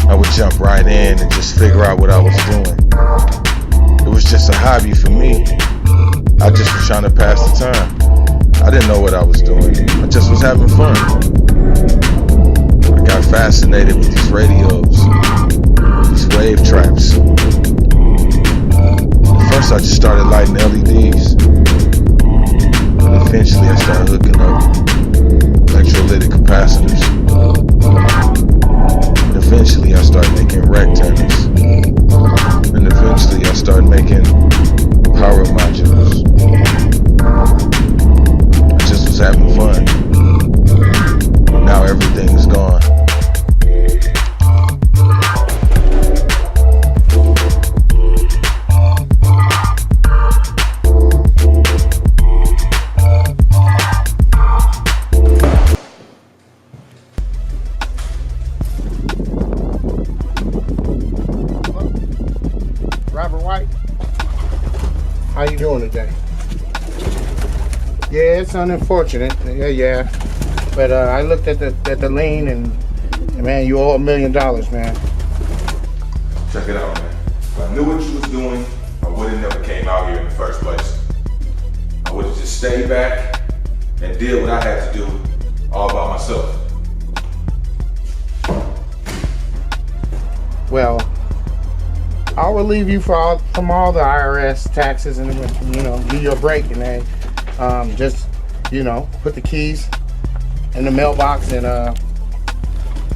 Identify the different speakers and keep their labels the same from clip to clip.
Speaker 1: I would jump right in and just figure out what I was doing. It was just a hobby for me. I just was trying to pass the time. I didn't know what I was doing. I just was having fun. I got fascinated with these radios, these wave traps. At first I just started lighting LEDs. And eventually I started hooking up electrolytic capacitors. And eventually I started making rectangles. And eventually I started making power modules. I just was having fun. Now everything is gone.
Speaker 2: How you doing today? Yeah, it's unfortunate. Yeah. But I looked at the lien and man, you owe $1 million, man.
Speaker 1: Check it out, man. If I knew what you was doing, I would have never came out here in the first place. I would have just stayed back and did what I had to do all by myself.
Speaker 2: Well, I'll relieve you from all the IRS taxes and, give you a break and then just, put the keys in the mailbox and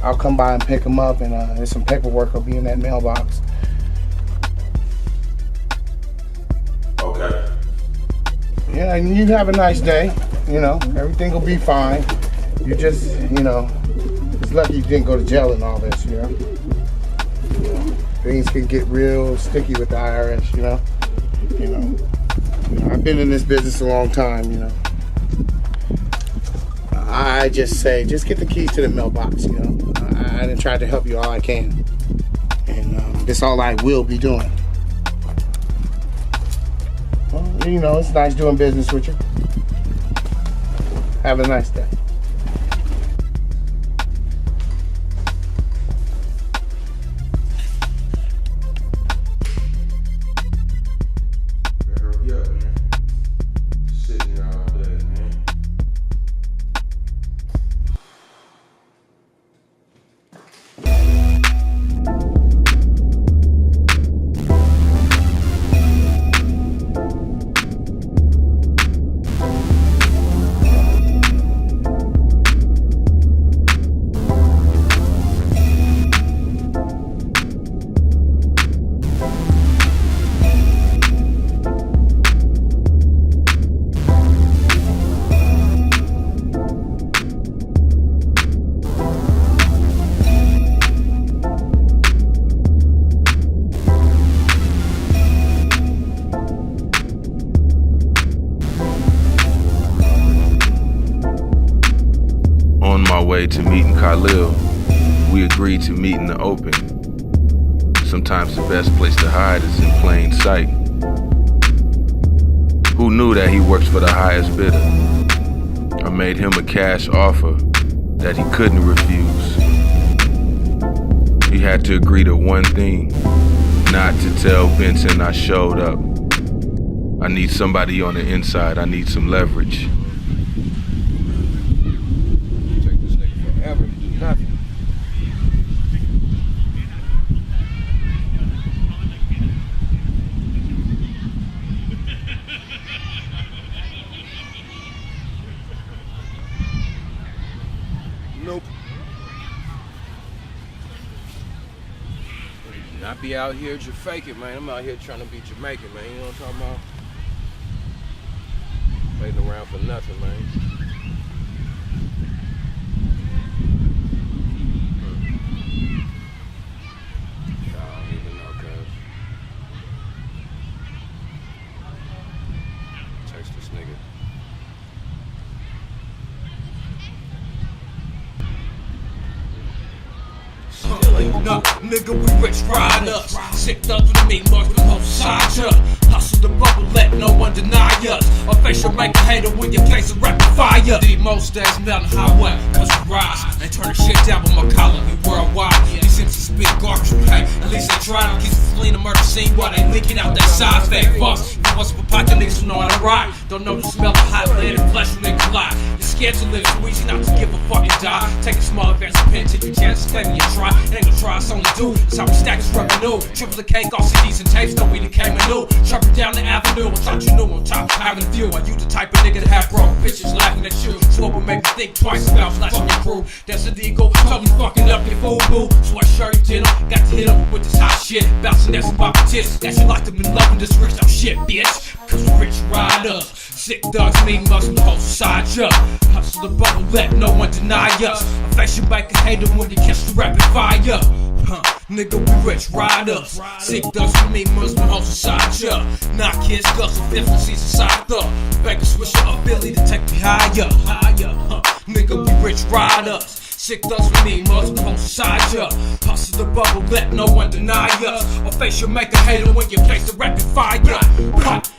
Speaker 2: I'll come by and pick them up and there's some paperwork will be in that mailbox.
Speaker 1: Okay.
Speaker 2: Yeah, and you have a nice day, everything will be fine. You just, it's lucky you didn't go to jail and all this, Things can get real sticky with the IRS, I've been in this business a long time, I just say, just get the keys to the mailbox, I done tried to help you all I can. And that's all I will be doing. Well, it's nice doing business with you. Have a nice day.
Speaker 1: To meeting KHALIL, we agreed to meet in the open. Sometimes the best place to hide is in plain sight. Who knew that he works for the highest bidder? I made him a cash offer that he couldn't refuse. He had to agree to one thing, not to tell Benson I showed up. I need somebody on the inside, I need some leverage.
Speaker 2: Nothing.
Speaker 3: Nope. I be out here just faking, man. I'm out here trying to be Jamaican, man. You know what I'm talking about? Waiting around for nothing, man.
Speaker 4: Nah, nigga, we rich riders. Sick thugs with the meat marks, we both sides up. Hustle the bubble, let no one deny us. A facial make a hater when you place a rapid fire. The most days down the highway, cause we rise. They turn the shit down with my collar, we worldwide. These MCs spit garbage. try to keep fleeing the murder scene while they leaking out that side fake boss. If it wasn't for pocket niggas who know how to rock, don't know the smell of hot lead and flesh when they collide. You're scared to live, so easy not to give a fucking die. Take a small advance of pen, take your chances, claiming you try. It ain't gonna try, it's only do. That's how we stack this revenue. Triple the cake, all CDs and tapes, no we became a new. Sharpen down the avenue, I thought you knew on top, having a view. Are you the type of nigga that have broke bitches laughing at you? Smoke will make me think twice about flashing your crew. That's a ego, totally fucking up your fool boo. So I sure you did em, got to hit em with this hot shit. Bouncing that some poppin' tits, that you like to been loving this rich up shit, bitch. Cause we rich riders, sick thugs, mean muscle, the whole society up. Hustle the bubble, let no one deny us. I face you back and hate them when you catch the rapid fire. Nigga, we rich riders, sick thugs, me Muslim, whole society up. Knock kids, guzzle, 50 season side thug. Bank a swisher, a Billy to take me higher. Nigga, we rich riders, sick thugs with me, Muslim, whole society up. Hustle the bubble, let no one deny us. Or face you make a hater when you face the rapid fire.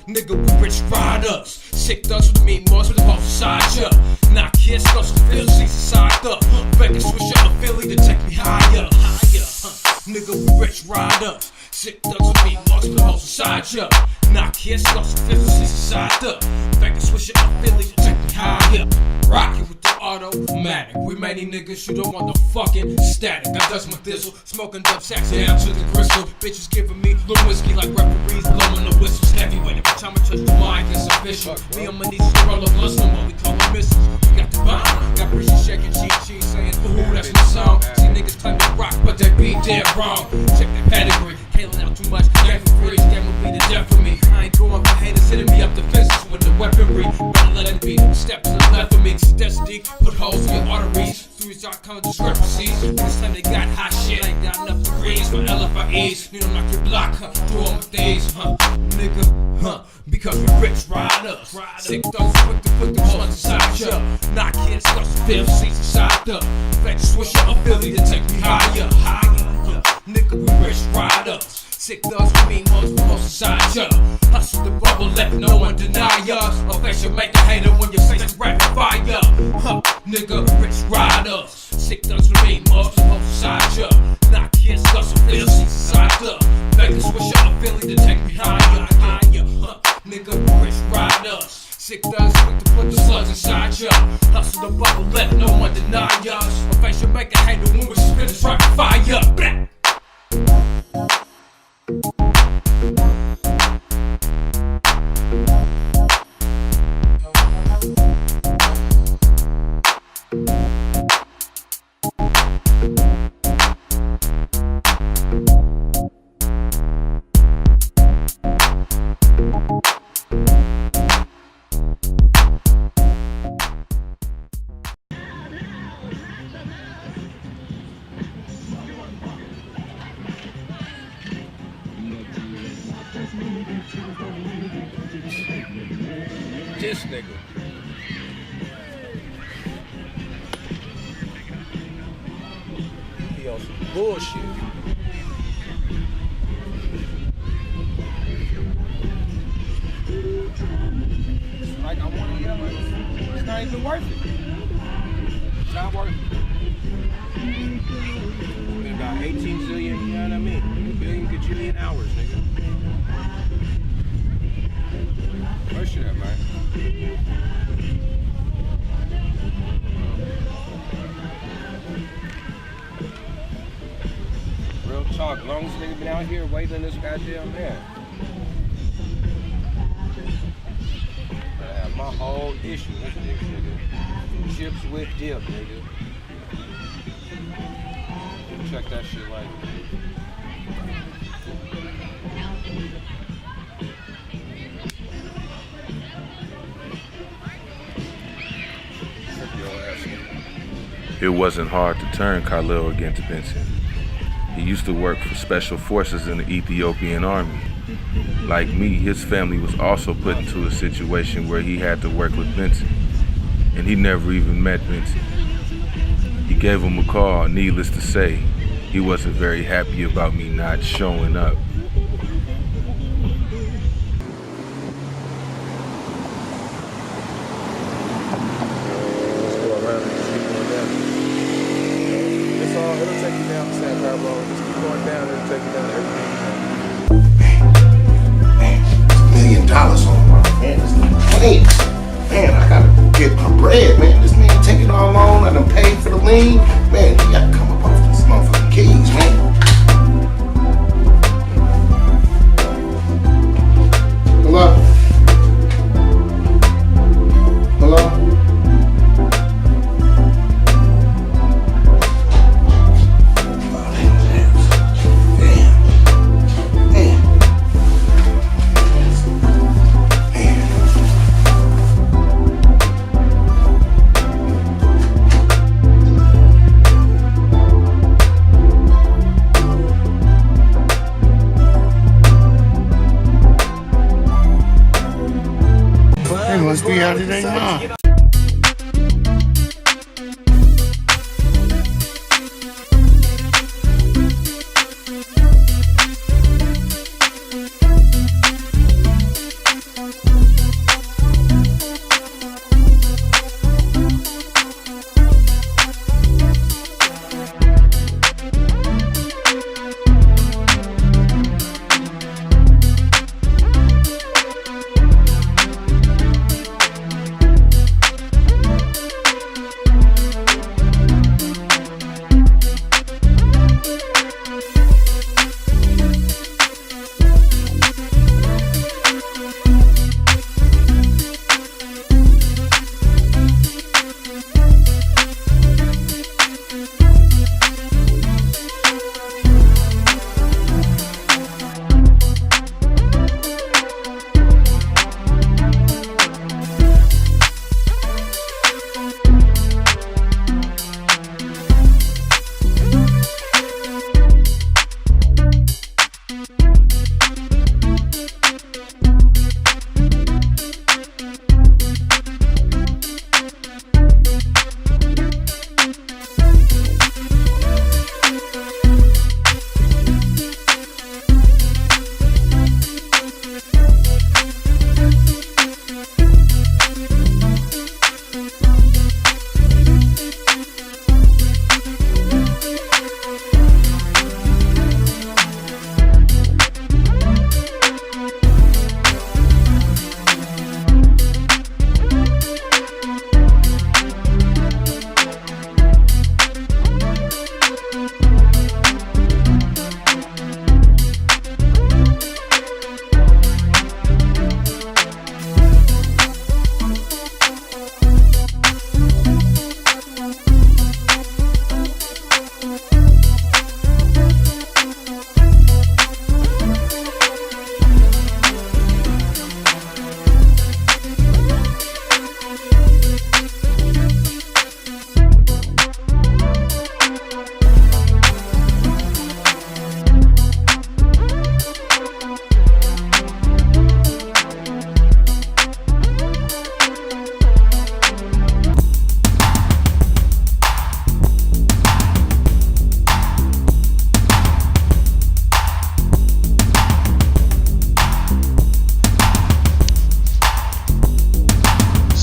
Speaker 4: Nigga, we rich riders, sick thugs with me, Muslim, whole society up. Knock kids, guzzle, 50 season side thug. Bank a swisher, a Billy to take me higher. Nigga, we rich riders, sick thugs with me, Muslim, whole society up. Knock kids, guzzle, 50 season side up. Bank a swisher, a Billy to take me higher. Rock it with the automatic. We many niggas, you don't want the fucking static. I dust my thistle, smoking dub sacks down to the crystal. Bitches giving me little whiskey like referees blowing the whistles. Heavyweight, every time I touch the mic, it's official. Me on my knees, roll up blunts, no more, we call them misses. We got the bomb, got Bridget shaking cheese saying, ooh, that's my song. See niggas claim to rock, but they be dead wrong. Check their pedigree, hailing out too much, game for free, this game will be the death for me. I ain't going for haters hitting me up the fences with the weaponry. Better let it be, step to the left of me, that's deep, put holes in your arteries. Through these kind of discrepancies, this time they got hot shit, ain't got enough degrees for LFIEs. Need them like your block, do all my things, nigga, because we rich riders. Sick thugs quick to put the ones inside ya. Knock kids, got some 5th season side up. Fetch swisher, ability to take me higher. Nigga, we rich riders, sick thugs with me, most for most society. Hustle the bubble, let no one deny us. Or face you make a hater when you face the rapid fire. Nigga, rich riders, sick thugs with me, most for most society. Knock kids, got some 5th season side up. Make a swisher, ability to take me higher. Nigga, we rich riders, sick thugs quick to put the slugs inside ya. Hustle the bubble, let no one deny us. Or face you make a hater when we spit this rapid fire. Blah.
Speaker 3: This nigga. He on some bullshit. Like I want to yell, like, it's not even worth it. It's not worth it. Been about 18 zillion, you know what I mean? A billion gajillion hours, nigga. Where's shit at, man? Real talk, long as nigga been out here waiting this goddamn man. I have my whole issue with this nigga. Chips with dip, nigga. Check that shit later.
Speaker 1: It wasn't hard to turn Karl against Benson. He used to work for special forces in the Ethiopian army. Like me, his family was also put into a situation where he had to work with Benson, and he never even met Benson. He gave him a call, needless to say, he wasn't very happy about me not showing up.
Speaker 5: It'll take you down to San Pablo.
Speaker 1: Just keep going down and taking down everything.
Speaker 5: Man, $1 million on my man. This man, man, I gotta get my bread, man. This man taking all loan. I done paid for the lien. Man, he gotta come up off this motherfucking keys, man. Hello? Hello? Must be out of their mind.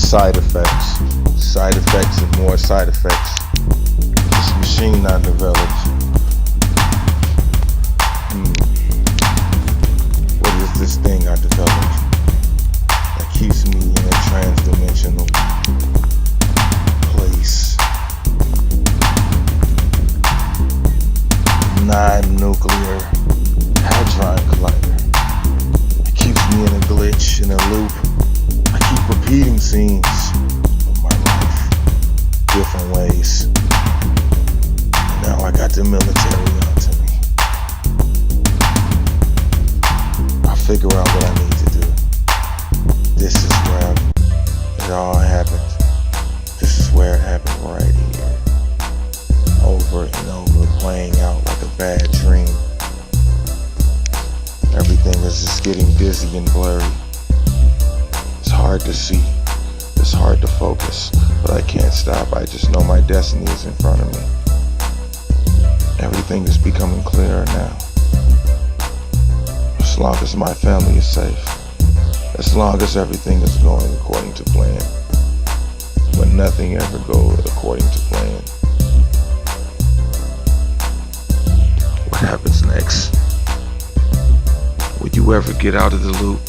Speaker 1: Side effects and more side effects. This machine I developed. What is this thing I developed that keeps me in a trans-dimensional place? Non-nuclear hadron collider. It keeps me in a glitch, in a loop. I keep repeating scenes of my life, different ways. And now I got the military onto me. I figure out what I need to do. This is where it all happened. This is where it happened right here. Over and over, playing out like a bad dream. Everything is just getting dizzy and blurry. It's hard to see, it's hard to focus, but I can't stop. I just know my destiny is in front of me. Everything is becoming clearer now. As long as my family is safe, as long as everything is going according to plan, but nothing ever goes according to plan. What X. Will you ever get out of the loop?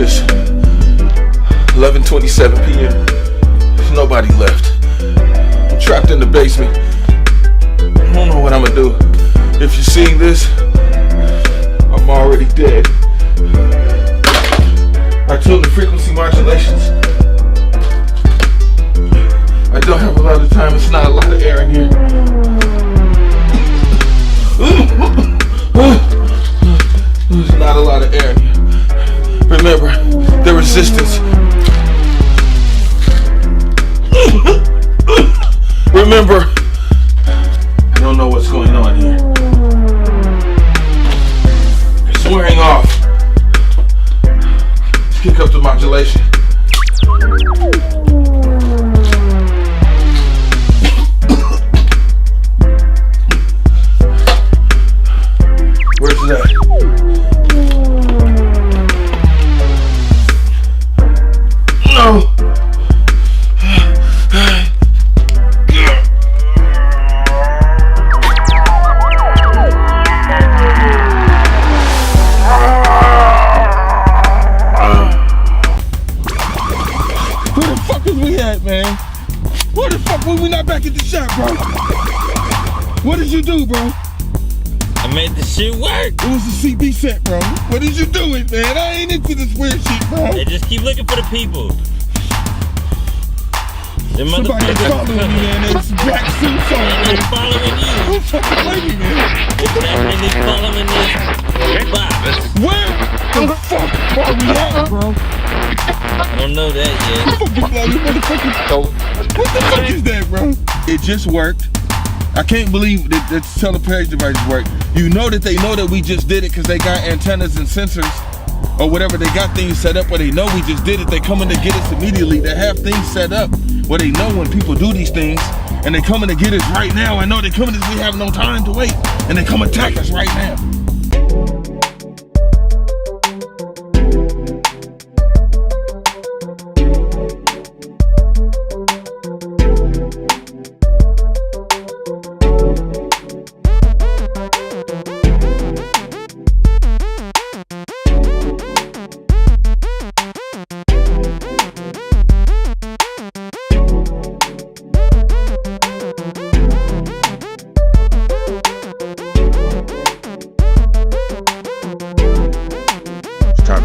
Speaker 1: It's 11:27 p.m. There's nobody left. I'm trapped in the basement. I don't know what I'm gonna do. If you're seeing this, I'm already dead. I tuned the frequency modulations. I don't have a lot of time. It's not a lot of air in here. There's not a lot of air in here. Remember, the resistance. Remember, I don't know what's going on here. It's wearing off. Let's kick up the modulation. Where's that? No. Where the fuck was we at, man? Where the fuck was we not back at the shop, bro? What did you do, bro?
Speaker 6: I made the shit work.
Speaker 1: It was a CB set, bro. What did you do it, man? I ain't into this weird shit, bro.
Speaker 6: They just keep looking for the people. The
Speaker 1: Somebody is following me, man. It's black suits on.
Speaker 6: And they're following you.
Speaker 1: Who fucking lady, man?
Speaker 6: They're definitely following this box.
Speaker 1: Where the fuck are we at, bro?
Speaker 6: I don't know that yet.
Speaker 1: What the fuck is that, bro? It just worked. I can't believe that the teleparage devices work. You know that they know that we just did it because they got antennas and sensors or whatever. They got things set up where they know we just did it. They coming to get us immediately. They have things set up where they know when people do these things and they coming to get us right now. I know they coming as we have no time to wait and they come attack us right now.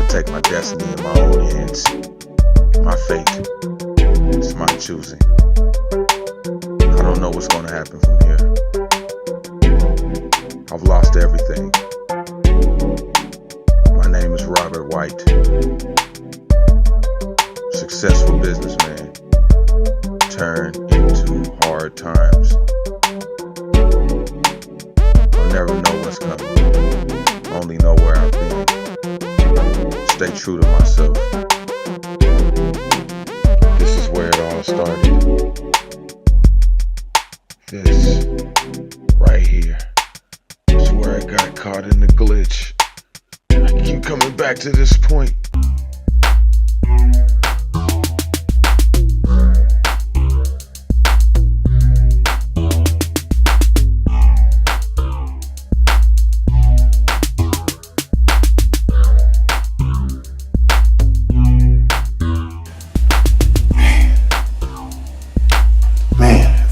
Speaker 1: Take my destiny in my own hands. My fate. It's my choosing. I don't know what's going to happen from here. I've lost everything. My name is Robert White. Successful businessman. Turned into hard times. I'll never know what's coming. Only know where I've been. Stay true to myself. This is where it all started. This right here is where I got caught in the glitch. I keep coming back to this point.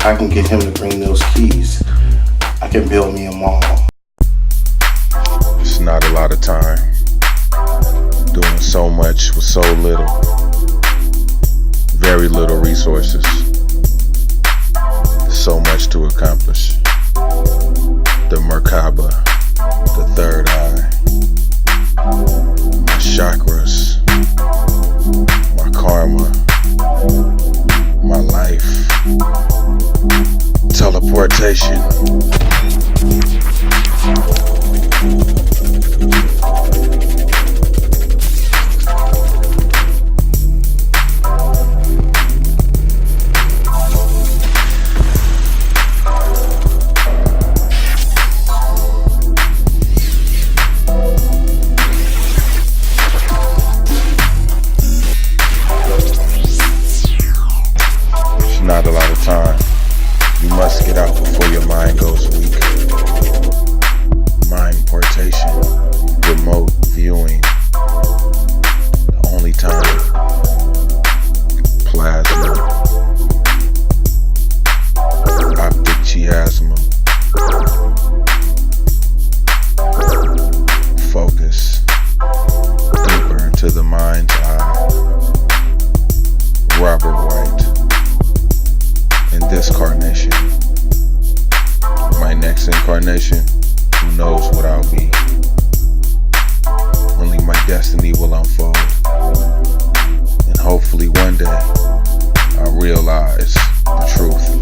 Speaker 5: I can get him to bring those keys, I can build me a mall.
Speaker 1: It's not a lot of time. Doing so much with so little. Very little resources. So much to accomplish. The Merkaba, the third eye, my chakras, my karma, my life, teleportation. Not a lot of time. You must get out before your mind goes weak. Mind portation, remote viewing. The only time. Plasma, optic chiasma. Focus deeper into the mind's eye. Robert White. In this carnation, my next incarnation, who knows what I'll be. Only my destiny will unfold, and hopefully one day I'll realize the truth.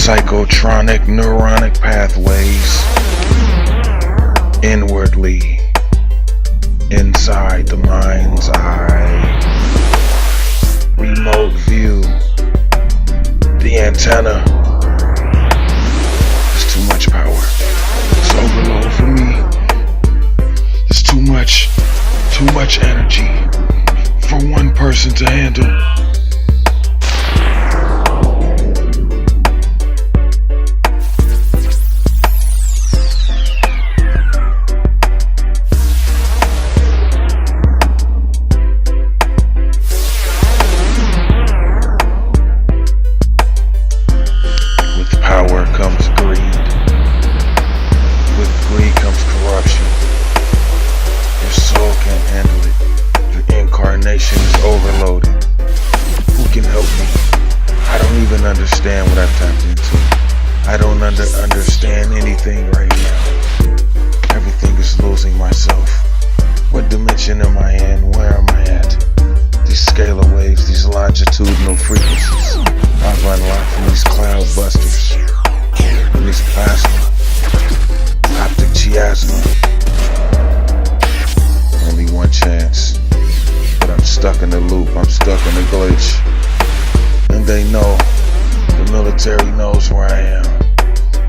Speaker 1: Psychotronic neuronic pathways inwardly inside the mind's eye. Remote view. The antenna. It's too much power. It's overload for me. It's too much energy for one person to handle. Understand what I've tapped into. I don't understand anything right now. Everything is losing myself. What dimension am I in? Where am I at? These scalar waves, these longitudinal frequencies I've unlocked from these cloud busters, from these plasma, optic chiasma. Only one chance, but I'm stuck in the loop, I'm stuck in the glitch. And they know. The military knows where I am,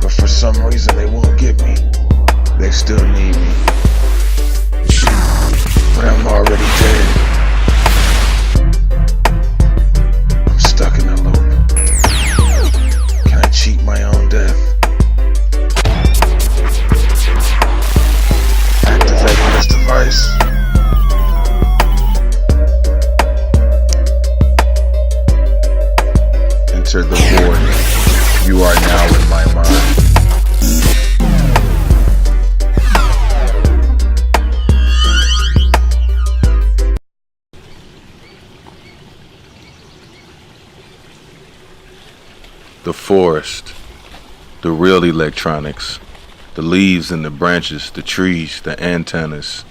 Speaker 1: but for some reason they won't get me. They still need me, but I'm already dead. I'm stuck in the loop. Can I cheat my own death? Activating this device. Enter the void. You are now in my mind. The forest, the real electronics, the leaves and the branches, the trees, the antennas.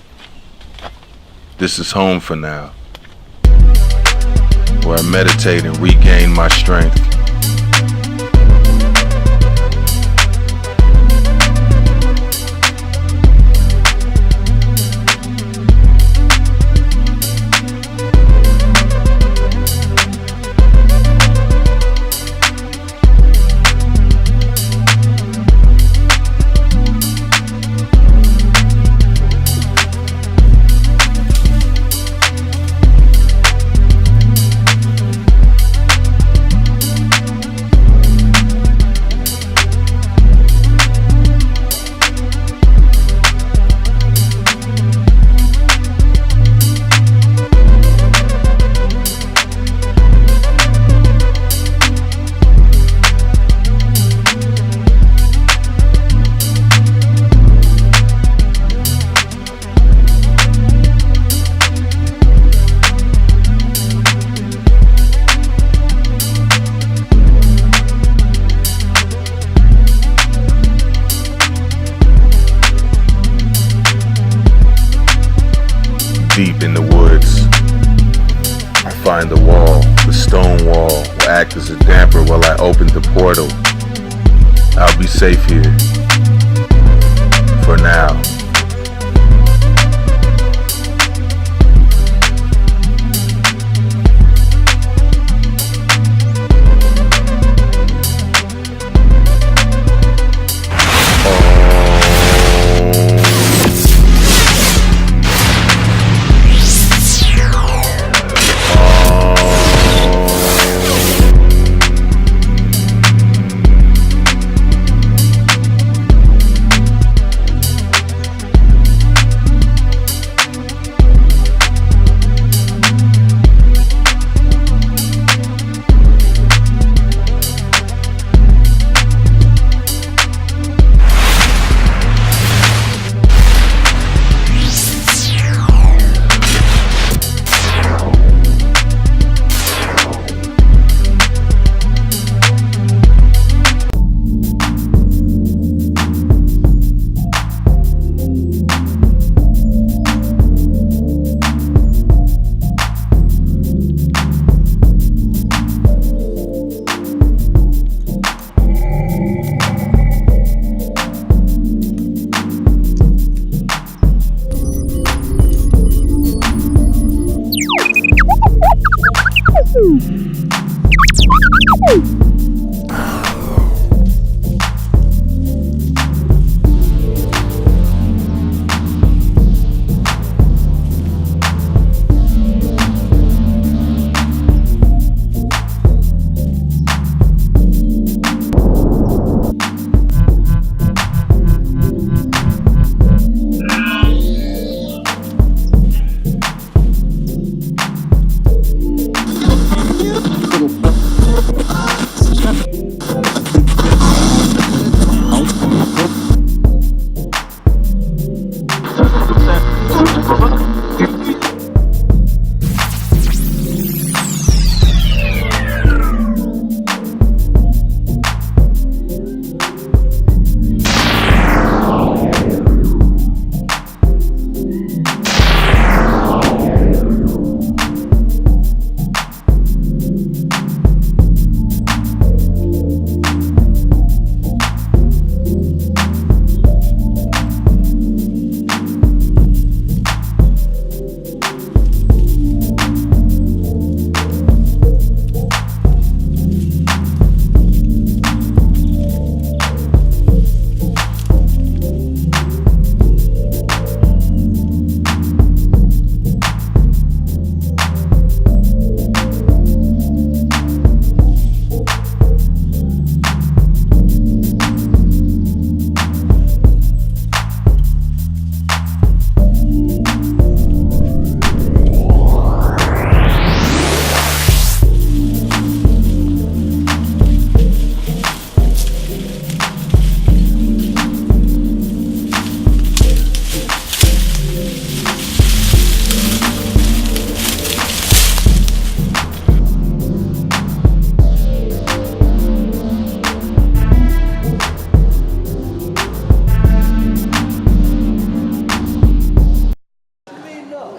Speaker 1: This is home for now, where I meditate and regain my strength. find the wall. The stone wall will act as a damper while I open the portal. I'll be safe here. For now.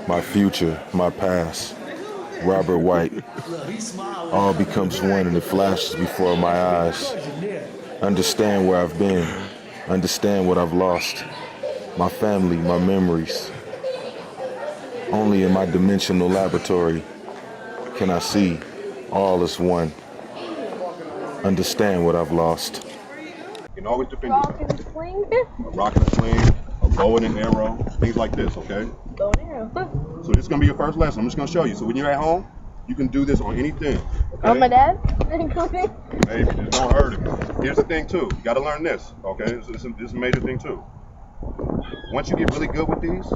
Speaker 1: My future, my past, Robert White, all becomes one and it flashes before my eyes. Understand where I've been, understand what I've lost, my family, my memories. Only in my dimensional laboratory can I see all as one. Understand what I've lost.
Speaker 7: You can always defend yourself. A rock and a sling, a bow and an arrow, things like this, okay?
Speaker 8: Bow and arrow.
Speaker 7: So this is going to be your first lesson. I'm just going to show you. So when you're at home, you can do this on anything. Okay?
Speaker 8: On my dad? Including?
Speaker 7: Maybe, just don't hurt him. Here's the thing too, you got to learn this, okay? This is a major thing too. Once you get really good with these,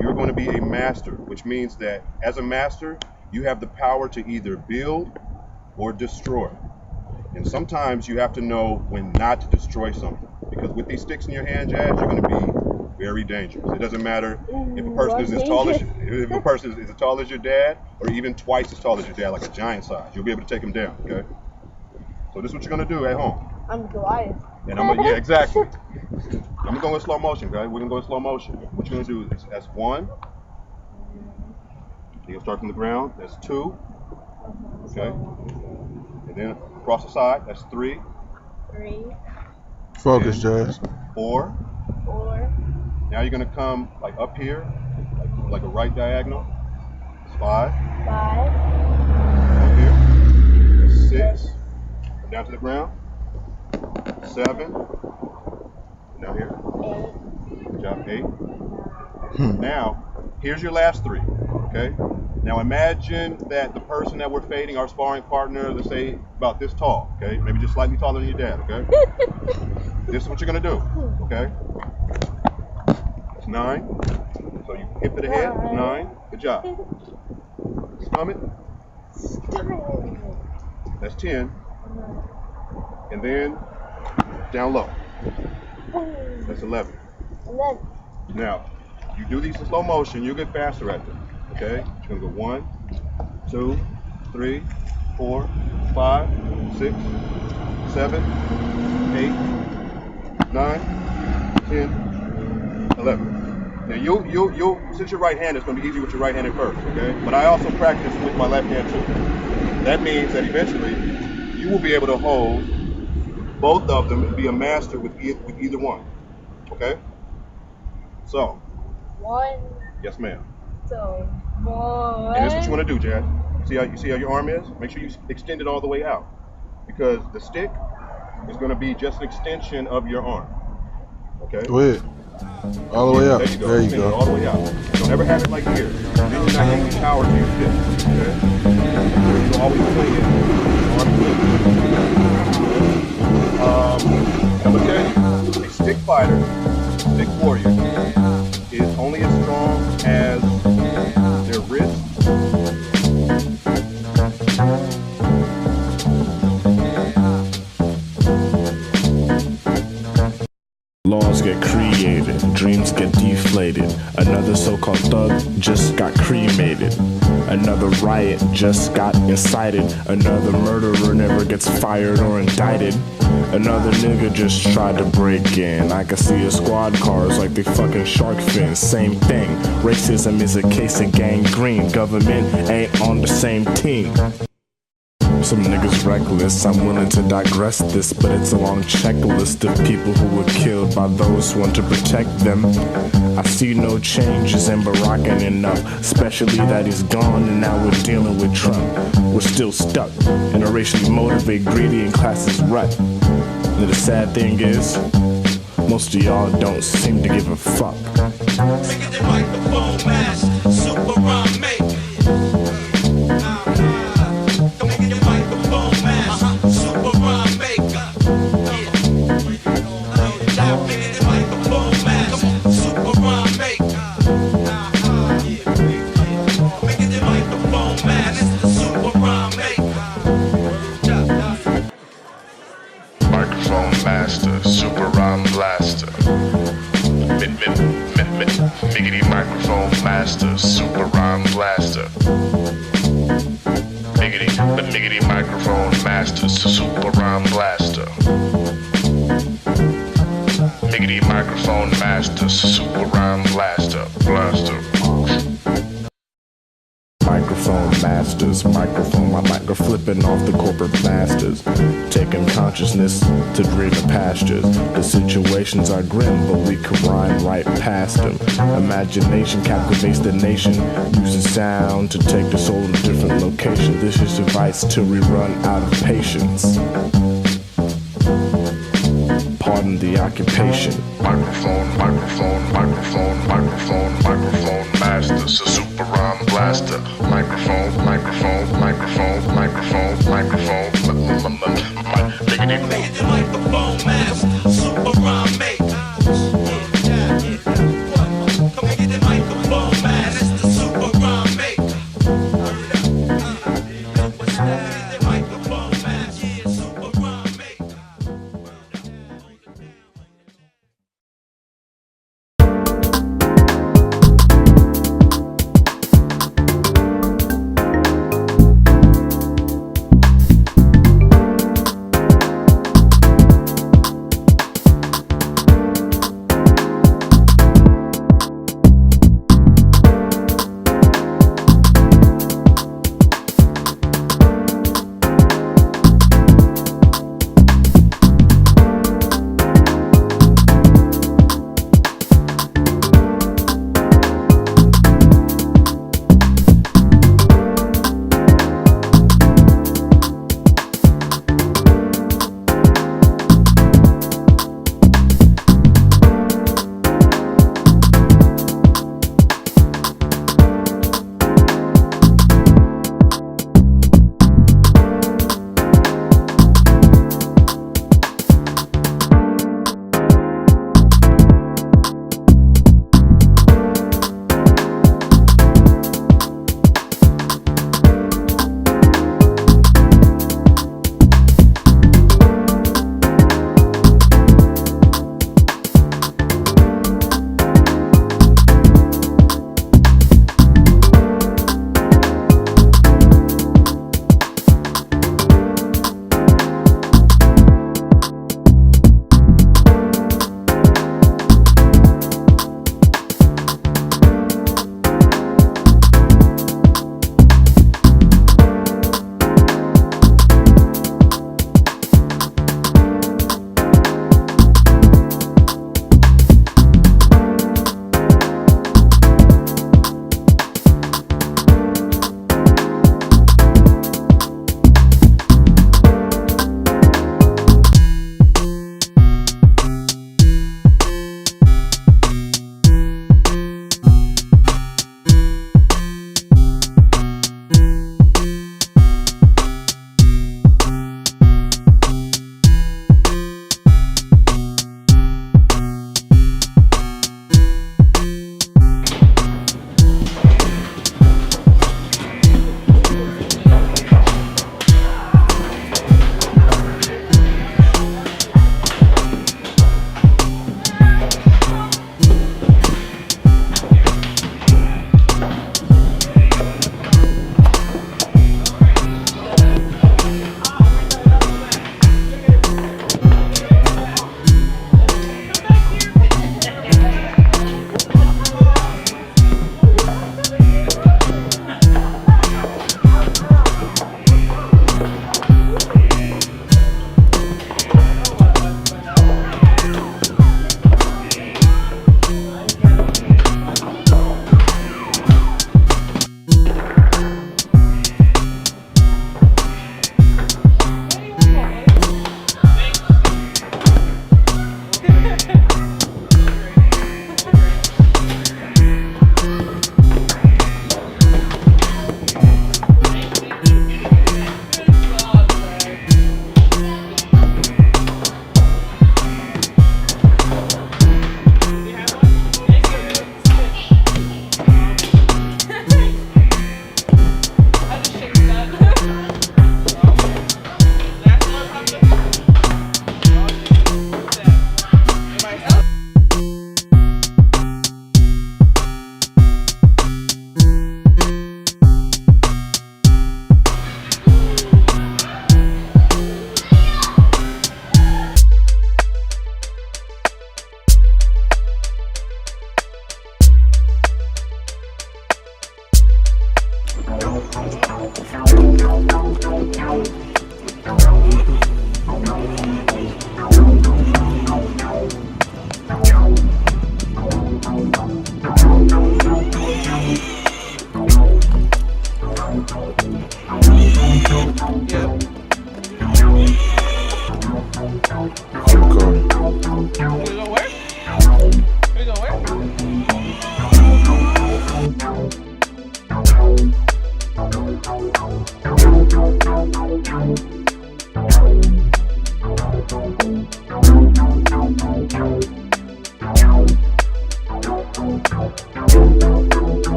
Speaker 7: you're going to be a master, which means that as a master, you have the power to either build or destroy. And sometimes you have to know when not to destroy something. Because with these sticks in your hand, Jazz, you're going to be very dangerous. It doesn't matter if a person is as tall as your dad, or even twice as tall as your dad, like a giant size. You'll be able to take him down, okay? So this is what you're going to do at home.
Speaker 8: I'm Goliath.
Speaker 7: And I'm yeah, exactly. I'm gonna go in slow motion, guys. We're gonna go in slow motion. What you're gonna do is, that's 1, You can start from the ground. That's 2. Okay. And then across the side, that's 3.
Speaker 8: 3.
Speaker 9: Focus, Jazz.
Speaker 7: 4.
Speaker 8: 4.
Speaker 7: Now you're gonna come like up here, like a right diagonal. That's 5.
Speaker 8: 5.
Speaker 7: Up here. That's 6. Come down to the ground. 7. Down here.
Speaker 8: 8.
Speaker 7: Good job. 8. Now, here's your last 3. Okay. Now imagine that the person that we're fading, our sparring partner, let's say about this tall. Okay. Maybe just slightly taller than your dad. Okay. This is what you're gonna do. Okay. That's 9. So you hip to the head. That's 9. Good job. Stomach. That's 10. And then down low. That's 11.
Speaker 8: 11.
Speaker 7: Now, you do these in slow motion, you'll get faster at them. Okay? You're gonna go 1, 2, 3, 4, 5, 6, 7, 8, 9, 10, 11. Now you'll since you're right-handed, it's gonna be easy with your right-handed first, okay? But I also practice with my left hand too. That means that eventually you will be able to hold both of them and be a master with either one. Okay? So.
Speaker 8: 1.
Speaker 7: Yes, ma'am.
Speaker 8: So 1.
Speaker 7: And this is what you want to do, Jad. You see how your arm is? Make sure you extend it all the way out. Because the stick is going to be just an extension of your arm. Okay?
Speaker 9: Go ahead. All the way out.
Speaker 7: There you go.
Speaker 9: There you
Speaker 7: Extend it
Speaker 9: go.
Speaker 7: all the way out. Don't ever have it like here. Then you're not getting any power to your stick. Okay? You'll always swing it. Arm swing. I'm going to tell you, a stick fighter, stick warrior, is only as strong as their wrist.
Speaker 10: Laws get created, dreams get deflated. Another so-called thug just got cremated. Another riot just got incited. Another murderer never gets fired or indicted. Another nigga just tried to break in. I can see a squad cars like they fucking shark fins. Same thing, racism is a case of gangrene. Government ain't on the same team. Some niggas reckless, I'm willing to digress this, but it's a long checklist of people who were killed by those who want to protect them. I see no changes in Barack ain't enough, especially that he's gone and now we're dealing with Trump. We're still stuck in a racially motivated, greedy and classist rut. And the sad thing is, most of y'all don't seem to give a fuck.
Speaker 4: Making the microphone mask, super rhyme make. Making the microphone mask, super rhyme maker. Making the microphone mask, super rhyme maker. Making the microphone mask, super rhyme maker.
Speaker 1: Microphone master, super rhyme blaster. Miggity microphone master, super rhyme blaster. Miggity microphone master, super rhyme blaster. Miggity microphone master, super rhyme blaster. Blaster.
Speaker 10: Microphone masters, microphone, my micro flipping off the corporate masters, taking consciousness to greener pastures. The situations are grim, but we can rhyme right past them. Imagination captivates the nation, using sound to take the soul to different locations. This is advice till we run out of patience. Pardon the occupation.
Speaker 1: Microphone master, so super rhyme blaster. Microphone.
Speaker 4: Making the microphone mask, super rhyme maker. Making the microphone mask, the super rhyme maker. Making the microphone mask, super rhyme maker.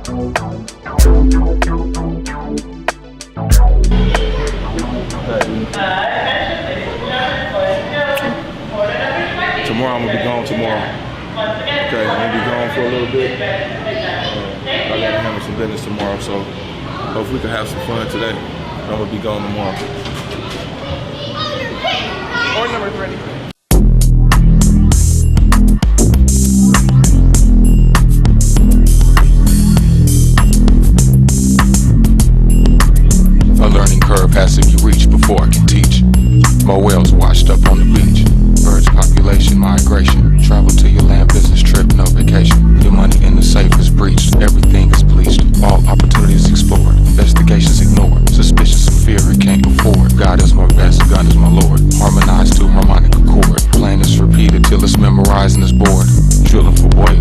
Speaker 1: Tomorrow I'm gonna be gone tomorrow. Okay, I'm gonna be gone for a little bit. I gotta handle some business tomorrow, so hopefully we can have some fun today. I'm gonna be gone tomorrow. Order number's ready. A learning curve has to be reached before I can teach. More whales washed up on the beach. Birds population migration. Travel to your land business trip, no vacation. Your money in the safe is breached. Everything is bleached. All opportunities explored. Investigations ignored. Suspicious of fear it can't afford. God is my best, gun is my lord. Harmonized to harmonic accord. Plan is repeated till it's memorized and it's bored. Drilling for oil.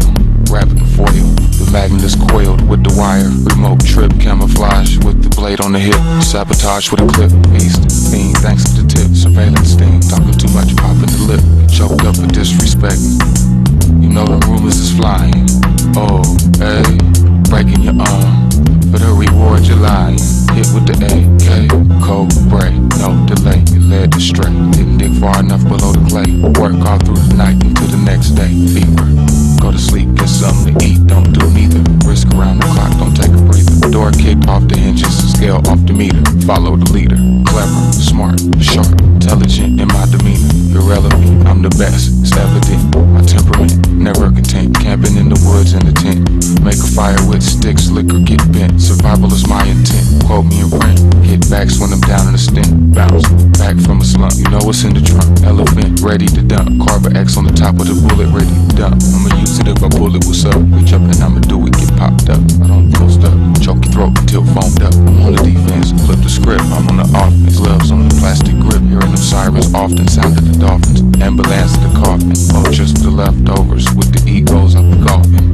Speaker 1: Wrapping foil. The magnet is coiled with the wire. Remote trip camouflage with the blade on the hip. Sabotage with a clip. Beast. Fiend thanks to the tip. Surveillance sting. Talking too much, popping the lip. Choked up for disrespect. You know the rumors is flying. Oh, hey. Breaking your arm. For the reward you're lying. Hit with the AK. Cold break. No delay. You led astray. Didn't dig far enough below the clay. Work all through the night until the next day. Fever. Go to sleep, get something to eat, don't do neither. Risk around the clock, don't take a breather. Door kicked off the hinges, scale off the meter. Follow the leader. Clever, smart, sharp, intelligent in my demeanor. Irrelevant, I'm the best, it's evident. My temperament, never content. Camping in the woods in the tent. Make a fire with sticks, liquor get bent. Survival is my intent, quote me in print. Hit backs when I'm down in the stent. Bounce, back from a slump, you know what's in the trunk. Elephant, ready to dump. Carve an X on the top of the bullet, ready to dump. I'ma use it if I pull it, what's up? Reach up and I'ma do it, get popped up. I don't post up, choke your throat until foamed up. I'm on the defense, flip the script, I'm on the offense. Gloves on the plastic grip, hearing them sirens often sounded the dolphins. Ambulance to the coffin, vultures for the leftovers with the egos up the coffin.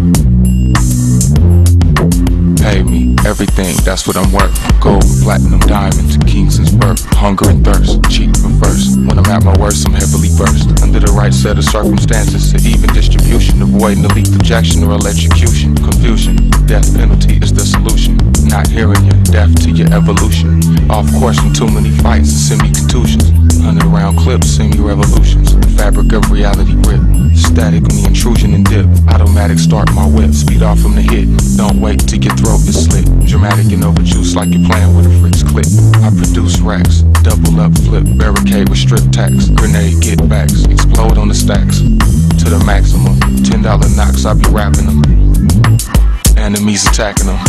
Speaker 1: Pay me everything, that's what I'm worth. Gold, platinum, diamonds, Kingston's birth. Hunger and thirst, cheap and first. When I'm at my worst, I'm heavily versed. Under the right set of circumstances, to even distribution, avoiding the lethal ejection or electrocution. Confusion, death penalty is the solution. Not hearing you, deaf to your evolution. Off course from too many fights and semi-contusions. 100 round clips, semi-revolutions. The fabric of reality rip. Static when the intrusion and dip. Automatic start my whip, speed off from the hit. Don't wait till your throat is slit. Dramatic and overjuiced like you're playing with a Fritz clip. I produce racks, double up, flip, barricade with strip tax. Grenade, get backs, explode on the stacks. To the maximum, $10 knocks, I be rapping them. Enemies attacking them.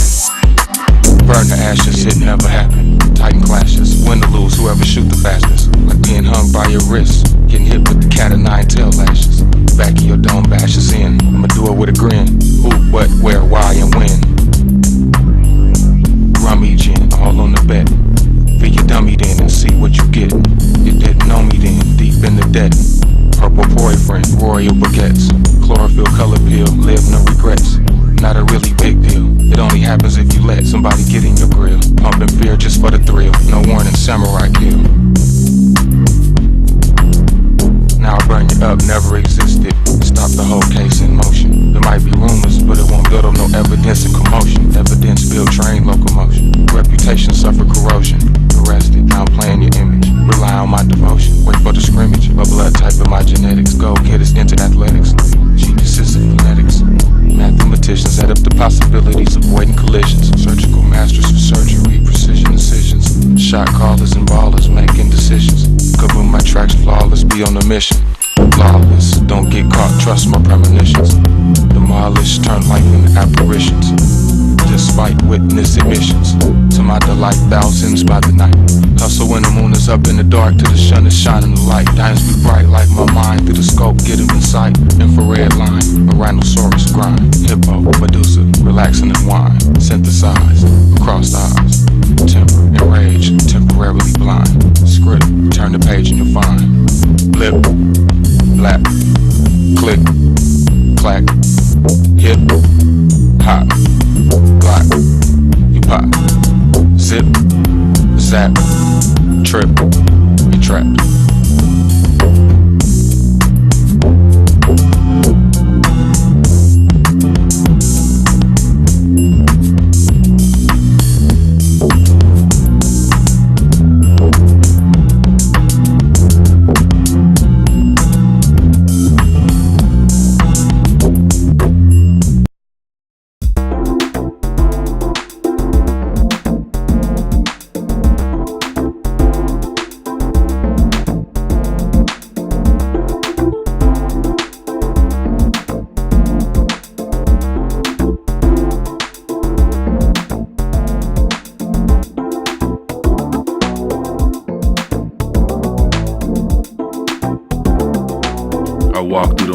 Speaker 1: Burn the ashes, it never happened. Titan clashes, win or lose, whoever shoot the fastest. Like being hung by your wrist, getting hit with the cat of nine tail lashes. Back of your dome bashes in, I'ma do it with a grin. Who, what, where, why, and when. Rummy gin, all on the bet. Feel your dummy then and see what you get. You didn't know me then, deep in the debt. Purple boyfriend, royal baguettes. Chlorophyll color pill, live no regrets. Not a really big deal. It only happens if you let somebody get in your grill. Pumping fear just for the thrill. No warning, samurai kill. Now I burn you up, never existed. Stop the whole case in motion. There might be rumors, but it won't build up no evidence and commotion. Evidence build train locomotion. Reputation suffer corrosion. Arrested, now I'm playing your image. Rely on my devotion. Wait for the scrimmage. My blood type and my genetics. Go get us into athletics. Geniuses in phonetics. Mathematicians add up the possibilities, avoiding collisions. Surgical masters for surgery, precision incisions. Shot callers and ballers making decisions. Cover my tracks flawless, be on a mission. Flawless, don't get caught, trust my premonitions. Demolish, turn life into apparitions. Despite witness admissions. To my delight, thousands by the night. Hustle when the moon is up in the dark, till the sun is shining the light. Diamonds be bright like my mind, through the scope, get them in sight. Infrared line, a rhinoceros grind. Hippo, Medusa, relaxing and wine. Synthesized, crossed eyes. Temper, enraged, temporarily blind. Script, turn the page and you'll find. Blip, blap, click, clack, hip, hop, block, you pop, zip, zap, trip, you trapped.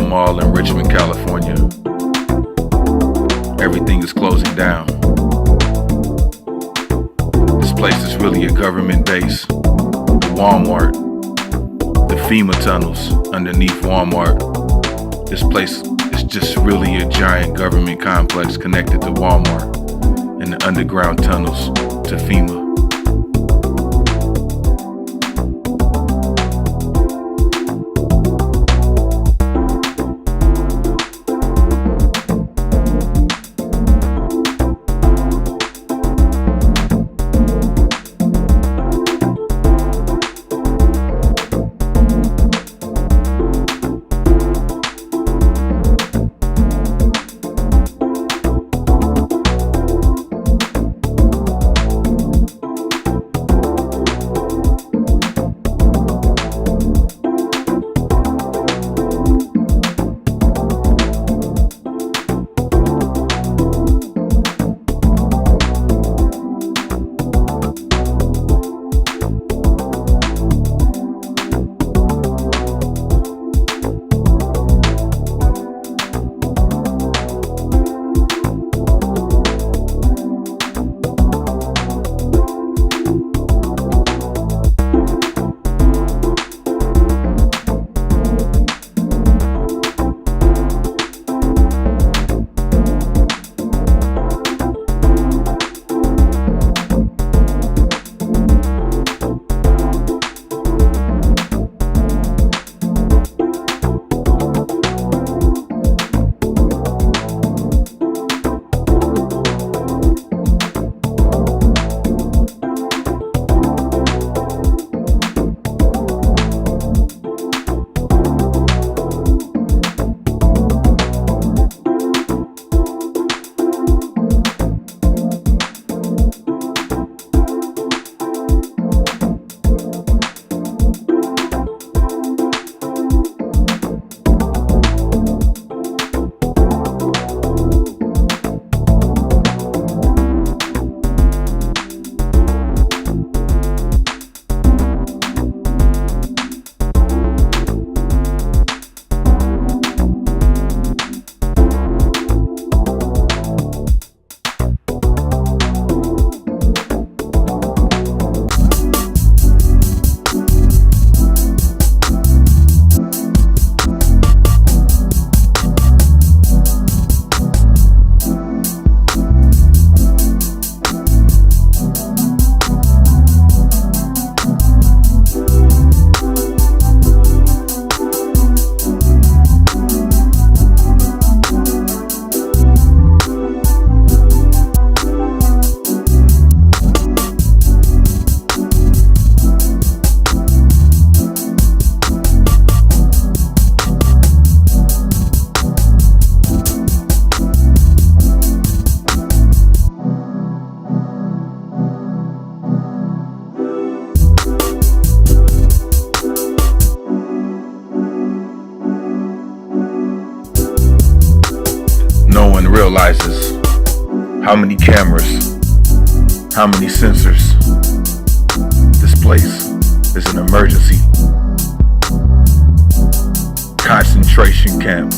Speaker 1: Mall in Richmond, California. Everything is closing down. This place is really a government base. The Walmart, the FEMA tunnels underneath Walmart. This place is just really a giant government complex connected to Walmart and the underground tunnels to FEMA. Realizes how many cameras, how many sensors. This place is an emergency concentration camp.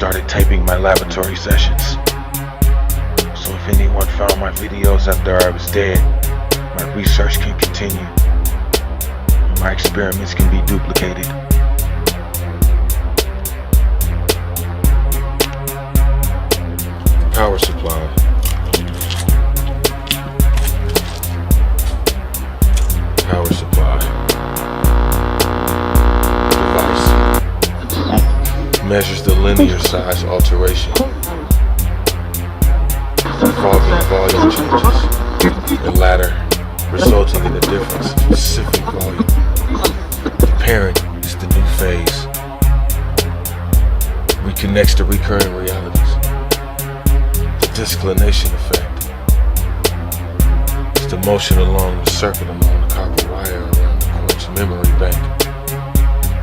Speaker 1: started taping my laboratory sessions. So if anyone found my videos after I was dead, my research can continue, and my experiments can be duplicated. Power supply. Power supply. Device measures the linear size alteration involving volume changes, the latter resulting in a difference in specific volume. The parent is the new phase, reconnects to recurring realities. The disclination effect is the motion along the circuit along the copper wire around the corpse memory bank,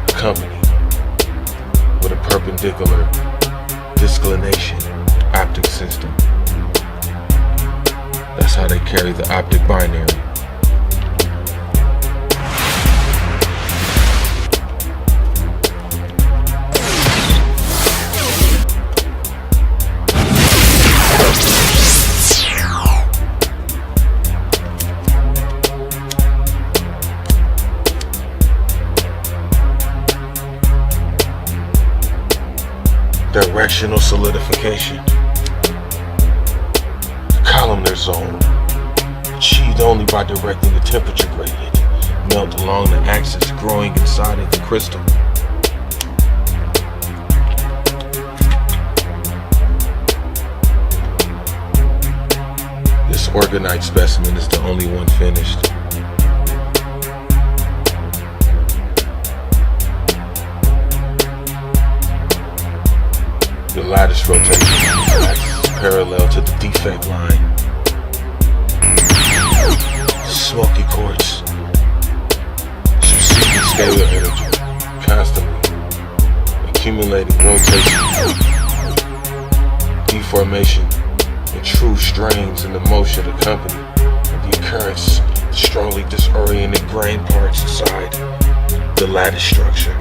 Speaker 1: accompanied with a perpendicular disclination optic system. That's how they carry the optic binary. Directional solidification. The columnar zone, achieved only by directing the temperature gradient, melt along the axis growing inside of the crystal. This orgonite specimen is the only one finished. The lattice rotation axis is parallel to the defect line. Smoky quartz, specific scalar energy, constantly accumulating rotation, deformation, and true strains in the motion accompanied with the occurrence of strongly disoriented grain parts inside the lattice structure.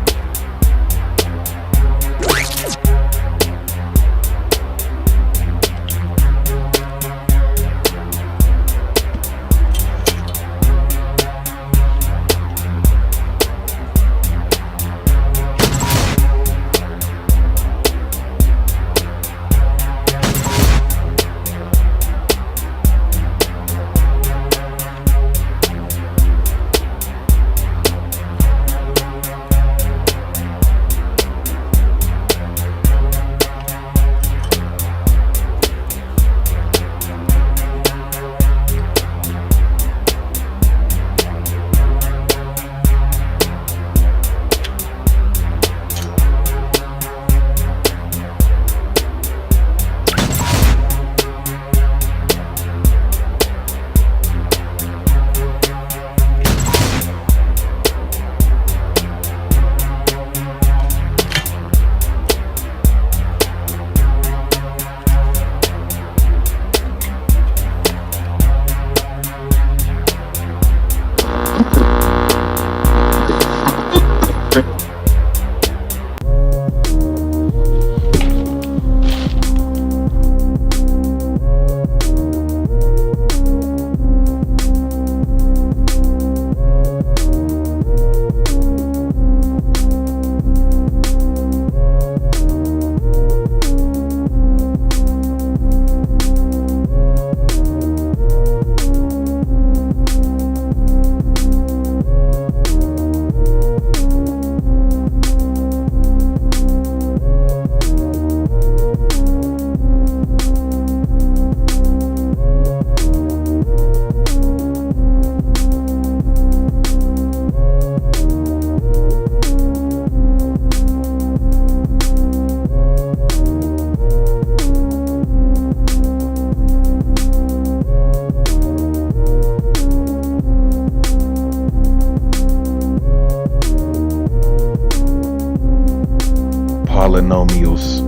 Speaker 1: Polynomials,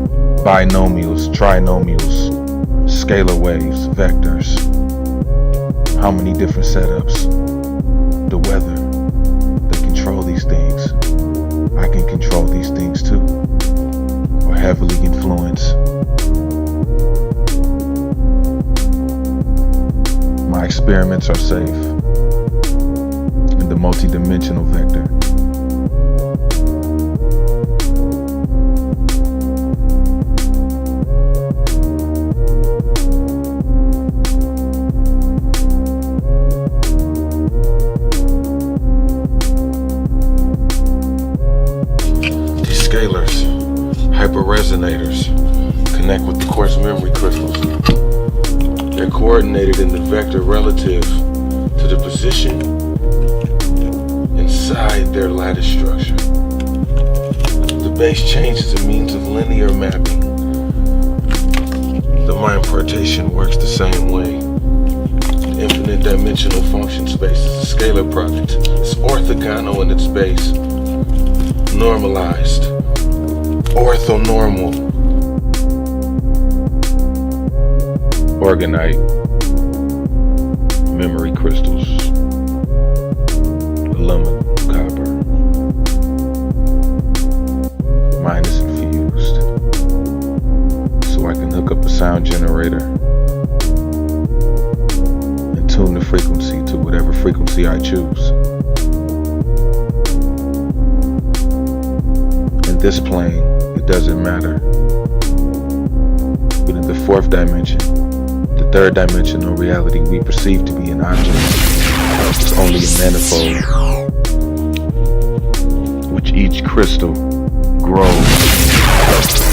Speaker 1: binomials, trinomials, scalar waves, vectors. How many different setups? The weather. They control these things. I can control these things too, or heavily influence. experiments are safe. In the multidimensional vector. These scalars, hyperresonators, connect with the quartz memory crystals. They're coordinated in the vector relative to the position inside their lattice structure. The base change is a means of linear mapping. The mind partition works the same way. Infinite dimensional function space is a scalar product. It's orthogonal in its base. Normalized. Orthonormal. Organite. Memory crystals. Aluminum, copper. Mine is infused. So I can hook up a sound generator and tune the frequency to whatever frequency I choose. In this plane, it doesn't matter. But in the fourth dimension, the third dimensional reality we perceive to be an object is only a manifold, which each crystal grows,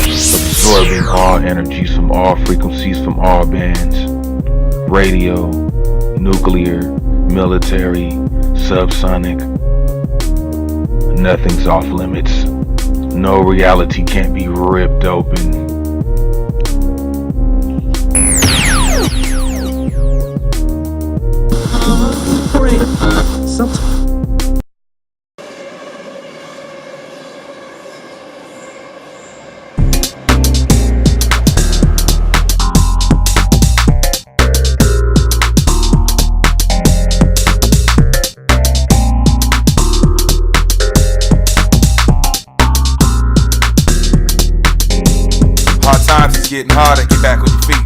Speaker 1: absorbing all energies from all frequencies from all bands, radio, nuclear, military, subsonic. Nothing's off limits. No reality can't be ripped open. Getting harder, get back on your feet.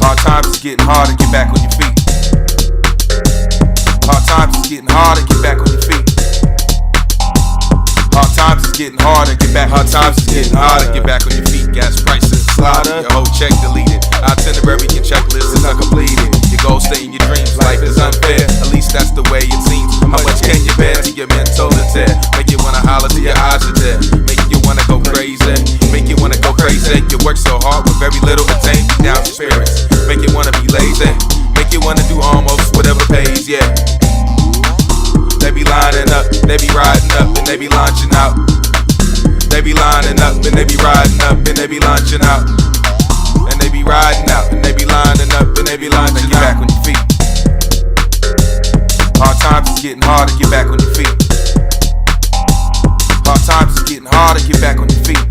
Speaker 1: Hard times is getting harder, get back on your feet. Hard times is getting harder, get back on your feet. Hard times is getting harder, get back. Hard times is getting harder, get back on your feet. Gas prices slaughter, your whole check deleted. Itinerary and checklist is uncompleted. Your goals stay in your dreams, life is unfair. At least that's the way it seems. How much can you bear to your mental tear? Make you wanna holler till your eyes are dead. Make you wanna go crazy. Make you wanna go crazy. You work so hard with very little attain down your spirits. Make you wanna be lazy. Make you wanna do almost whatever pays, yeah. They be lining up, they be riding up, and they be launching out. They be lining up, and they be riding up, and they be launching out. And they be riding out, and they be lining up, and they be launching out. Get back on your feet. Hard times is getting harder, get back on your feet. Hard times is getting harder, get back on your feet.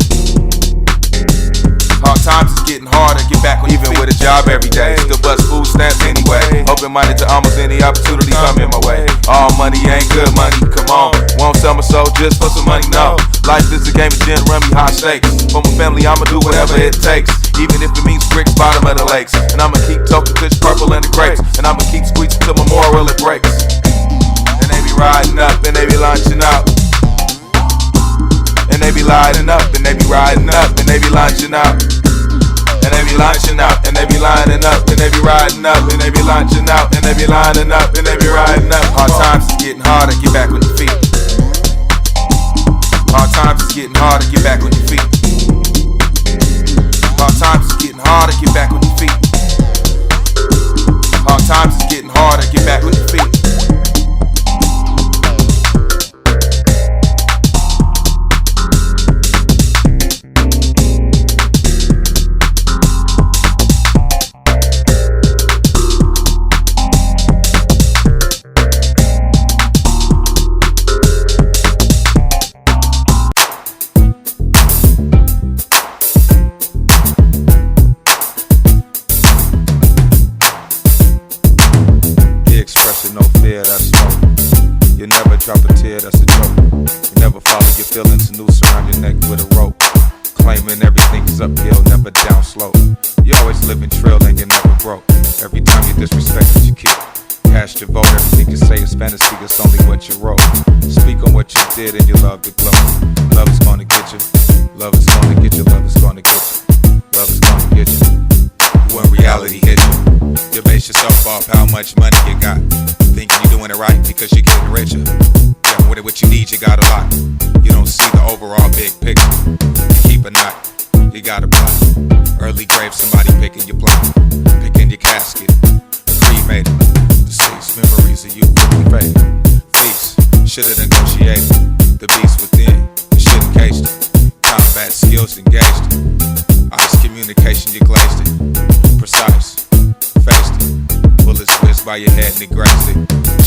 Speaker 1: Hard times is getting harder, get back on your feet. Even with a job every day, still bust food stamps anyway. Open-minded to almost any opportunity coming my way. All money ain't good money, come on. Won't sell my soul just for some money, no. Life is a game of gin, rummy, high stakes. For my family, I'ma do whatever it takes. Even if it means bricks, bottom of the lakes. And I'ma keep talking kush purple in the grapes. And I'ma keep squeezing till my moral it breaks. And they be riding up, and they be launching out. And they be lighting up, and they be riding up, and they be launching out. And they be launching out, and they be lining up, and they be riding up, and they be launching out, and they be lining up, and they be riding up. Hard times is getting harder, get back on your feet. Hard times is getting harder, get back on your feet. Hard times is getting harder, get back on your feet. Hard times is getting harder, get back on your feet.
Speaker 11: assuming everything is uphill, never down slow. You always living trill and you never broke. Every time you disrespect your kid, cast your vote. Everything you say is fantasy, it's only what you wrote. Speak on what you did and you love to glow. Love is gonna get you. Love is gonna get you. Love is gonna get you. Love is gonna get you. When reality hits you, you base yourself off how much money you got. Thinking you're doing it right because you're getting richer. Yeah, what you need, you got a lot. You don't see the overall big picture. You keep a knot, you got a plot. Early grave, somebody picking your plot. Picking your casket, cremated. Deceased memories of you quickly fade. Feast, should've negotiated. The beast within, you should've caged it. Combat skills engaged it. Honest communication, you glazed it. Precise, faced it. Bullets whizzed by your head and it grazed it.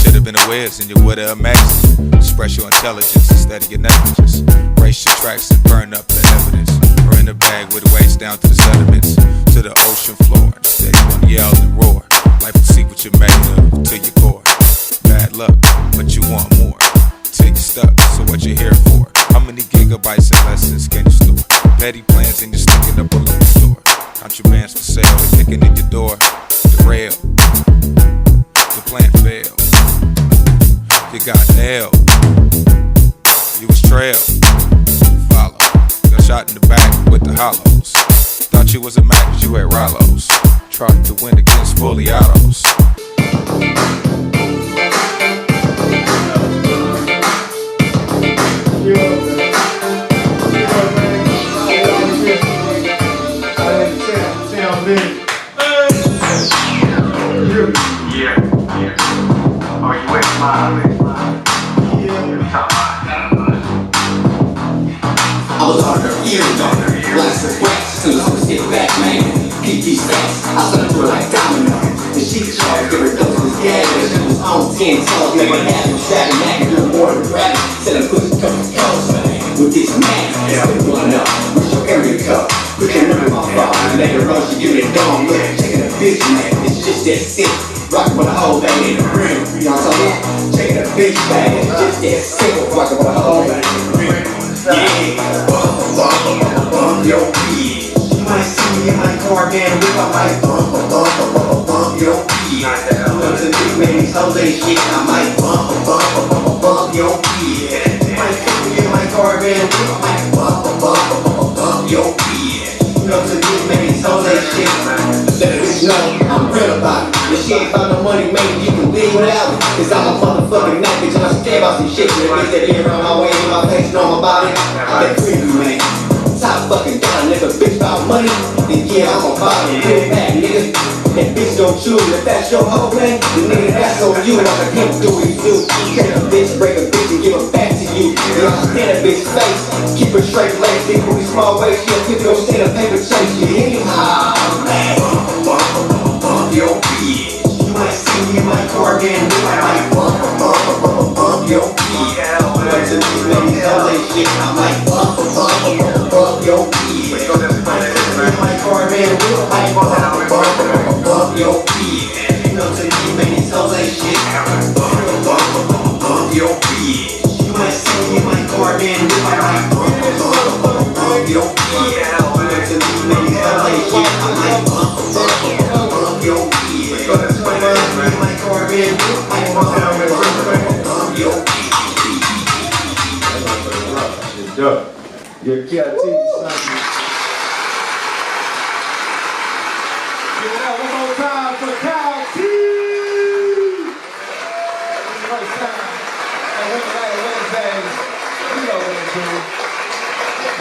Speaker 11: Should've been a whiz and you would've amazed it. Express your intelligence instead of your negligence. Race your tracks and burn up the evidence. Or in a bag with waist down to the sediments. To the ocean floor. Instead you wanna yell and roar. Life will see what you're made of to your core. Bad luck, but you want more. Till you're stuck, so what you here for? How many gigabytes and lessons can you store? Petty plans and you're sticking up a local store. Contrabands for sale, they're kicking in your door. The rail, the plan failed. You got nailed. You was trailed. Follow. Got shot in the back with the hollows. Thought you was a match, you at Rollo's. Tried to win against fully autos.
Speaker 12: I was on her ear, blast her wax, soon as I was get back, man. Keep these facts, I sent her like domino. And she charged, give her doses, yeah, she was on 10 toes, never had him strapping, man, doing more than rapping. Said I put the couple girls, man, with this man, still one up, with your area cup. Put your number in my phone, and later on she give me a dumb look, checking a bitch, man, it's just that sick. Rockin' with a whole bag in the rim, you know what I'm talking about? Checking a bitch bag, it's just that simple. Rockin' with a whole bag in the rim. Yeah, bump your bitch. You might see me in my car, man, with my mic. Bump your bitch. Look to big man, these hoes ain't shit. I might bump your bitch. You might see me in my car, man, with my mic. Bump your bitch. Look to big man, these hoes ain't shit. Let a bitch know I'm real about it. If she ain't found no money, maybe you can leave without it. Cause I'm a motherfucking nut, bitch, and I stay about some shit. The bitch that be around my way, in my face, know my body. I been free, man. Top fucking down, nigga, bitch about money. Then yeah, I'm a bottom, real bad, nigga. That bitch don't choose, if that's your hoe, man, then nigga, that's on you. I can't do what you do. Take a bitch, break a bitch, and give her back to you. You understand a bitch's face, keep her straight legs, big booty, small waist. She'll keep you on stand a paper chase. You hear me? Ah, man. Bump your bitch. You might see me in my car, man, with my mic. Bump your bitch. But to me, man, these hoes ain't shit. I might bump your bitch. You might see me in my car, man, with my mic. Bump your bitch. You know, to me, man, these hoes ain't shit. Bump your bitch. You might see me in my car, man, with my mic. Bump your bitch. You know, to me, man, these hoes ain't shit. I might bump your bitch. My car, man, bump your bitch.
Speaker 3: Your cat teeth, son. Give it up one more time for Karl. First time. And Wednesdays. You know what to do.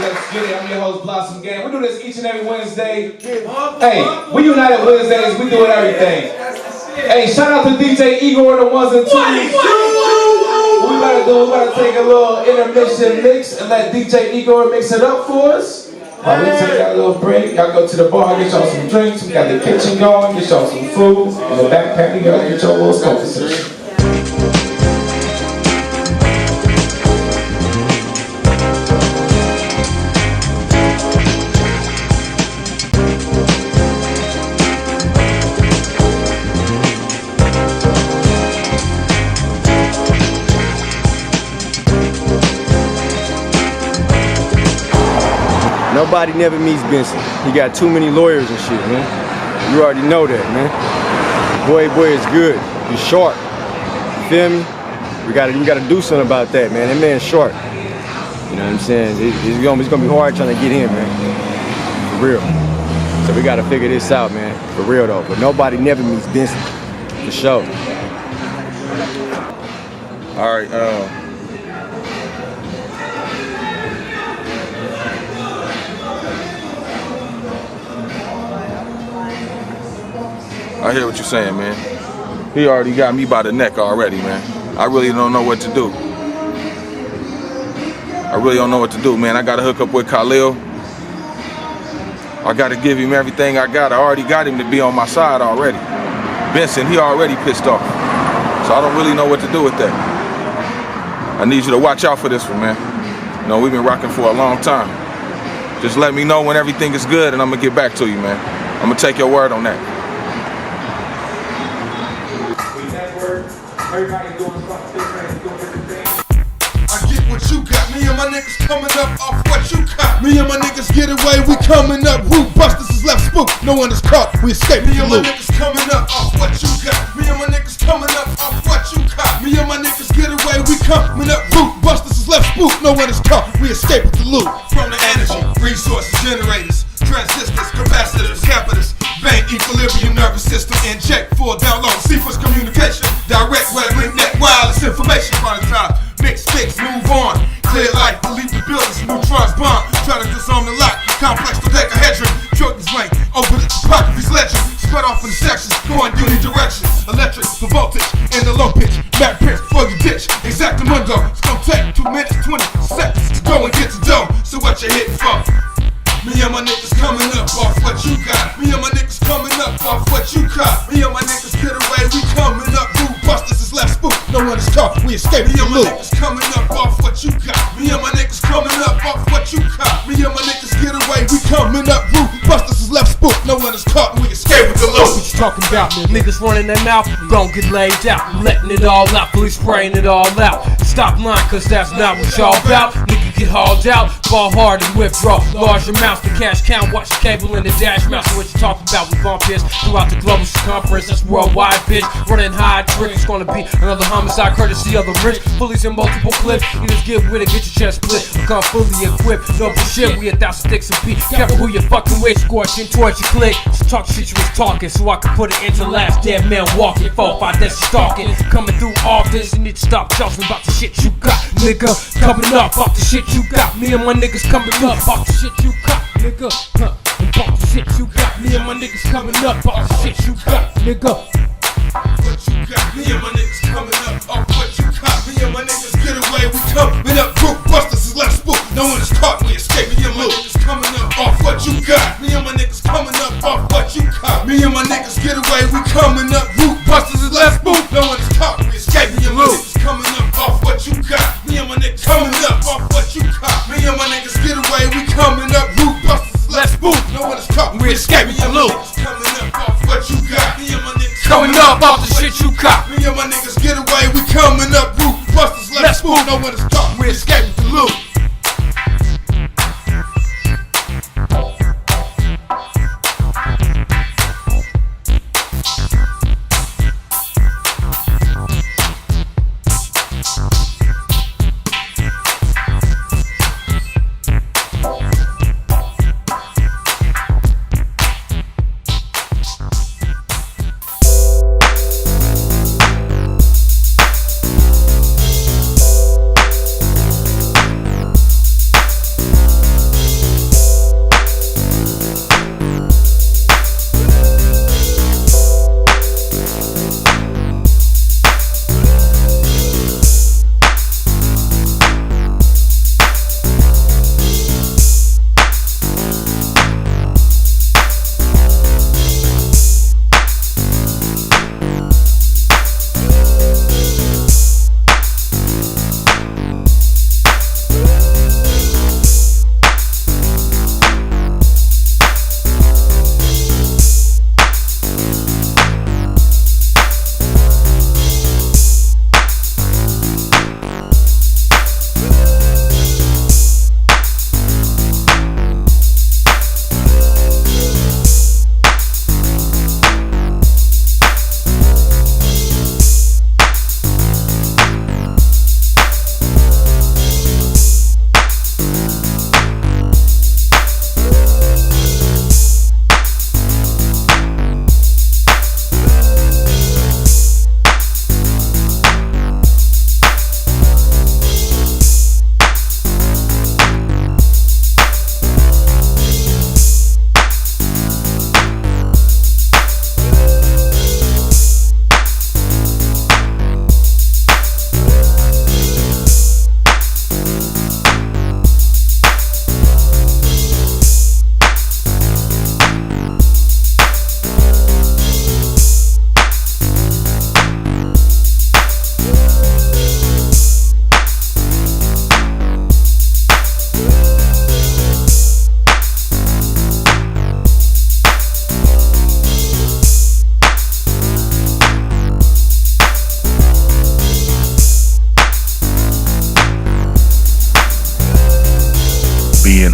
Speaker 3: Let's get it. I'm your host, Blossom Gang. We do this each and every Wednesday. Hey, we United Wednesdays. We do it everything. Hey, shout out to DJ Igor and the ones and twos. We better take a little intermission mix and let DJ Igor mix it up for us. While we take that little break, y'all go to the bar, get y'all some drinks. We got the kitchen going, get y'all some food. In the back patio, get y'all a little smoking session.
Speaker 13: Nobody never meets Benson. He got too many lawyers and shit, man. You already know that, man. Boy is good. He's sharp. You feel me? We gotta do something about that, man. That man's sharp. You know what I'm saying? It's gonna be hard trying to get him, man. For real. So we gotta figure this out, man. For real though. But nobody never meets Benson. For sure.
Speaker 1: All right, I hear what you're saying, man. He already got me by the neck already, man. I really don't know what to do. I really don't know what to do, man. I gotta hook up with KHALIL. I gotta give him everything I got. I already got him to be on my side already. Benson, he already pissed off. So I don't really know what to do with that. I need you to watch out for this one, man. You know, we've been rocking for a long time. Just let me know when everything is good and I'm gonna get back to you, man. I'm gonna take your word on that.
Speaker 3: Everybody doing something different, doing different things.
Speaker 14: I get what you got. Me and my niggas coming up off what you got. Me and my niggas get away, we coming up. Root busters is left spook, no one is caught. We escape. Me and my niggas coming up off what you got. Me and my niggas coming up off what you got. Me and my niggas get away, we coming up. Root busters is left spook, no one is caught. We escape with the loot. From the energy, resources, generators, transistors, capacitors, capitals, vein, equilibrium, nervous system, inject, full download, sequence communication, direct web link, net, wireless information, PARENTAL, mix, fix, move on, clear light, delete the buildings, neutrons bomb, try to disarm the lock, complex dodecahedron, Jordan's lane, open the topography's legend, spread off in sections, going unidirections, electric, the voltage, and the low pitch, map pitch for your ditch, exactamundo, it's gonna take 2 minutes, 20 seconds to go and get to dough, so what you hitting for? Me and my niggas coming up off what you got. Me and my niggas coming up off what you got. Me and my niggas get away, we coming up. Root busters is left spook, no one is caught. We escape. Me and my niggas coming up off what you got. Me and my niggas coming up off what you got. Me and my niggas get away, we coming up. Root busters is left spook, no one is caught. We escape with the loot.
Speaker 4: What you talking about? Niggas running their mouth, gon' get laid out. Letting it all out, police spraying it all out. Stop lying, cause that's not what y'all about. Nigga get hauled out, ball hard and withdraw. Large amounts to cash count, watch the cable in the dash mouse. So what you talking about? We bump this throughout the global circumference. That's worldwide, bitch. Running high trick, it's gonna be another homicide courtesy of the rich. Bullies in multiple clips, you just get with it, get your chest split. Come fully equipped, double shit, we 1,000 sticks of beat. Careful who you fucking with, scorching towards your click. So talk shit you was talking, so I can put it into last dead man walking. 4, 5 that's stalking. Coming through all this, you need to stop talking about the shit you got, nigga. Coming up off the shit you got. Me and my niggas coming up off the shit you got, nigga. Off the shit you got. Me and my niggas coming up off the shit you got, nigga.
Speaker 14: What you got? Me and my niggas coming up off what you got. Me and my niggas get away, we coming up. Root busters is left spook, no one is caught. We escape. Me and my niggas coming up off what you got. Me and my niggas coming up off what you got. Me and my niggas get away, we coming up. Root busters is left spook, no one is caught. We escape. Me and my niggas coming up off what you got. Me and my niggas coming up off what you got. Me and my niggas get away, we coming up. Root busters is left spook, no one is caught. We escape. Me and my niggas coming up off what you got. Me and my niggas
Speaker 4: coming up off the shit you caught.
Speaker 14: Me and my niggas get away, we coming up. Root busters left spook, no one is caught. We escape with the loot.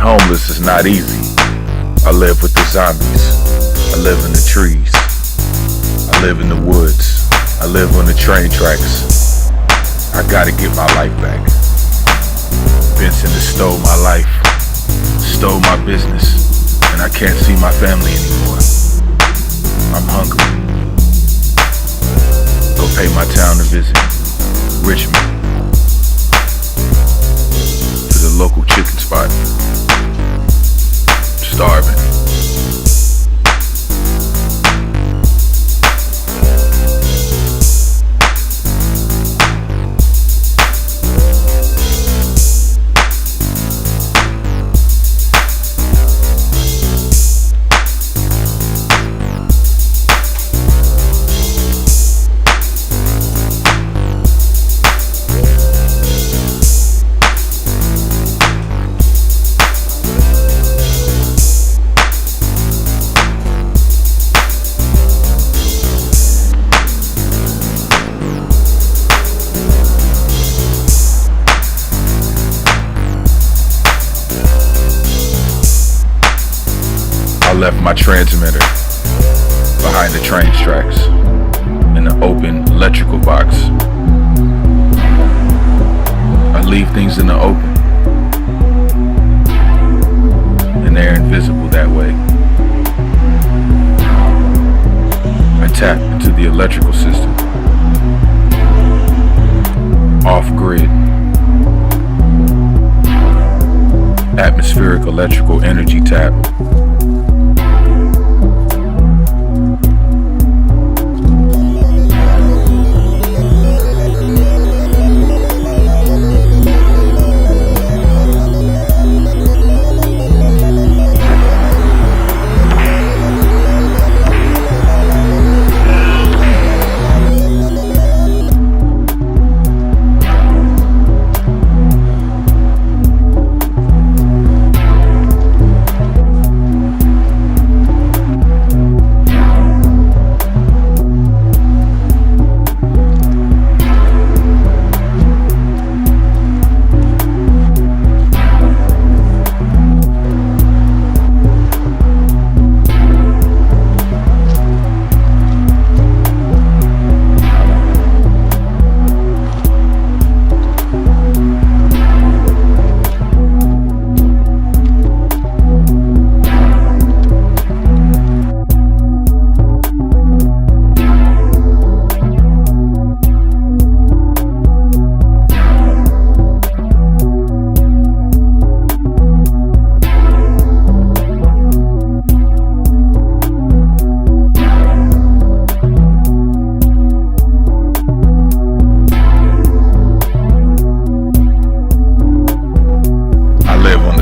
Speaker 1: homeless is not easy. I live with the zombies. I live in the trees. I live in the woods. I live on the train tracks. I gotta get my life back. Vincent has stole my life, stole my business, and I can't see my family anymore. I'm hungry. Go pay my town to visit, Richmond, to the local chicken spot. Starving. I left my transmitter behind the train tracks in an open electrical box. I leave things in the open, and they're invisible that way. I tap into the electrical system, off-grid. Atmospheric electrical energy tap.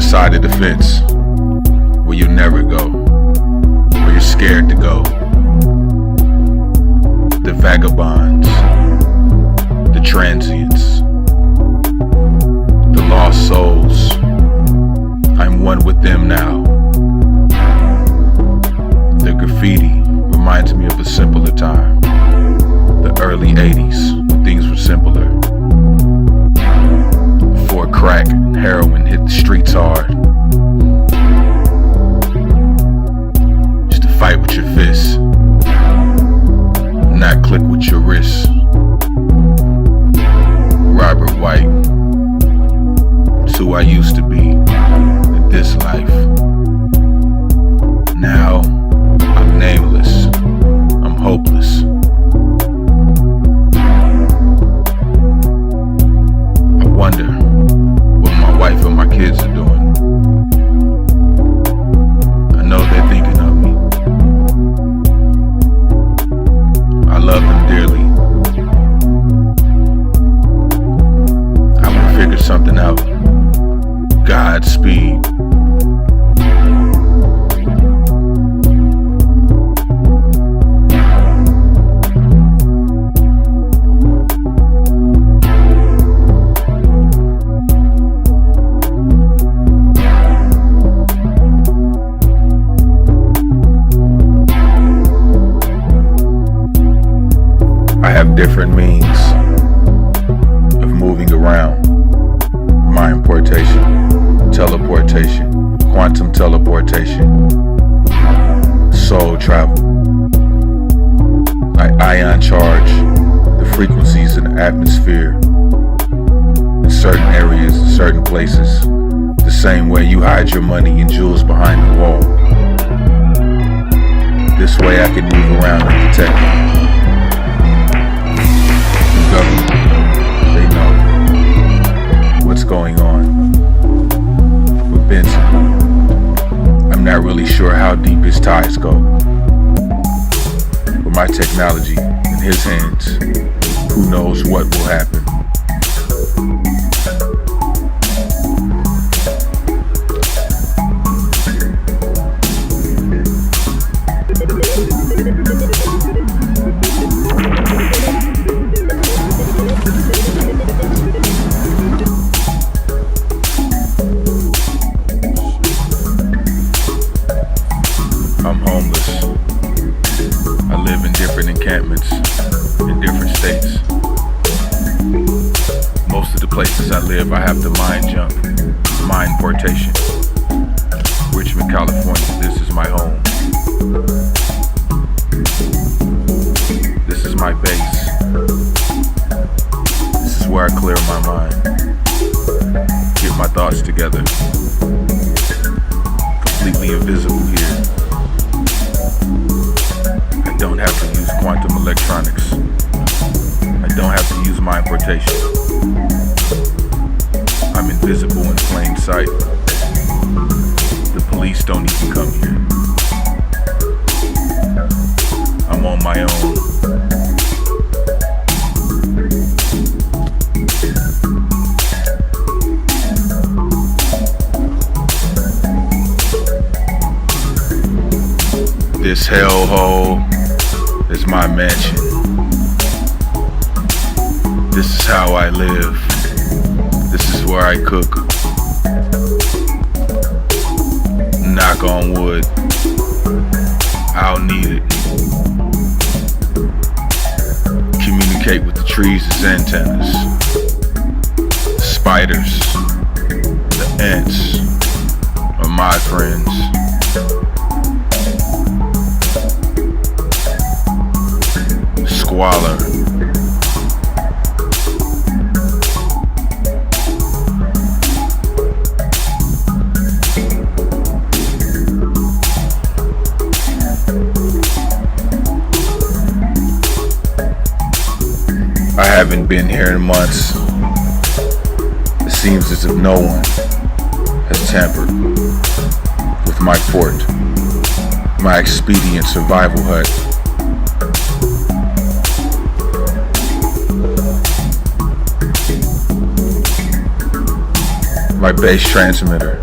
Speaker 1: Side of the fence where you never go, where you're scared to go. The vagabonds, the transients, the lost souls. I'm one with them now. The graffiti reminds me of a simpler time, the early 80s when things were simpler. Before crack and heroin hit the streets hard. Just to fight with your fists, not click with your wrists. Robert White, it's who I used to be in this life. Now, I'm nameless, I'm hopeless. I wonder what my wife and my kids are doing. I know they're thinking of me. I love them dearly. I'm gonna figure something out. Godspeed. I have different means of moving around. My importation, teleportation, quantum teleportation, soul travel. I ion charge the frequencies in the atmosphere in certain areas, in certain places, the same way you hide your money and jewels behind the wall. This way I can move around and protect them. The government, they know what's going on with Benson. I'm not really sure how deep his ties go. With my technology in his hands, who knows what will happen. I'm homeless. I live in different encampments in different states. Most of the places I live, I have to mind jump, mind portation. Richmond, California, this is my home. This is my base. This is where I clear my mind, get my thoughts together. Completely invisible here. I don't have to use quantum electronics. I don't have to use mind portation. I'm invisible in plain sight. The police don't even come here. I'm on my own. This hellhole is my mansion. This is how I live. This is where I cook. Knock on wood. I'll need it. Communicate with the trees as antennas. The spiders, the ants are my friends. Squalor. I haven't been here in months. It seems as if no one has tampered with my fort, my expedient survival hut. My base transmitter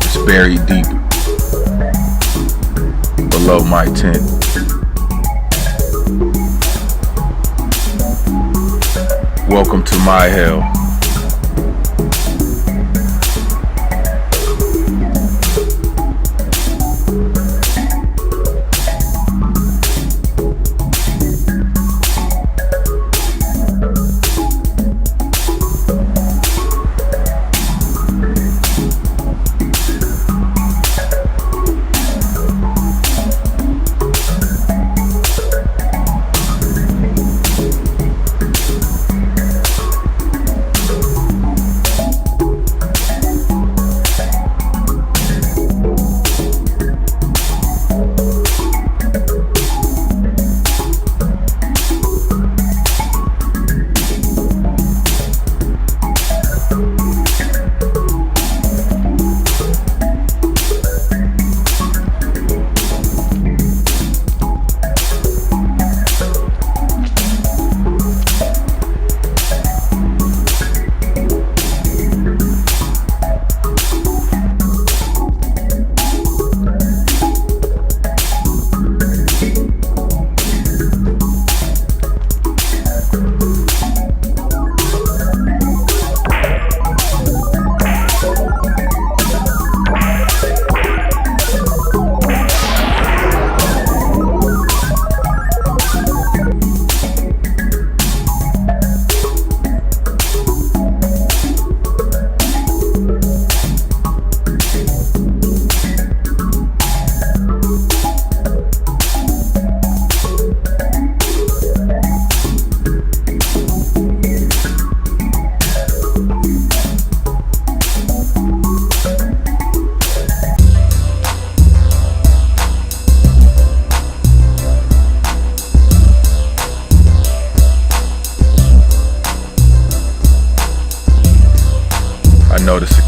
Speaker 1: is buried deep below my tent. Welcome to my hell.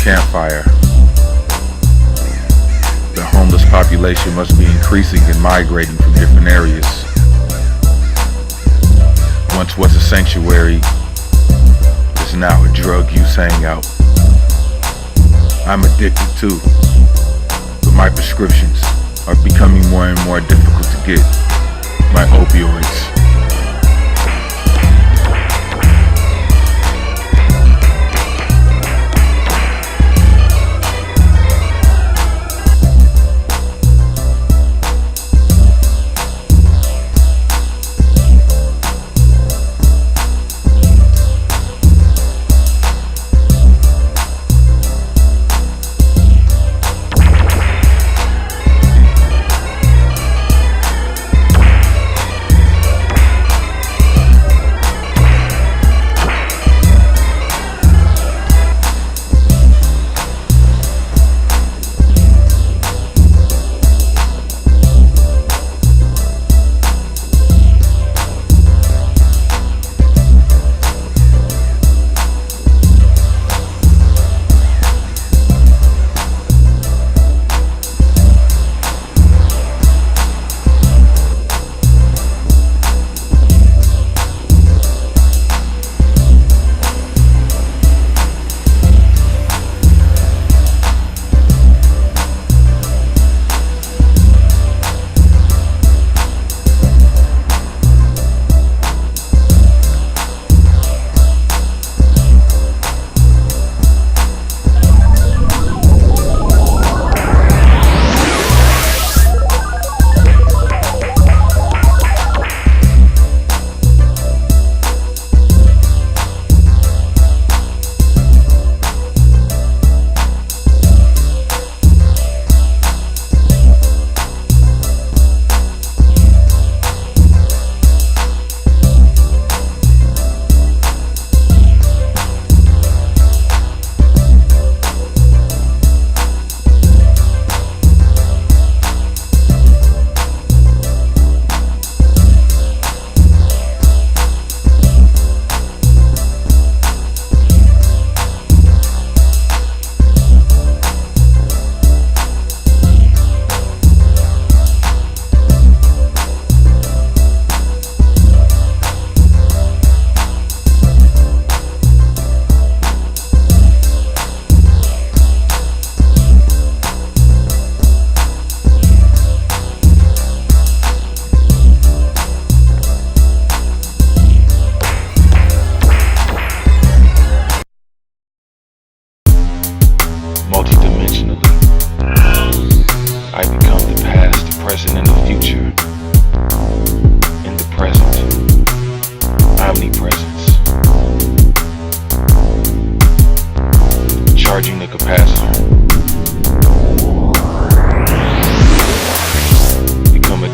Speaker 1: Campfire. The homeless population must be increasing and migrating from different areas. Once was a sanctuary, is now a drug use hangout. I'm addicted too, but my prescriptions are becoming more and more difficult to get. My opioids.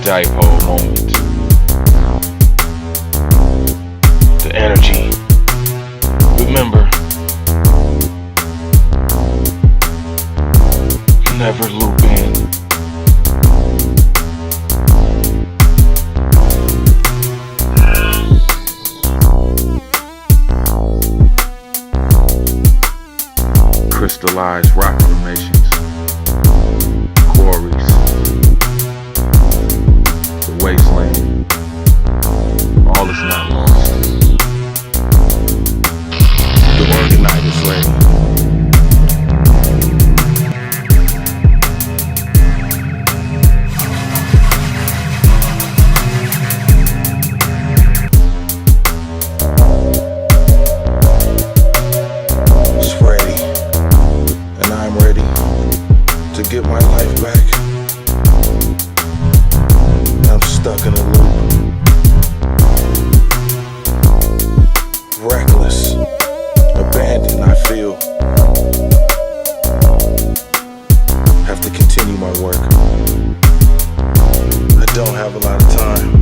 Speaker 1: dipole moment. The energy. Remember, never loop in. Crystallized rock formations, quarries, the wasteland, all is not lost. The organite is ready.
Speaker 15: Get my life back. I'm stuck in a loop. Reckless, abandoned, I feel. Have to continue my work. I don't have a lot of time.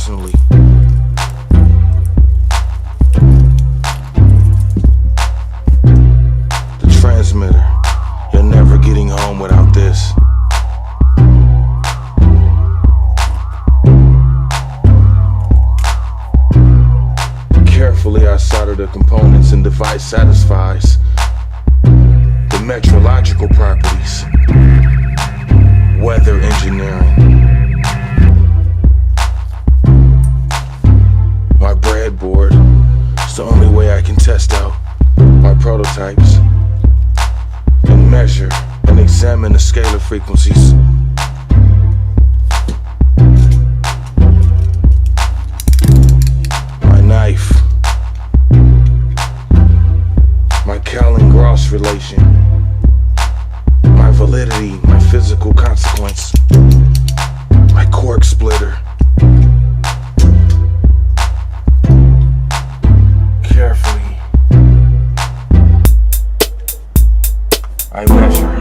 Speaker 15: personally. The transmitter, you're never getting home without this. Carefully I solder the components and device satisfies the metrological properties. Weather engineering. My breadboard is the only way I can test out my prototypes and measure and examine the scalar frequencies. My knife, my Cal-and-Gross relation, my validity, my physical consequence, my cork splitter. Carefully, I measure.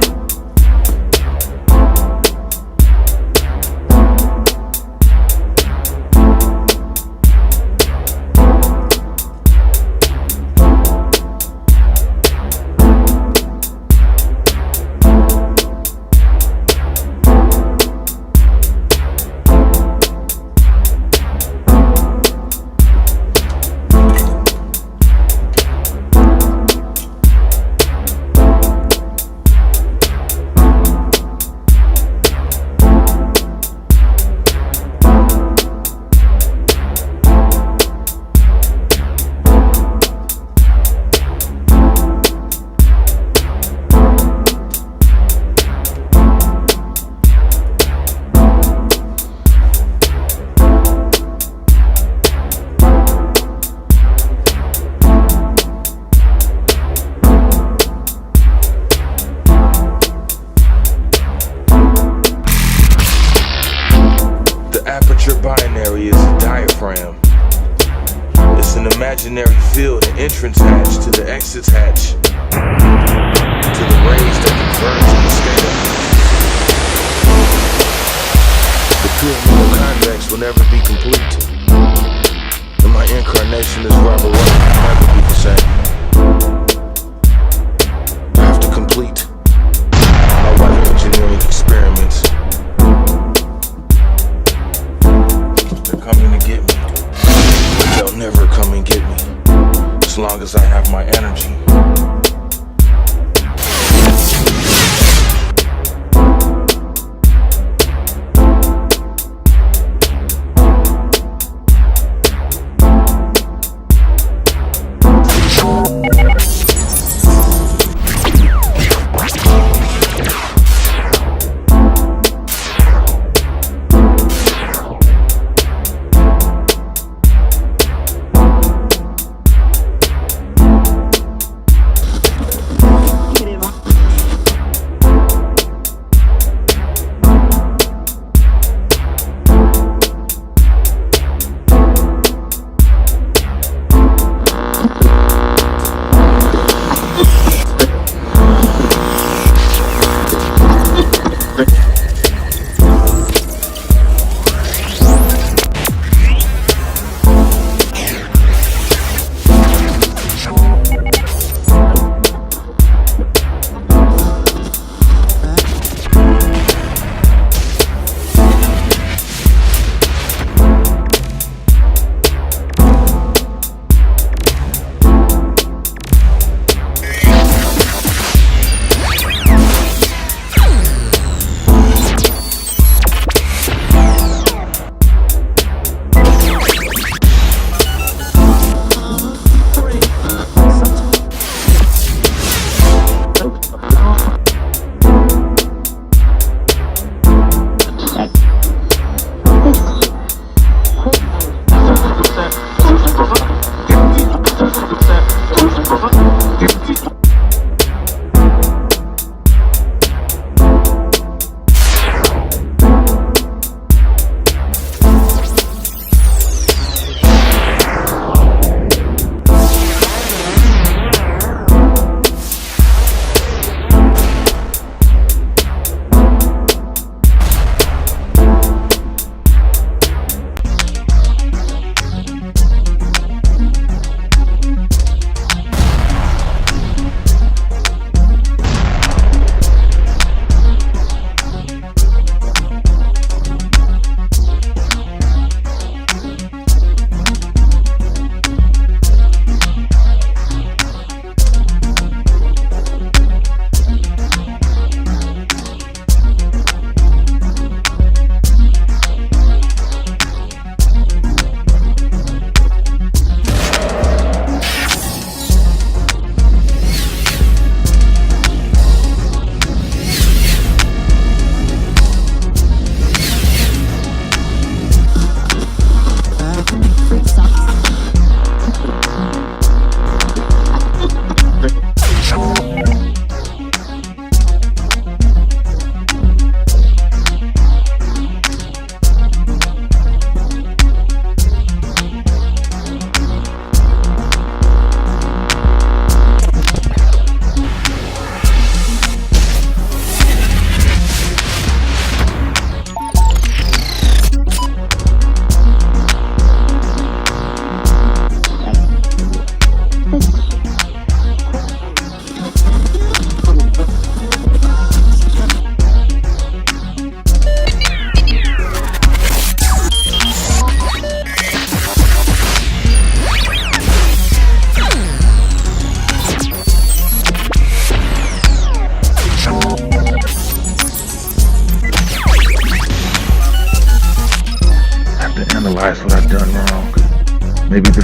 Speaker 15: Binary is a diaphragm. It's an imaginary field, an entrance hatch to the exits hatch, to the rays that converge in the scale. The pyramidal convex will never be complete, and my incarnation as Robert White will never be the same. I have to complete my weather engineering experiments. Coming to get me, but they'll never come and get me as long as I have my energy.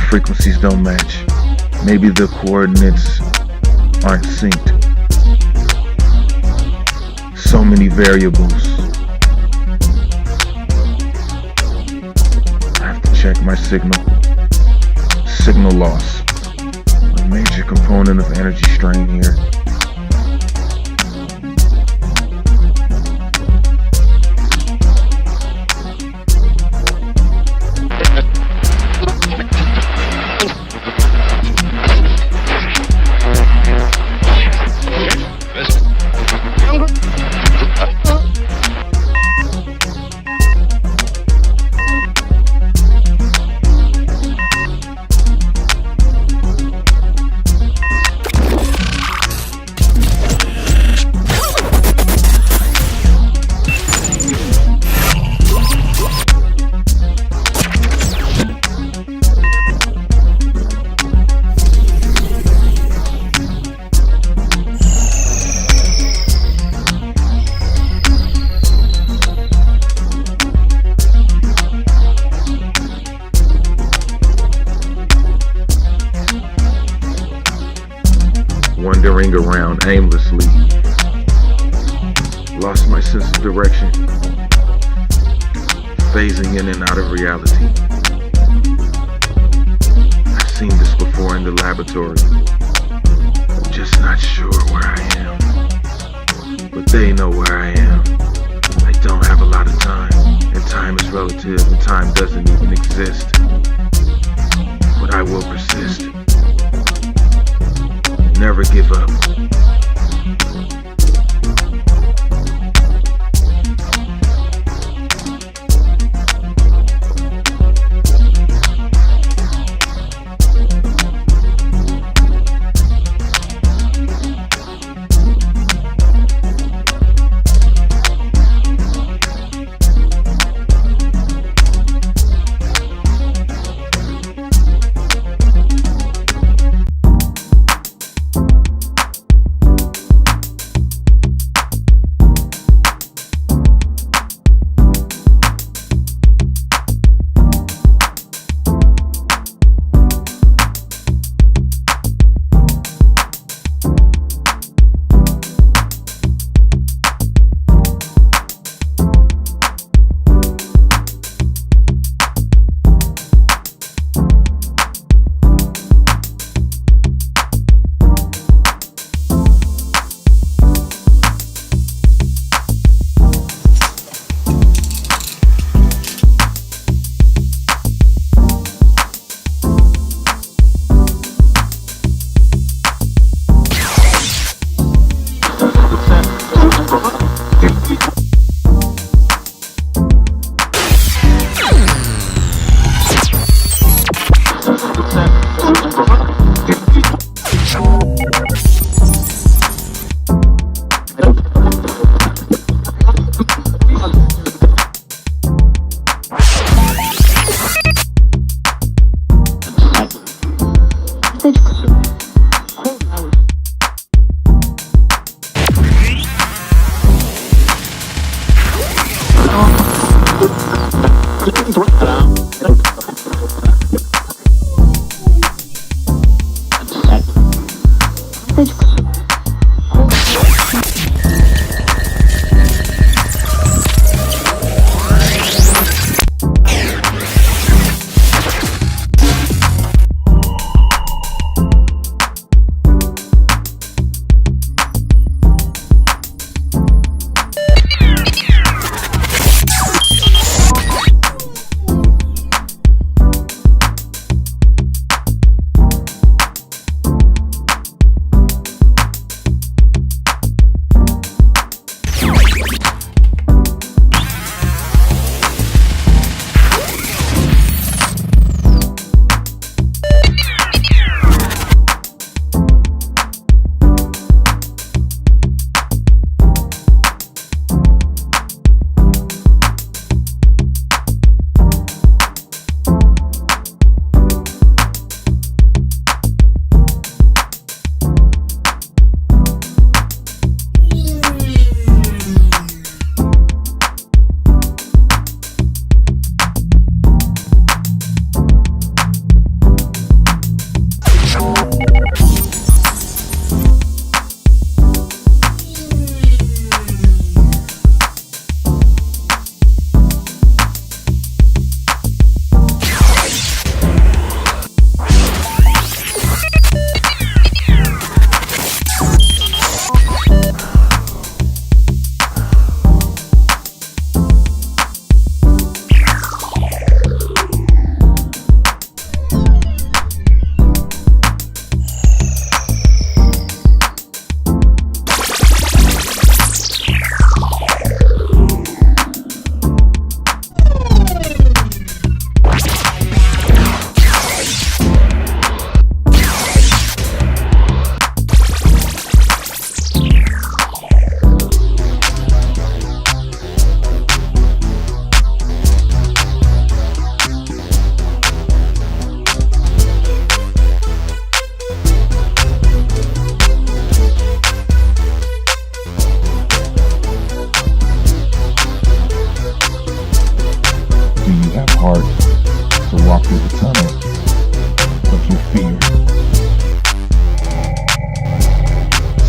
Speaker 1: frequencies don't match. Maybe the coordinates aren't synced. So many variables. I have to check my signal. Signal loss. A major component of energy strain here. Wandering around aimlessly, lost my sense of direction, phasing in and out of reality. I've seen this before in the laboratory, just not sure where I am, but they know where I am. I don't have a lot of time, and time is relative, and time doesn't even exist, but I will persist. Never give up.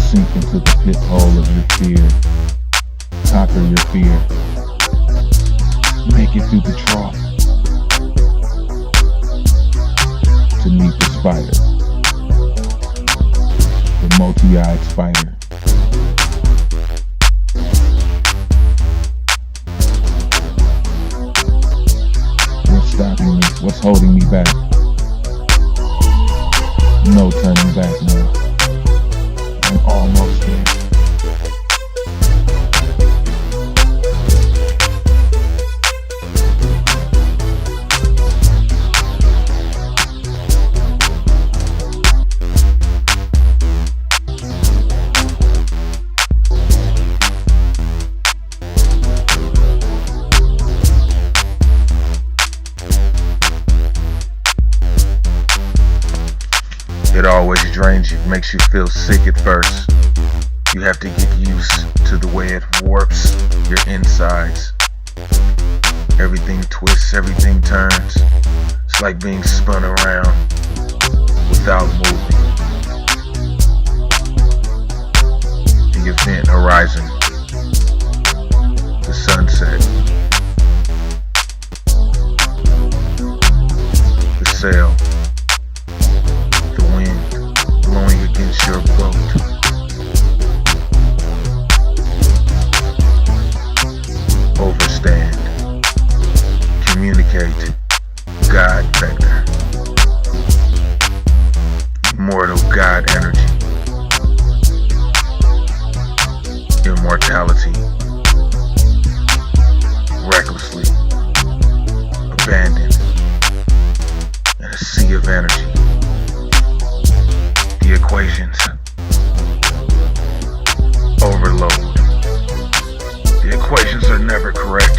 Speaker 16: Sink into the pit hole of your fear. Conquer your fear. Make it through the trough to meet the spider. The multi-eyed spider. What's stopping me? What's holding me back? No turning back now. I'm almost there.
Speaker 1: It always drains you, makes you feel sick at first. You have to get used to the way it warps your insides. Everything twists, everything turns. It's like being spun around without moving. The event horizon, the sunset, the sail, blowing against your boat. Overstand. Communicate. God vector. Immortal God energy. Immortality. Recklessly. Abandoned. In a sea of energy. The equations. Overload. The equations are never correct.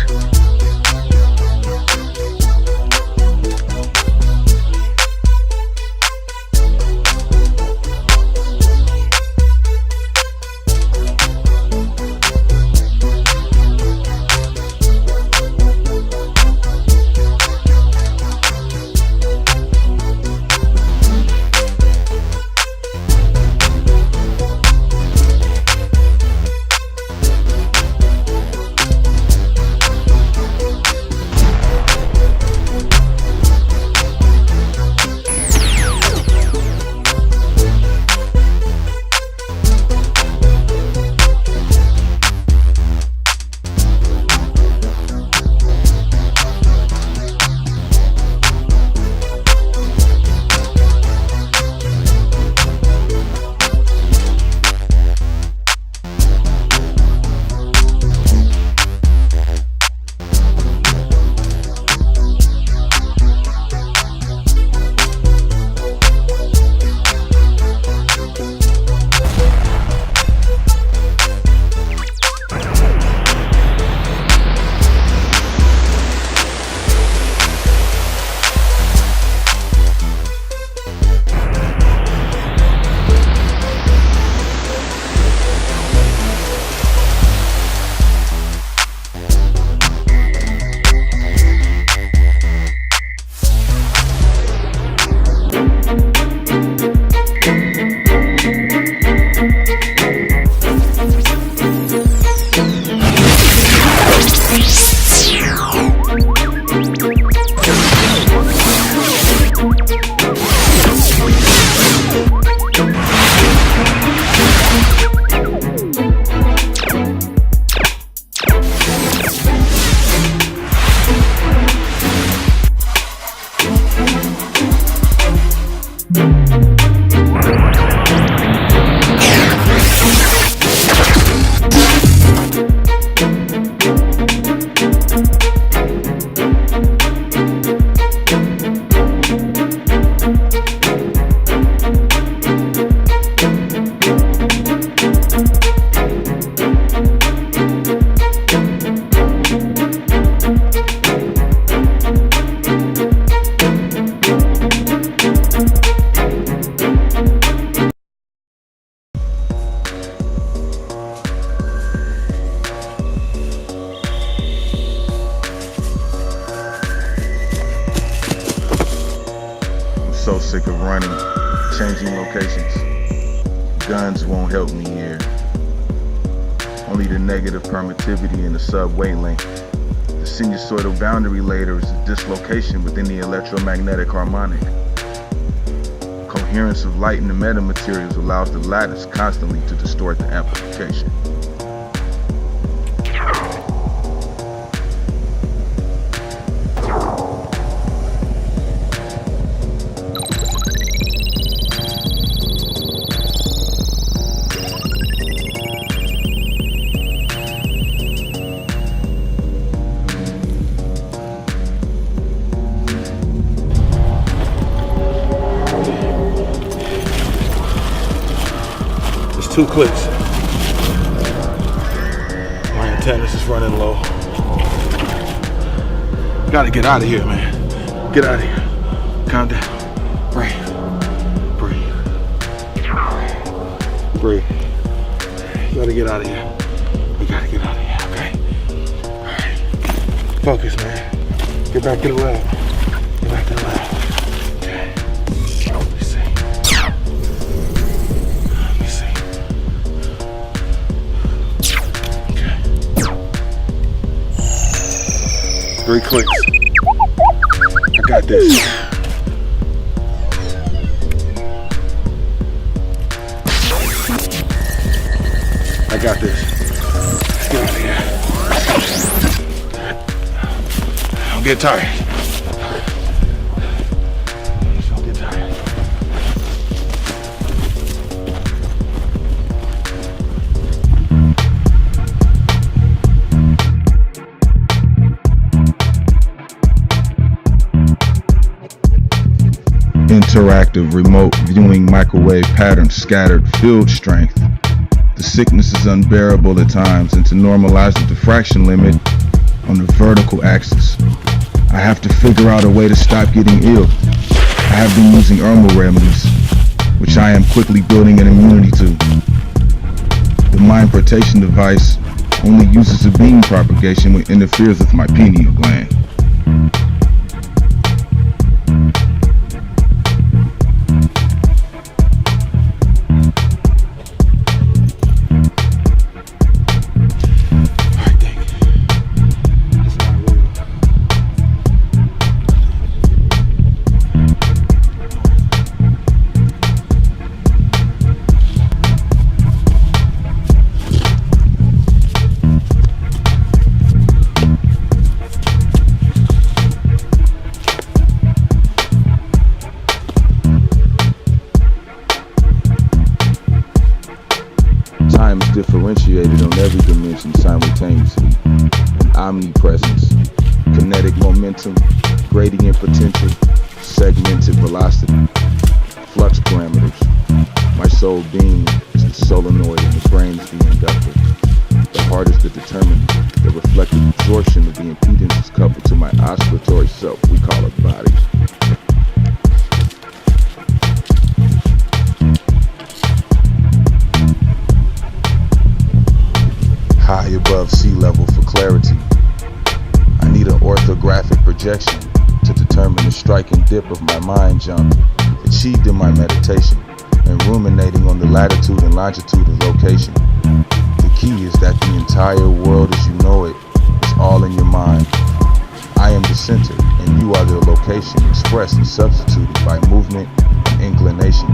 Speaker 1: so sick of running, changing locations,
Speaker 15: guns won't help me here. Only the negative permittivity in the subway lane. The sinusoidal boundary layer is a dislocation within the electromagnetic harmonic. Coherence of light in the metamaterials allows the lattice constantly to distort the amplification.
Speaker 9: It's 2 clicks. My antennas is running low. Gotta get out of here, man. Get out of here. Calm down. Breathe. Breathe. Breathe. Gotta get out of here. We gotta get out of here, okay? Alright. Focus, man. Get back to the lab. Get back to the lab. Okay. Let me see. Let me see. Okay. 3 clicks. I got this. I got this. Let's get out of here. Don't get tired. Don't get tired.
Speaker 15: Interactive remote viewing microwave patterns scattered field strength. The sickness is unbearable at times, and to normalize the diffraction limit on the vertical axis, I have to figure out a way to stop getting ill. I have been using herbal remedies, which I am quickly building an immunity to. The mind protection device only uses a beam propagation when it interferes with my pineal gland. Time is differentiated on every dimension simultaneously. An omnipresence, kinetic momentum, gradient potential, segmented velocity, flux parameters. My soul being is the solenoid and the brain is the inductor. The heart is the determinant. The reflective absorption of the impedance is coupled to my oscillatory self. We call it body. High above sea level for clarity. I need an orthographic projection to determine the striking dip of my mind jump, achieved in my meditation, and ruminating on the latitude and longitude of location. The key is that the entire world as you know it is all in your mind. I am the center, and you are the location expressed and substituted by movement and inclination.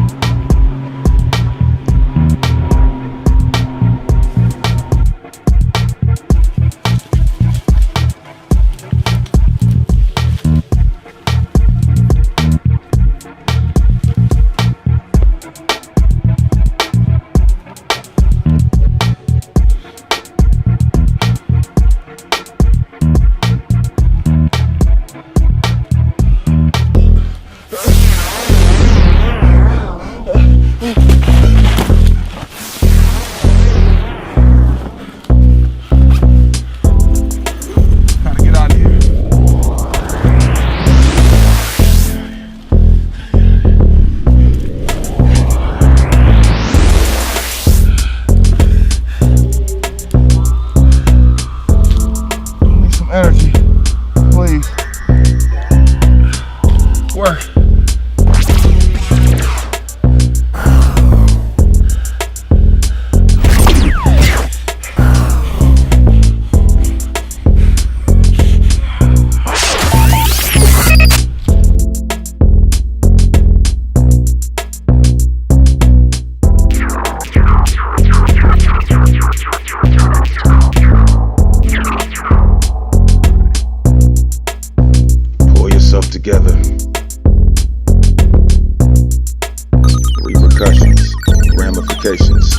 Speaker 15: complications.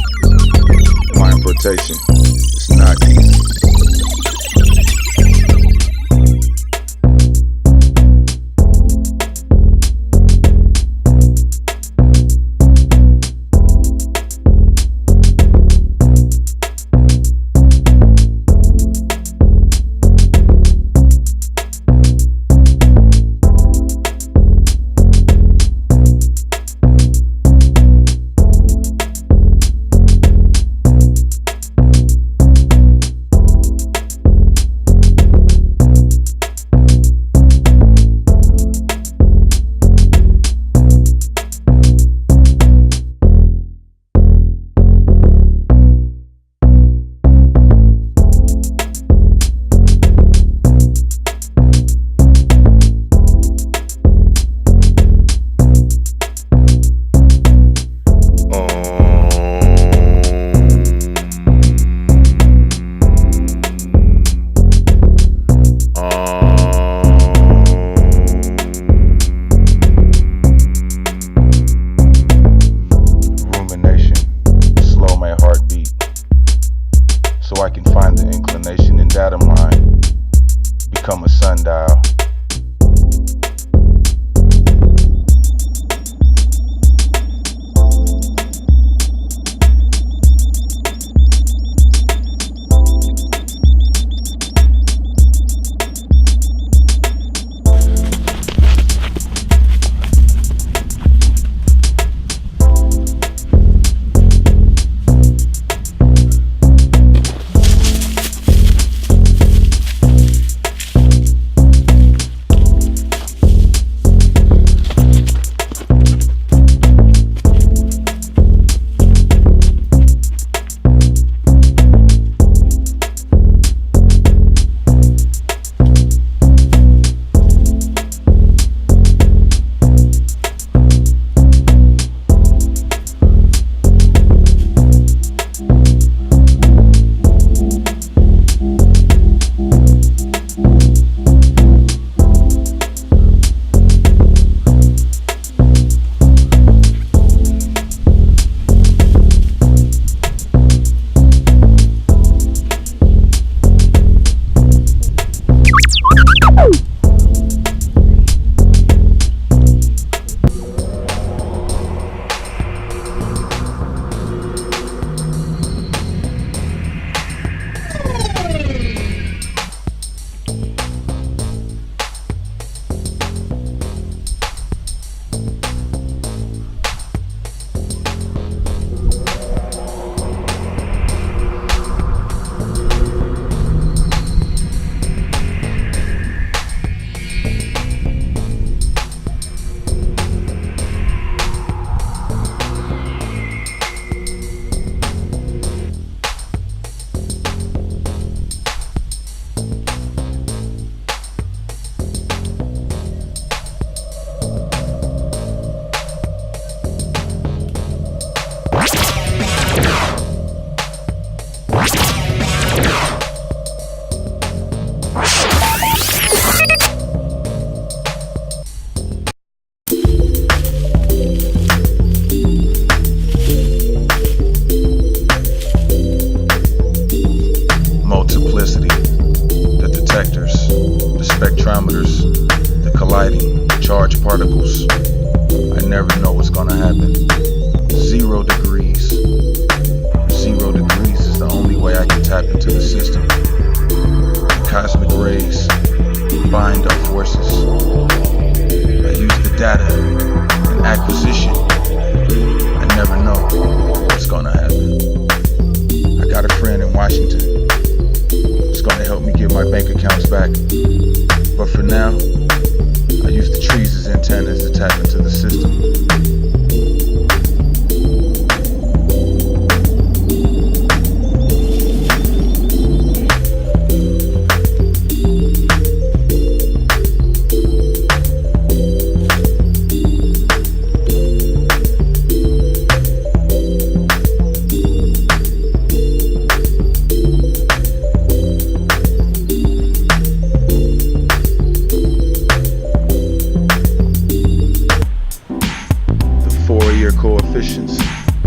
Speaker 15: My importation is not easy.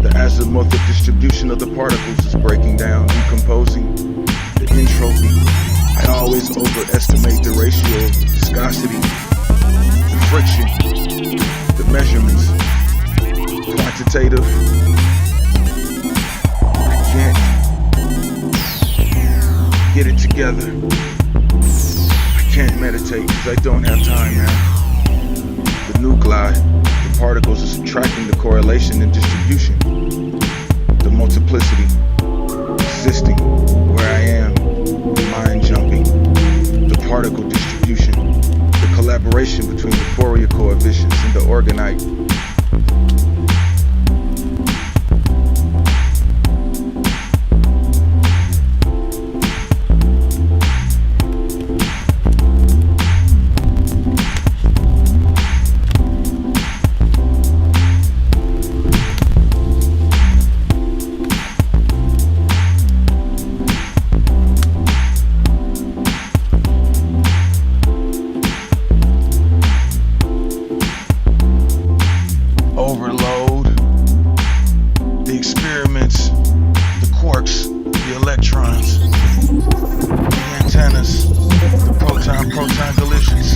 Speaker 15: The azimuth of distribution of the particles is breaking down, decomposing the entropy. I always overestimate the ratio of viscosity, the friction, the measurements, quantitative. I can't get it together. I can't meditate because I don't have time, man. The nuclei, the particles are subtracting the correlation and distribution. The multiplicity, existing where I am, the mind jumping, the particle distribution, the collaboration between the Fourier coefficients and the orgonite. Overload, the experiments, the quarks, the electrons, the antennas, the proton-proton collisions.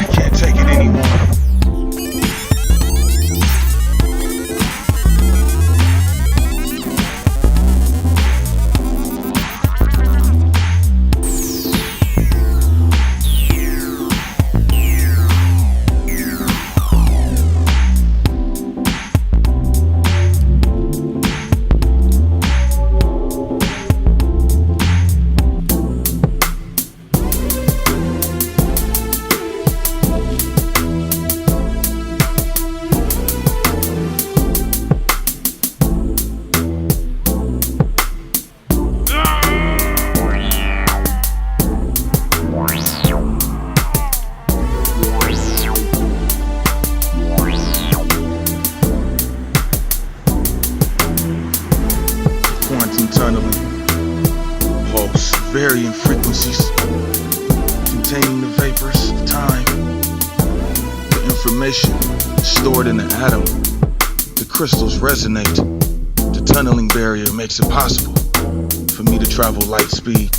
Speaker 15: I can't take it anymore. Varying frequencies containing the vapors of time, the information stored in the atom. The crystals resonate. The tunneling barrier makes it possible for me to travel light speed.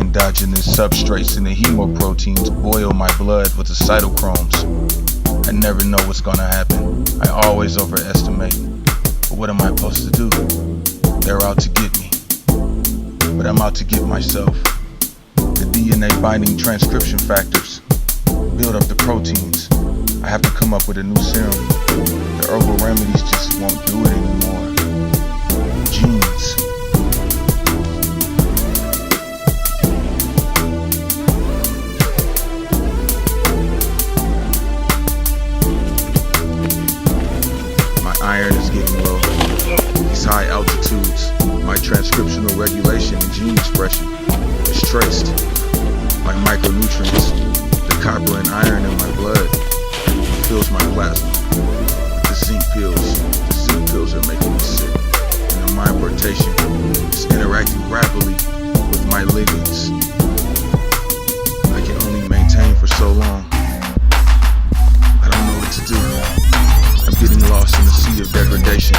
Speaker 15: Endogenous substrates in the hemoproteins boil my blood with the cytochromes. I never know what's gonna happen. I always overestimate. But what am I supposed to do? They're out to get me. But I'm out to get myself. The DNA binding transcription factors build up the proteins. I have to come up with a new serum. The herbal remedies just won't do it anymore. Genes. Iron is getting low. These high altitudes, my transcriptional regulation and gene expression is traced. My micronutrients, the copper and iron in my blood, fills my plasma. The zinc pills are making me sick. And the mind rotation is interacting rapidly with my ligands. I can only maintain for so long. I don't know what to do. I'm getting lost in the sea of degradation.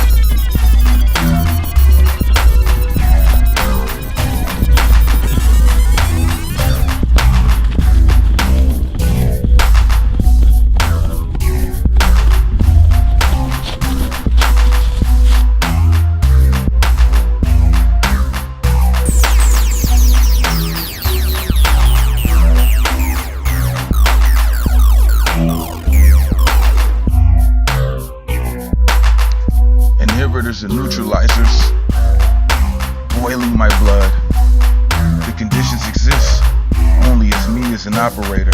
Speaker 15: Inhibitors and neutralizers, boiling my blood. The conditions exist only as me as an operator.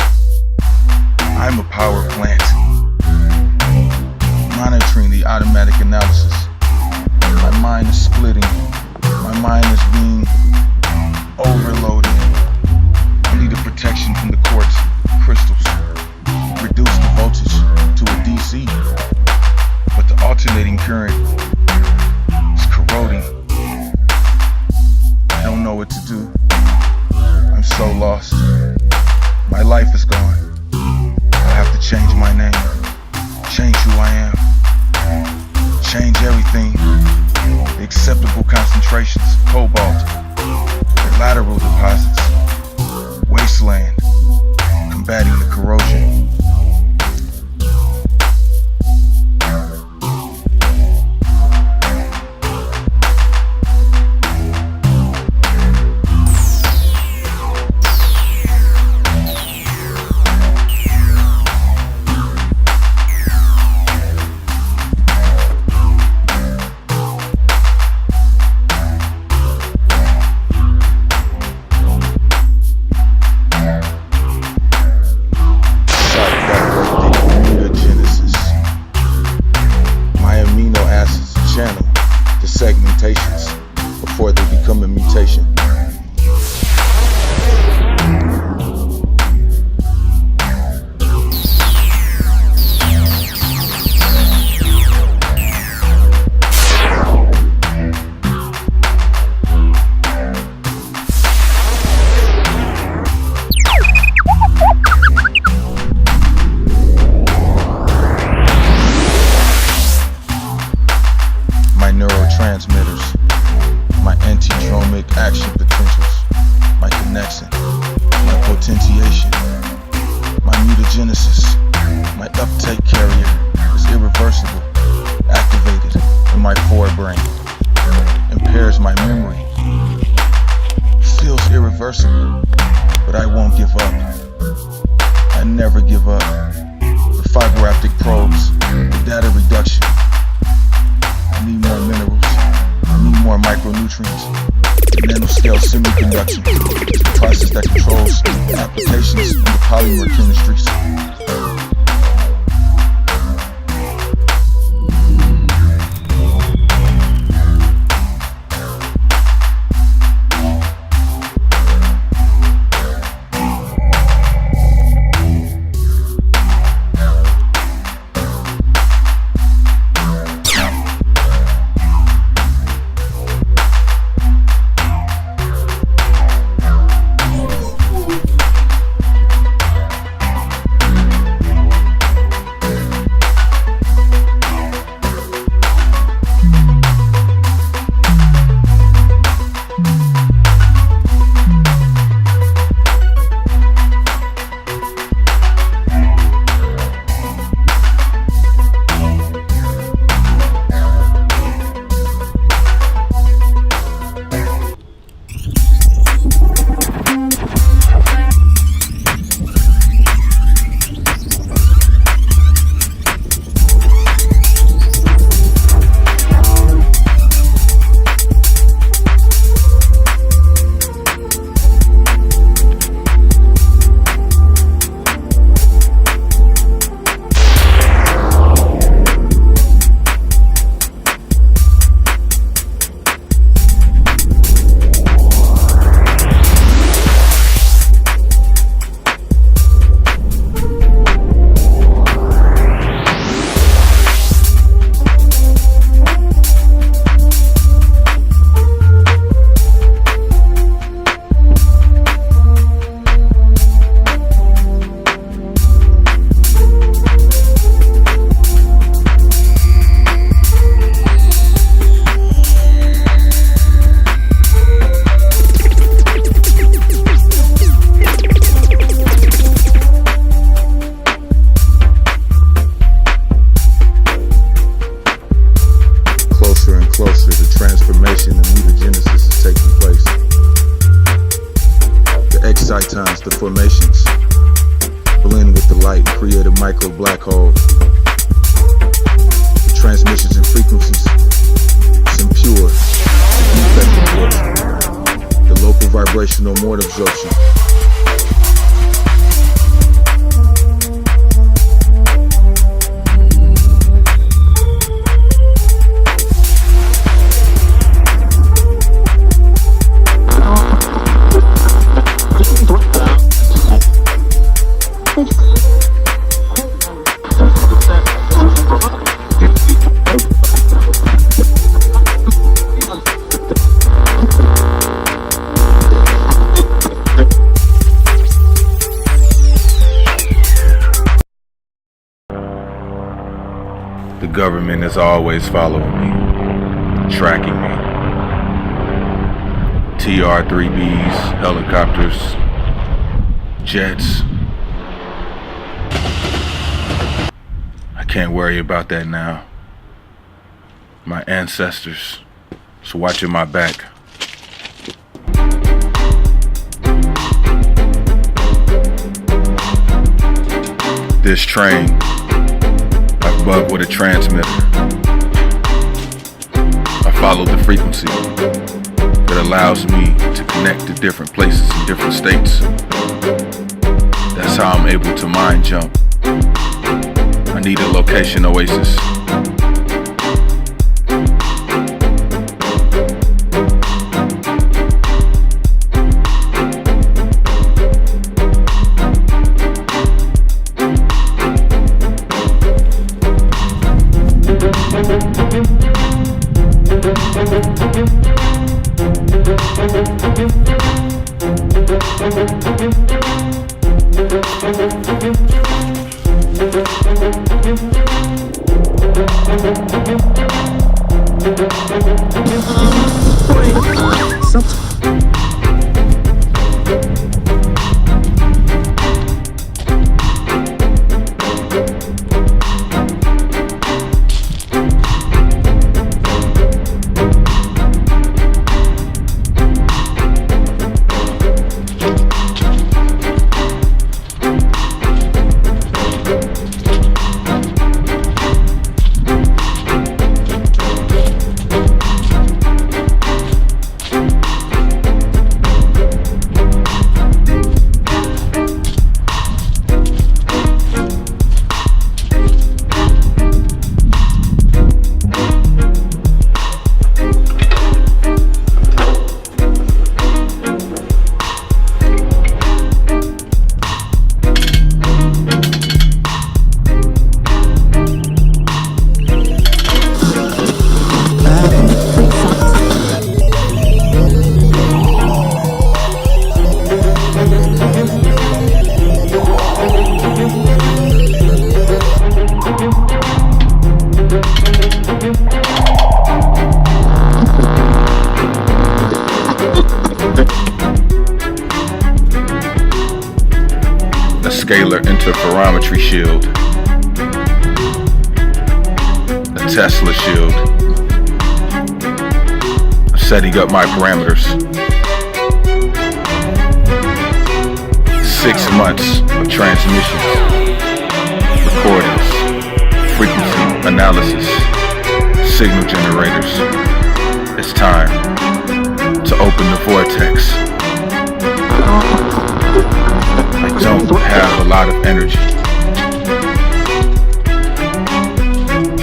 Speaker 15: I'm a power plant, monitoring the automatic analysis. My mind is splitting. My mind is being overloaded. I need a protection from the quartz crystals. Reduce the voltage to a DC, but the alternating current is corroding. I don't know what to to do. I'm so lost. My life is gone. I have to change my name, change who I am, change everything. The acceptable concentrations, cobalt, the lateral deposits, wasteland, combating the corrosion. Before they become a mutation. My neurotransmitters, my antidromic action potentials, my connection, my potentiation, my mutagenesis, my uptake carrier is irreversible, activated in my forebrain, impairs my memory, feels irreversible, but I won't give up. I never give up. The fiber optic probes, the data reduction. I need more minerals. I need more micronutrients. Nanoscale semiconduction, the process that controls applications in the polymer chemistries. excitons, the formations, blend with the light, create a micro black hole. The transmissions and frequencies, it's impure, defective portion. The local vibrational mode absorption.
Speaker 1: The government is always following me, tracking me. TR-3Bs, helicopters, jets. I can't worry about that now. My ancestors is watching my back. This train, I bug with a transmitter. I follow the frequency that allows me to connect to different places in different states. That's how I'm able to mind jump. I need a location oasis. Scalar interferometry shield, a Tesla shield. I'm setting up my parameters. 6 months of transmissions, recordings, frequency analysis, signal generators. It's time to open the vortex. I don't have a lot of energy.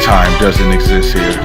Speaker 1: Time doesn't exist here.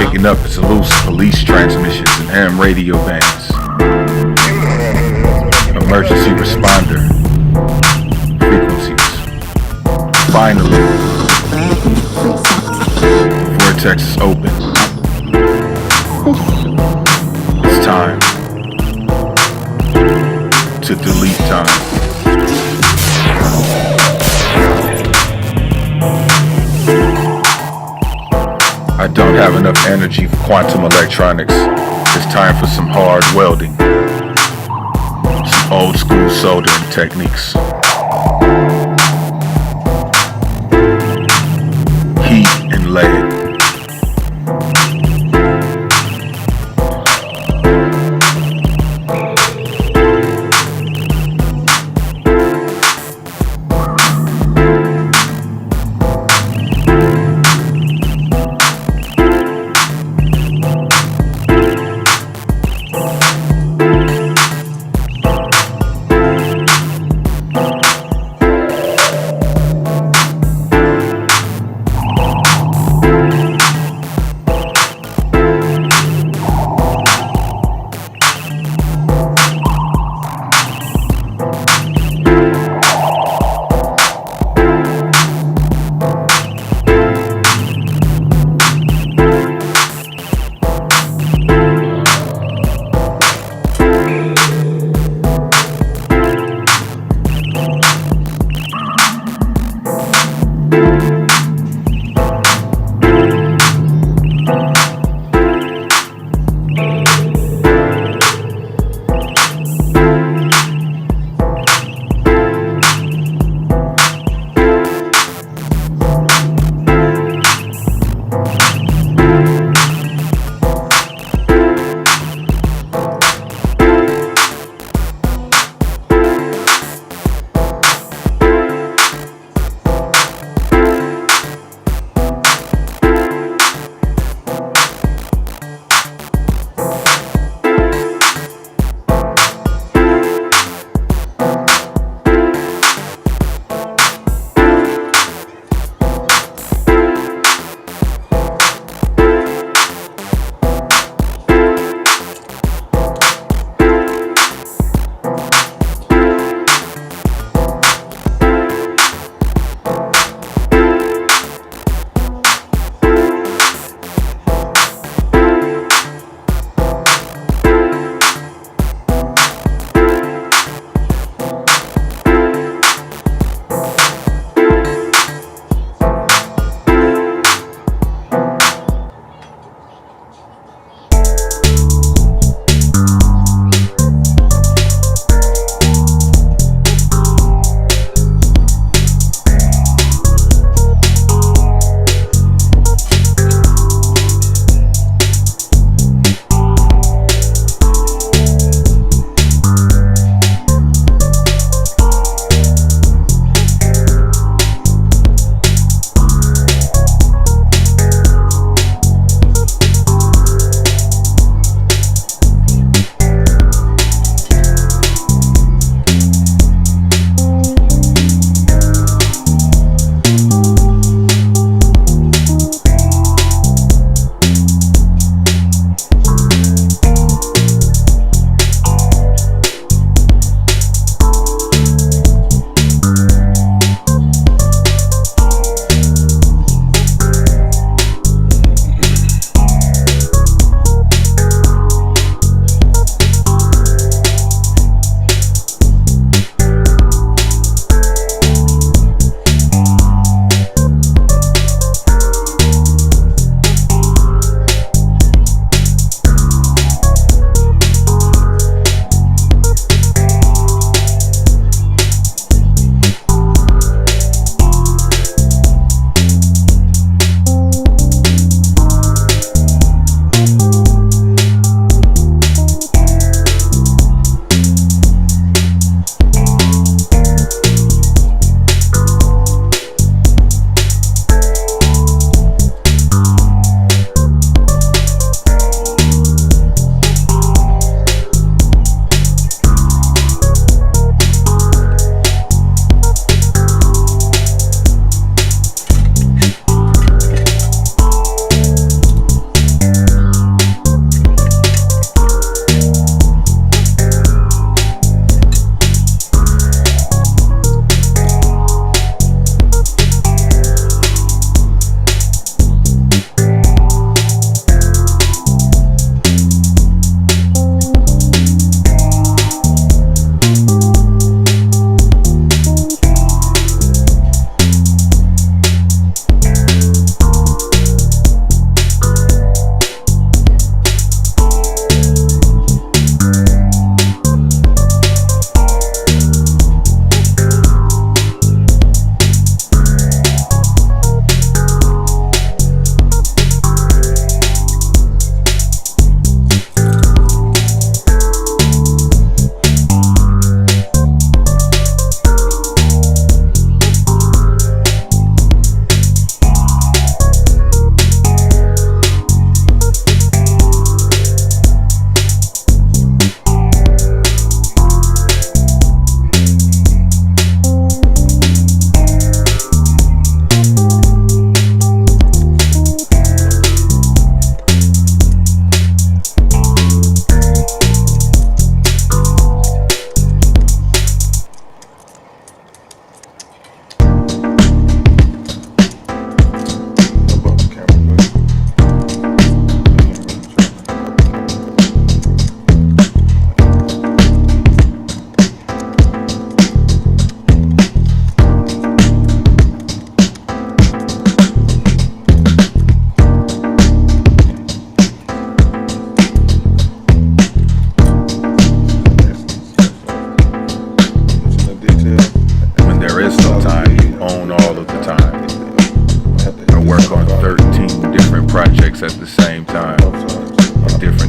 Speaker 1: picking up its loose police transmissions and ham radio bands. Emergency responder frequencies. Finally, the vortex is open. It's time to delete time. I don't have enough energy for quantum electronics. It's time for some hard welding. Some old school soldering techniques. Heat and lead.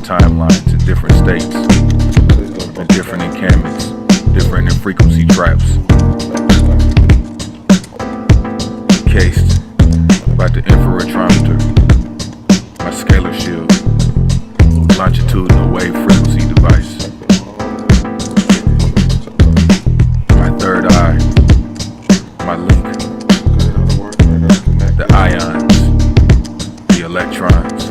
Speaker 1: different timelines in different states, and different encampments, different in frequency traps. Encased by the infrarotrometer, my scalar shield, longitudinal wave frequency device. My third eye, my link, the ions, the electrons.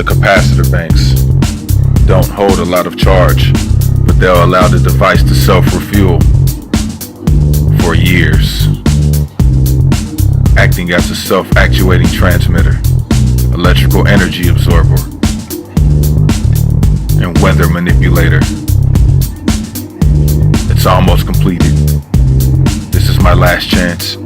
Speaker 1: The capacitor banks don't hold a lot of charge, but they'll allow the device to self-refuel for years, acting as a self-actuating transmitter, electrical energy absorber, and weather manipulator. It's almost completed. This is my last chance.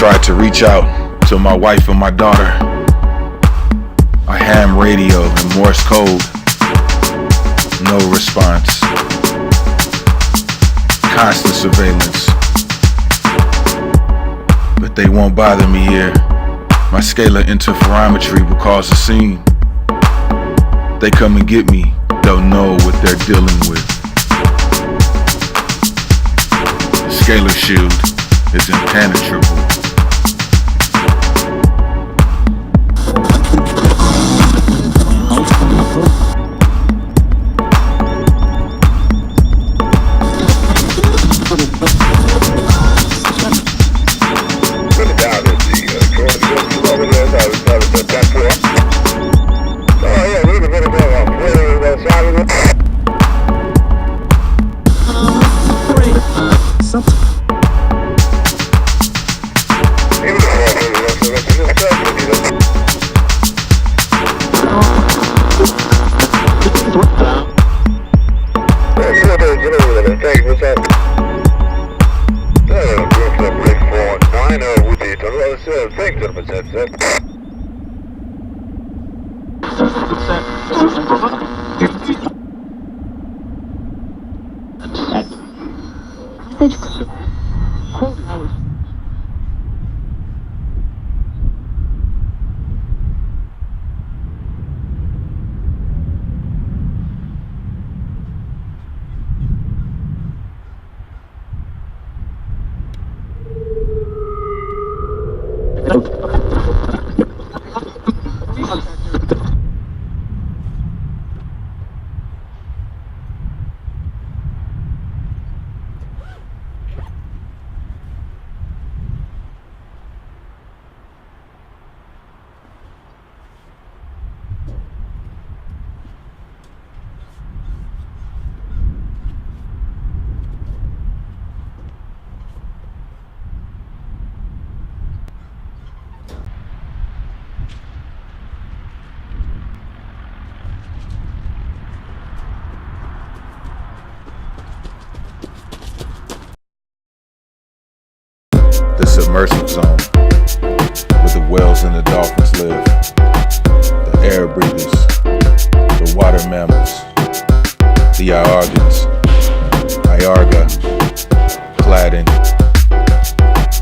Speaker 1: tried to reach out to my wife and my daughter. I ham radio and Morse code. No response. Constant surveillance. But they won't bother me here. My scalar interferometry will cause a scene. They come and get me, they'll know what they're dealing with. The scalar shield is impenetrable. The submersive zone, where the whales and the dolphins live, the air breathers, the water mammals, the iargans, iarga, cladding.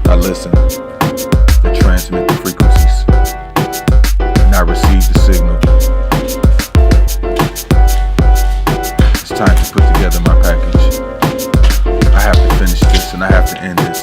Speaker 1: I listen, they transmit the frequencies, and I receive the signal. It's time to put together my package. I have to finish this and I have to end this.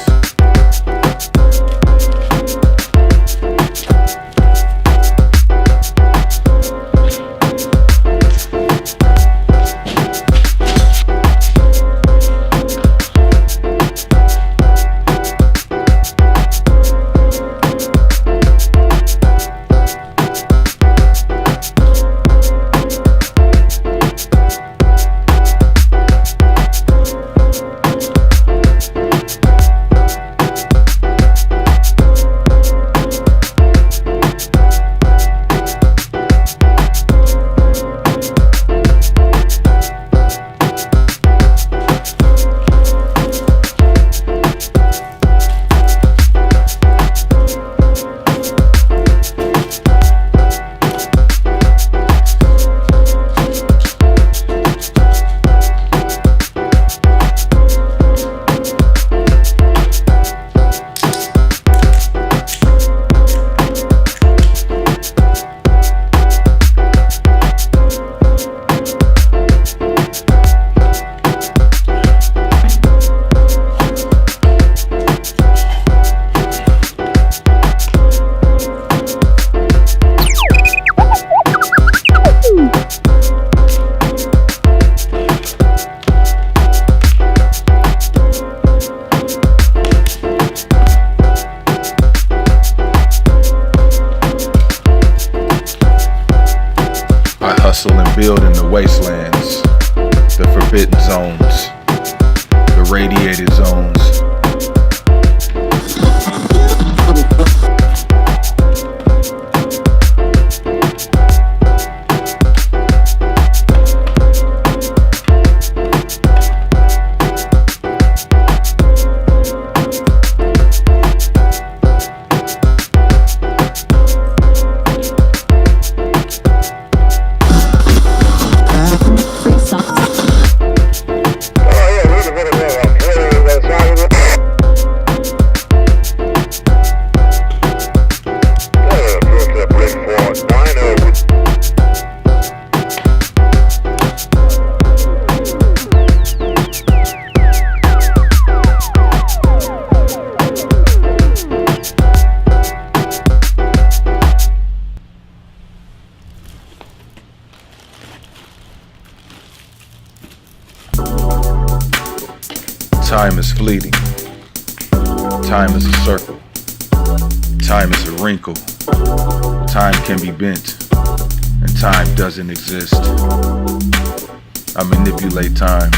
Speaker 1: Hustle and build in the wastelands, the forbidden zones, the radiated zones. Time is fleeting. Time is a circle. Time is a wrinkle. Time can be bent. And time doesn't exist. I manipulate time.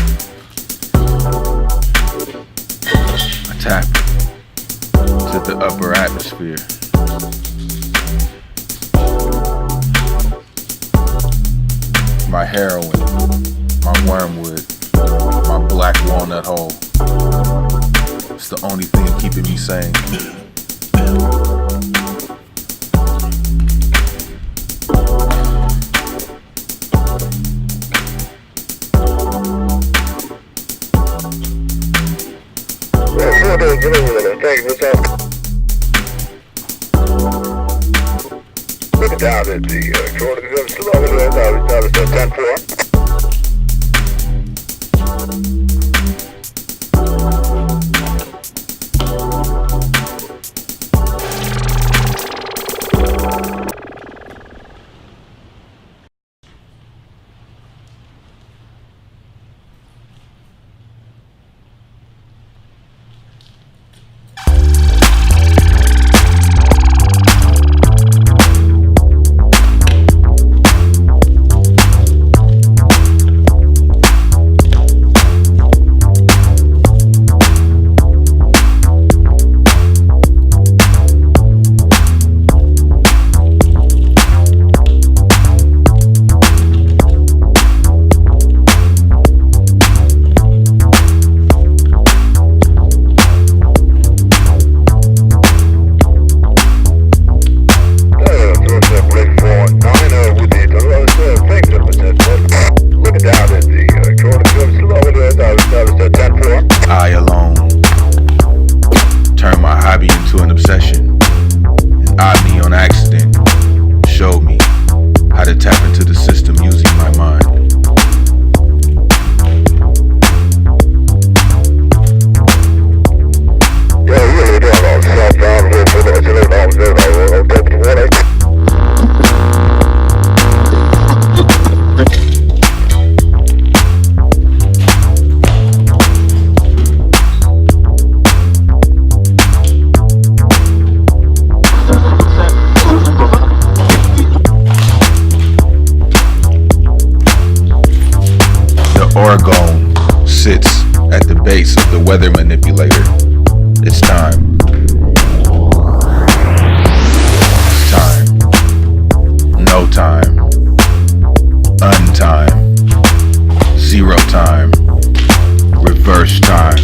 Speaker 1: I tap to the upper atmosphere. My heroin, my wormwood, my black walnut hole. It's the only thing keeping me sane.
Speaker 17: Looking down at the coordinates, still over there, now it's 10-4.
Speaker 1: I alone turned my hobby into an obsession. An omni on accident showed me how to tap into the system using my mind. Orgone sits at the base of the weather manipulator. It's time. It's time. No time. Untime. Zero time. Reverse time.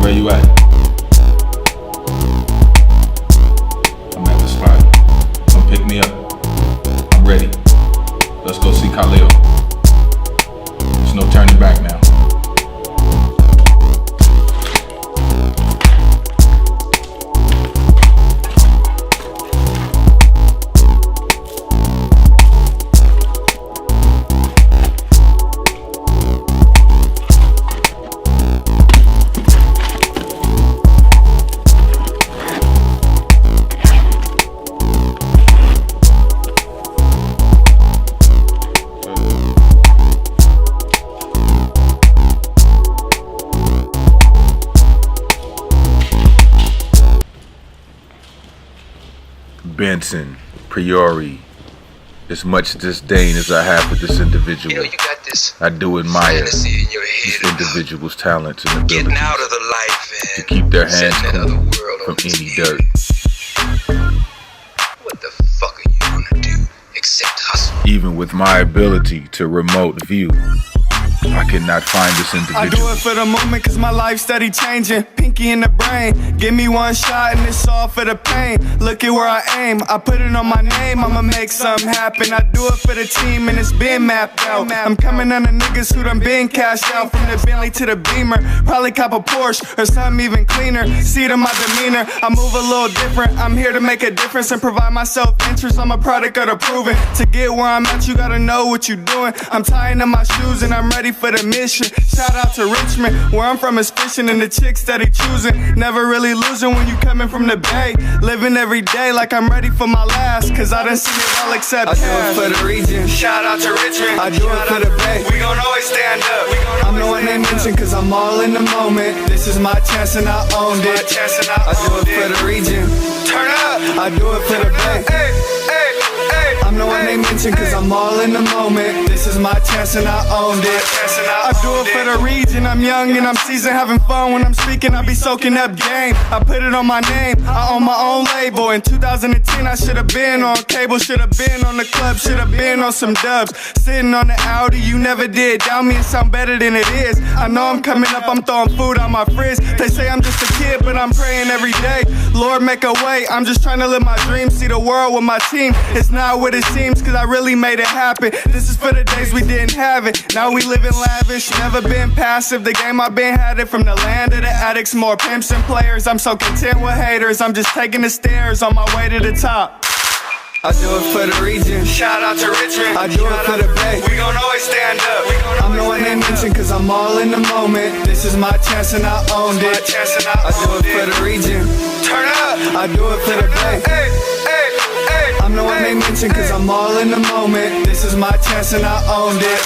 Speaker 1: Where you at? I'm at the spot. Come pick me up. I'm ready. Let's go see KHALIL. There's no turning back now. Benson, Priori, as much disdain as I have for this individual,
Speaker 18: you got this
Speaker 1: I do admire
Speaker 18: fantasy in your
Speaker 1: this
Speaker 18: head
Speaker 1: individual's talents and abilities
Speaker 18: getting out of the life
Speaker 1: to keep their hands
Speaker 18: setting that other
Speaker 1: clean
Speaker 18: world
Speaker 1: from
Speaker 18: on its
Speaker 1: any
Speaker 18: head.
Speaker 1: dirt.
Speaker 18: What the fuck are you gonna do except hustle?
Speaker 1: Even with my ability to remote view, I cannot find this
Speaker 19: I
Speaker 1: individual.
Speaker 19: do it for the moment cause my life steady changing. Pinky in the brain, give me one shot and it's all for the pain. Look at where I aim, I put it on my name, I'ma make something happen. I do it for the team and it's been mapped out. I'm coming on the niggas who done been cashed out. From the Bentley to the Beamer, probably cop a Porsche or something even cleaner. See it in my demeanor, I move a little different. I'm here to make a difference and provide my self-interest. I'm a product of the proven. To get where I'm at you gotta know what you're doing. I'm tying up my shoes and I'm ready for the mission. Shout out to Richmond, where I'm from is fishing and the chicks steady choosing. Never really losing when you coming from the Bay. Living every day like I'm ready for my last, cause I done seen it all except cash. I do it for the region. Shout out to Richmond. I do it for the Bay. We gon' always stand up. I'm the one they mention cause I'm all in the moment. This is my chance and I owned it. I do it for the region. Turn up. I do it for the Bay. I'm the one they mention cause I'm all in the moment. This is my chance and I owned it. I do it for the region. I'm young and I'm seasoned, having fun when I'm speaking. I be soaking up game. I put it on my name. I own my own label. In 2010 I should have been on cable, should have been on the club, should have been on some dubs. Sitting on the Audi, you never did. Doubt me and sound better than it is. I know I'm coming up, I'm throwing food on my fridge. They say I'm just a kid, but I'm praying every day. Lord, make a way. I'm just trying to live my dreams, see the world with my team. It's not what it seems, cause I really made it happen. This is for the days we didn't have it. Now we live in lavish, never been passive. The game I've been had it from the land of the addicts. More pimps and players, I'm so content with haters. I'm just taking the stairs on my way to the top. I do it for the region. Shout out to Richmond. I do it for the Bay. We gon' always stand up. I'm the one they mention cause I'm all in the moment. This is my chance and I owned it. I do it for the region. Turn up. I do it for the Bay. I'm the one they mention cause I'm all in the moment. This is my chance and I owned it.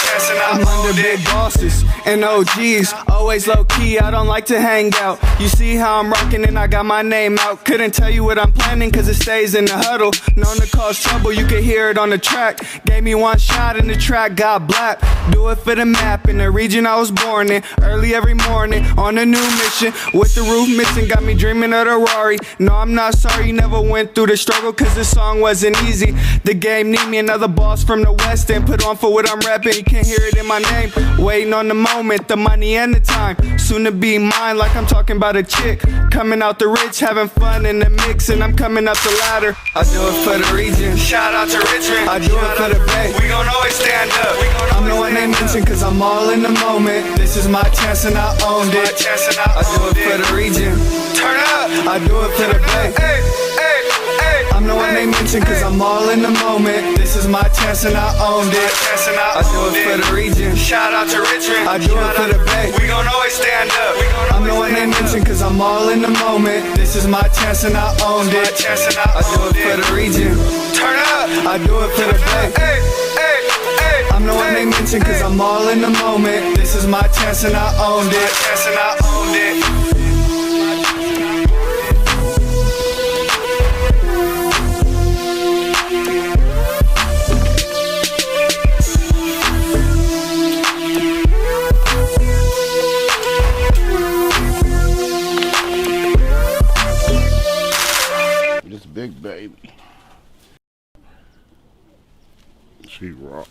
Speaker 19: I'm under big bosses and OGs, always low key, I don't like to hang out. You see how I'm rocking and I got my name out. Couldn't tell you what I'm planning cause it stays in the huddle. Known to cause trouble, you can hear it on the track. Gave me one shot and the track got black. Do it for the map in the region I was born in. Early every morning on a new mission. With the roof missing, got me dreaming of the Rari. No, I'm not sorry, never went through the struggle cause this song wasn't easy. The game need me another boss from the West End. Put on for what I'm rapping, you can hear it in my name. Waiting on the moment, the money and the time. Soon to be mine like I'm talking about a chick. Coming out the rich, having fun in the mix. And I'm coming up the ladder. I do it for the region. Shout out to Richmond. I do it for the Bay. We gon' always stand up. I'm the one they mention cause I'm all in the moment. This is my chance and I owned it. I do it for the region. Turn up. I do it for the Bay. I'm the one they mention cause I'm all in the moment. This is my chance and I owned it. I do it for the region. Shout out to Richmond. I do it for the Bay. We gon' always stand up. I'm the one they mention cause I'm all in the moment. This is my chance and I owned it. I do it for the region. Turn up. I do it for the Bay. I'm the one they mention cause I'm all in the moment. This is my chance and I owned it.
Speaker 5: This big baby. She rock.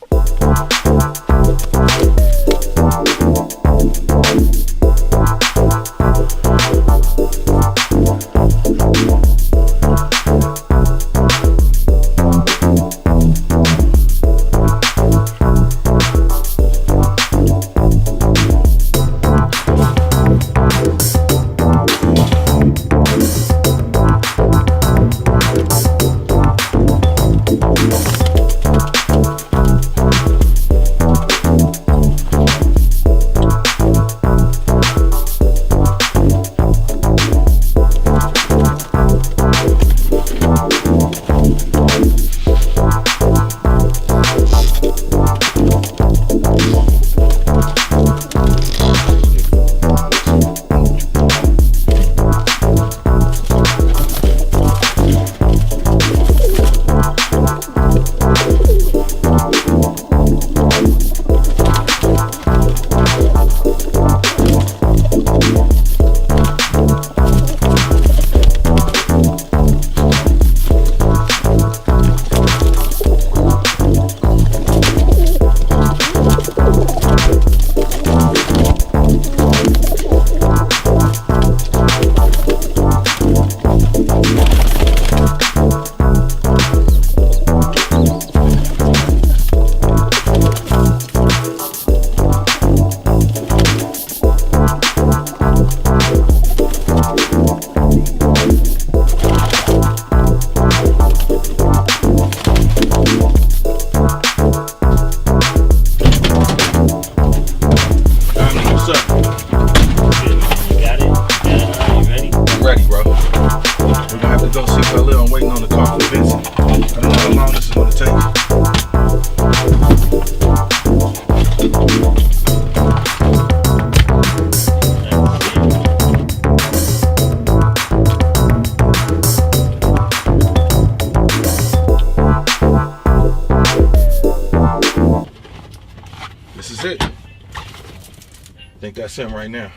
Speaker 15: that's him right now.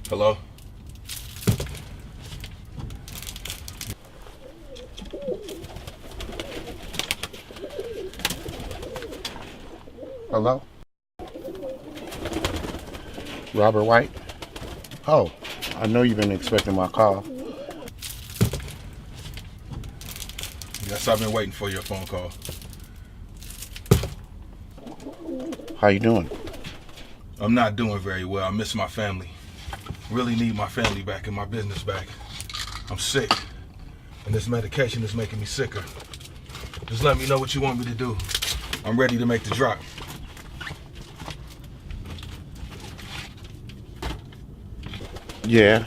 Speaker 15: Hello?
Speaker 2: Hello? Robert White? Oh, I know you've been expecting my call.
Speaker 15: Yes, I've been waiting for your phone call.
Speaker 2: How you doing?
Speaker 15: I'm not doing very well. I miss my family. Really need my family back and my business back. I'm sick, and this medication is making me sicker. Just let me know what you want me to do. I'm ready to make the drop.
Speaker 2: Yeah.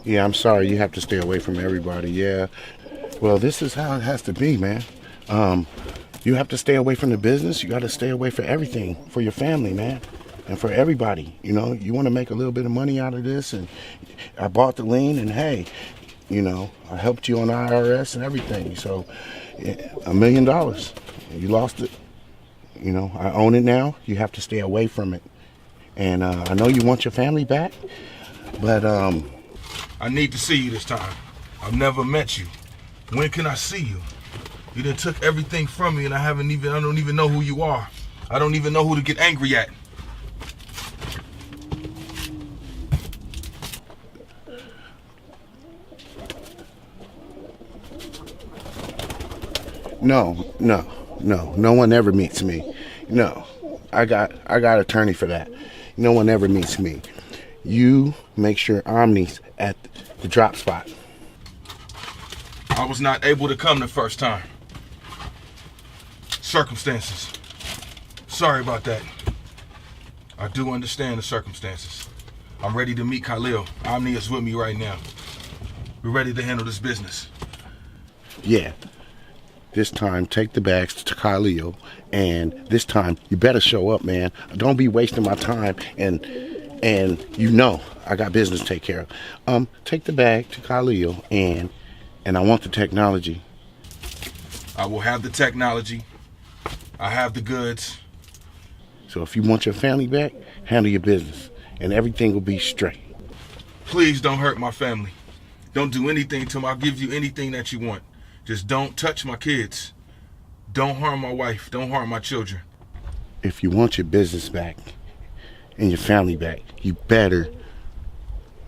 Speaker 2: Yeah, I'm sorry. You have to stay away from everybody. Yeah. Well, this is how it has to be, man. You have to stay away from the business. You got to stay away for everything, for your family, man, and for everybody. You know, you want to make a little bit of money out of this, and I bought the lien, and hey, you know, I helped you on IRS and everything. So, $1 million. You lost it. You know, I own it now. You have to stay away from it. And I know you want your family back, but
Speaker 15: I need to see you this time. I've never met you. When can I see you? You done took everything from me, and I don't even know who you are. I don't even know who to get angry at.
Speaker 2: No one ever meets me. No, I got attorney for that. No one ever meets me. You make sure Omni's at the drop spot.
Speaker 15: I was not able to come the first time. Circumstances. Sorry about that. I do understand the circumstances. I'm ready to meet KHALIL. Omni is with me right now. We're ready to handle this business.
Speaker 2: Yeah. This time, take the bags to KHALIL, and this time, you better show up, man. Don't be wasting my time, and you know I got business to take care of. Take the bag to KHALIL, and I want the technology.
Speaker 15: I will have the technology. I have the goods.
Speaker 2: So if you want your family back, handle your business, and everything will be straight.
Speaker 15: Please don't hurt my family. Don't do anything to them. I'll give you anything that you want. Just don't touch my kids. Don't harm my wife. Don't harm my children.
Speaker 2: If you want your business back and your family back, you better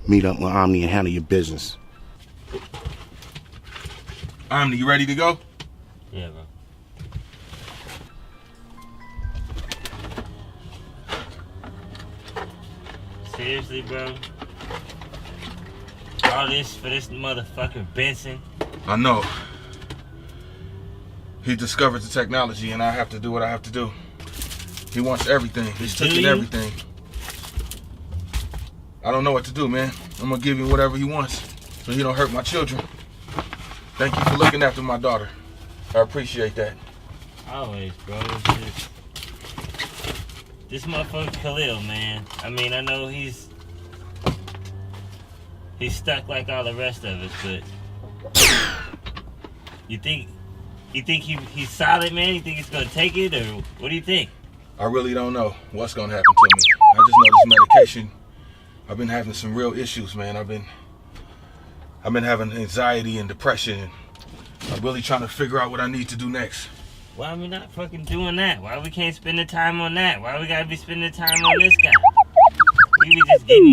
Speaker 2: meet up with Omni and handle your business.
Speaker 15: Omni, you ready to go?
Speaker 6: Yeah, bro. Seriously, bro? All this for this motherfucker Benson?
Speaker 15: I know. He discovered the technology, and I have to do what I have to do. He wants everything. He's taking everything. I don't know what to do, man. I'm gonna give him whatever he wants, so he don't hurt my children. Thank you for looking after my daughter. I appreciate that.
Speaker 6: Always, bro. It's just... This motherfucker KHALIL, man. I mean, I know he's stuck like all the rest of us, but you think he's solid, man? You think he's gonna take it, or what do you think?
Speaker 15: I really don't know what's gonna happen to me. I just know this medication. I've been having some real issues, man. I've been having anxiety and depression. I'm really trying to figure out what I need to do next.
Speaker 6: Why are we not fucking doing that? Why we can't spend the time on that? Why we gotta be spending the time on this guy? We be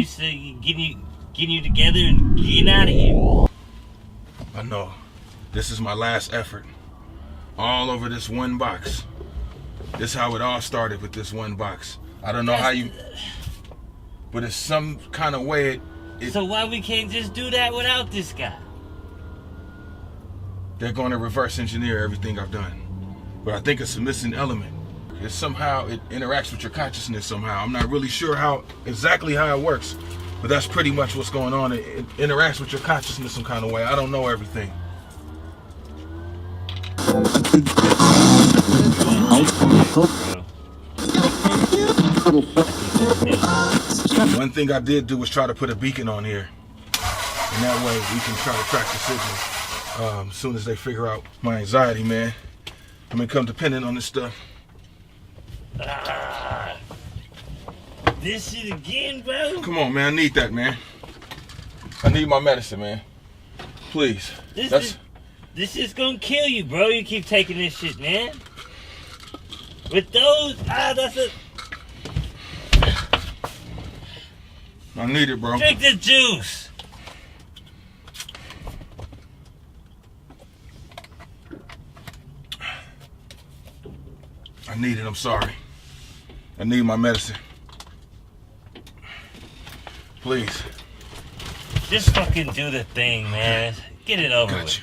Speaker 6: just getting you together and getting out of here.
Speaker 15: I know. This is my last effort. All over this one box. This is how it all started, with this one box. I don't know how you... But it's some kind of way it...
Speaker 6: So why we can't just do that without this guy?
Speaker 15: They're going to reverse engineer everything I've done. But I think it's a missing element. It's somehow, it interacts with your consciousness somehow. I'm not really sure exactly how it works. But that's pretty much what's going on. It interacts with your consciousness some kind of way. I don't know everything. One thing I did do was try to put a beacon on here. And that way we can try to track the signal. As soon as they figure out my anxiety, man. I'm become dependent on this stuff.
Speaker 6: this shit again, bro?
Speaker 9: Come on, man. I need that, man. I need my medicine, man. Please.
Speaker 6: This shit's gonna kill you, bro. You keep taking this shit, man. With those, that's a...
Speaker 9: I need it, bro.
Speaker 6: Drink the juice.
Speaker 9: I need it. I'm sorry. I need my medicine. Please.
Speaker 6: Just fucking do the thing, man. Get it over with.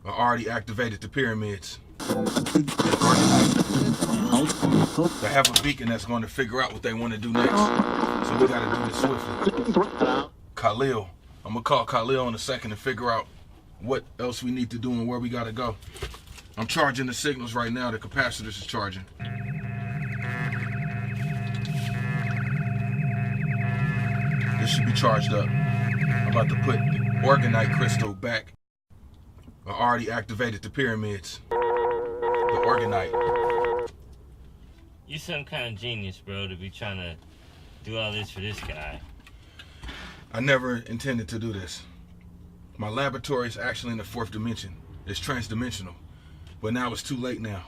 Speaker 9: I already activated the pyramids. They have a beacon that's going to figure out what they want to do next. So we got to do this swiftly. KHALIL. I'm going to call KHALIL in a second and figure out what else we need to do and where we got to go. I'm charging the signals right now. The capacitors is charging. This should be charged up. I'm about to put the organite crystal back. I already activated the pyramids. The organite.
Speaker 6: You some kind of genius, bro, to be trying to do all this for this guy.
Speaker 9: I never intended to do this. My laboratory is actually in the 4th dimension. It's transdimensional. But now it's too late now.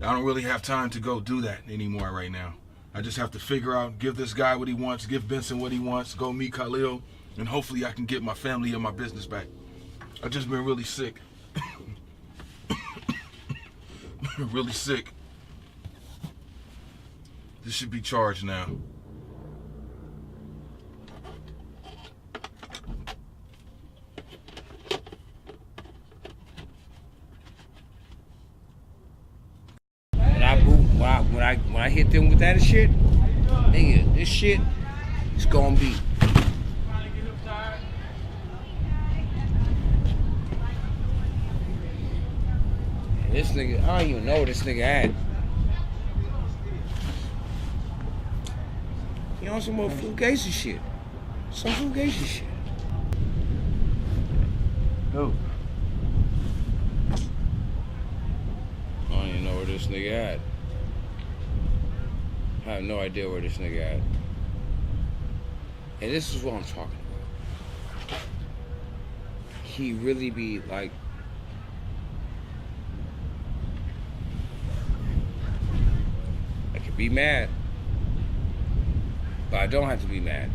Speaker 9: I don't really have time to go do that anymore right now. I just have to figure out, give this guy what he wants, give Benson what he wants, go meet KHALIL, and hopefully I can get my family and my business back. I've just been really sick. Really sick. This should be charged now.
Speaker 20: When I hit them with that shit, nigga, this shit is gonna be. This nigga, I don't even know where this nigga at. You on some more fugazi shit. Some fugazi shit.
Speaker 6: Who?
Speaker 20: I don't even know where this nigga at. I have no idea where this nigga at. And this is what I'm talking about. He really be like, I could be mad, but I don't have to be mad.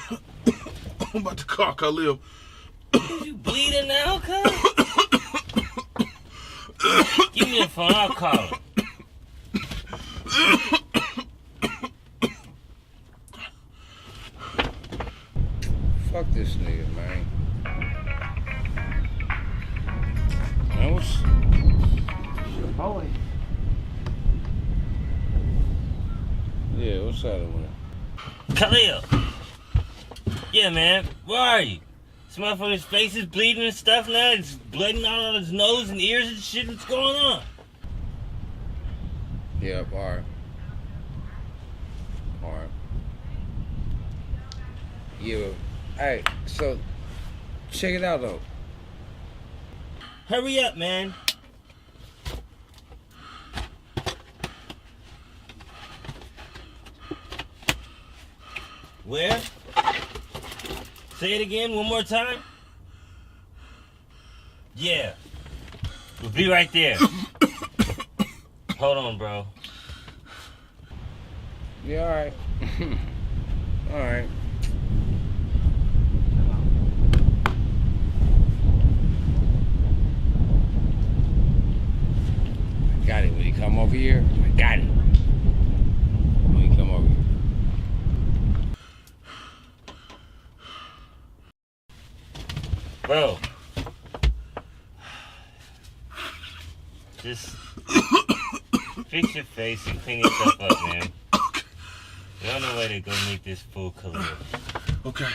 Speaker 9: I'm about to call KHALIL.
Speaker 6: You bleeding now, cuz? Give me the phone, I'll call him.
Speaker 20: Fuck this nigga, man. Man, what's...
Speaker 6: Boy.
Speaker 20: Yeah, what's that over there?
Speaker 6: KHALIL. Yeah, man. Where are you? This motherfucker's face is bleeding and stuff now. It's bleeding out of his nose and ears and shit. What's going on?
Speaker 20: Yep, alright. Alright. Yeah, hey, so, check it out though.
Speaker 6: Hurry up, man. Where? Say it again one more time. Yeah. We'll be right there. Hold on, bro.
Speaker 20: Yeah, alright. Alright. I got it. When you come over here, I got it. When you come over here.
Speaker 6: Bro. Just fix your face and clean yourself up, man. There's no way to go meet this fool KHALIL.
Speaker 9: Okay.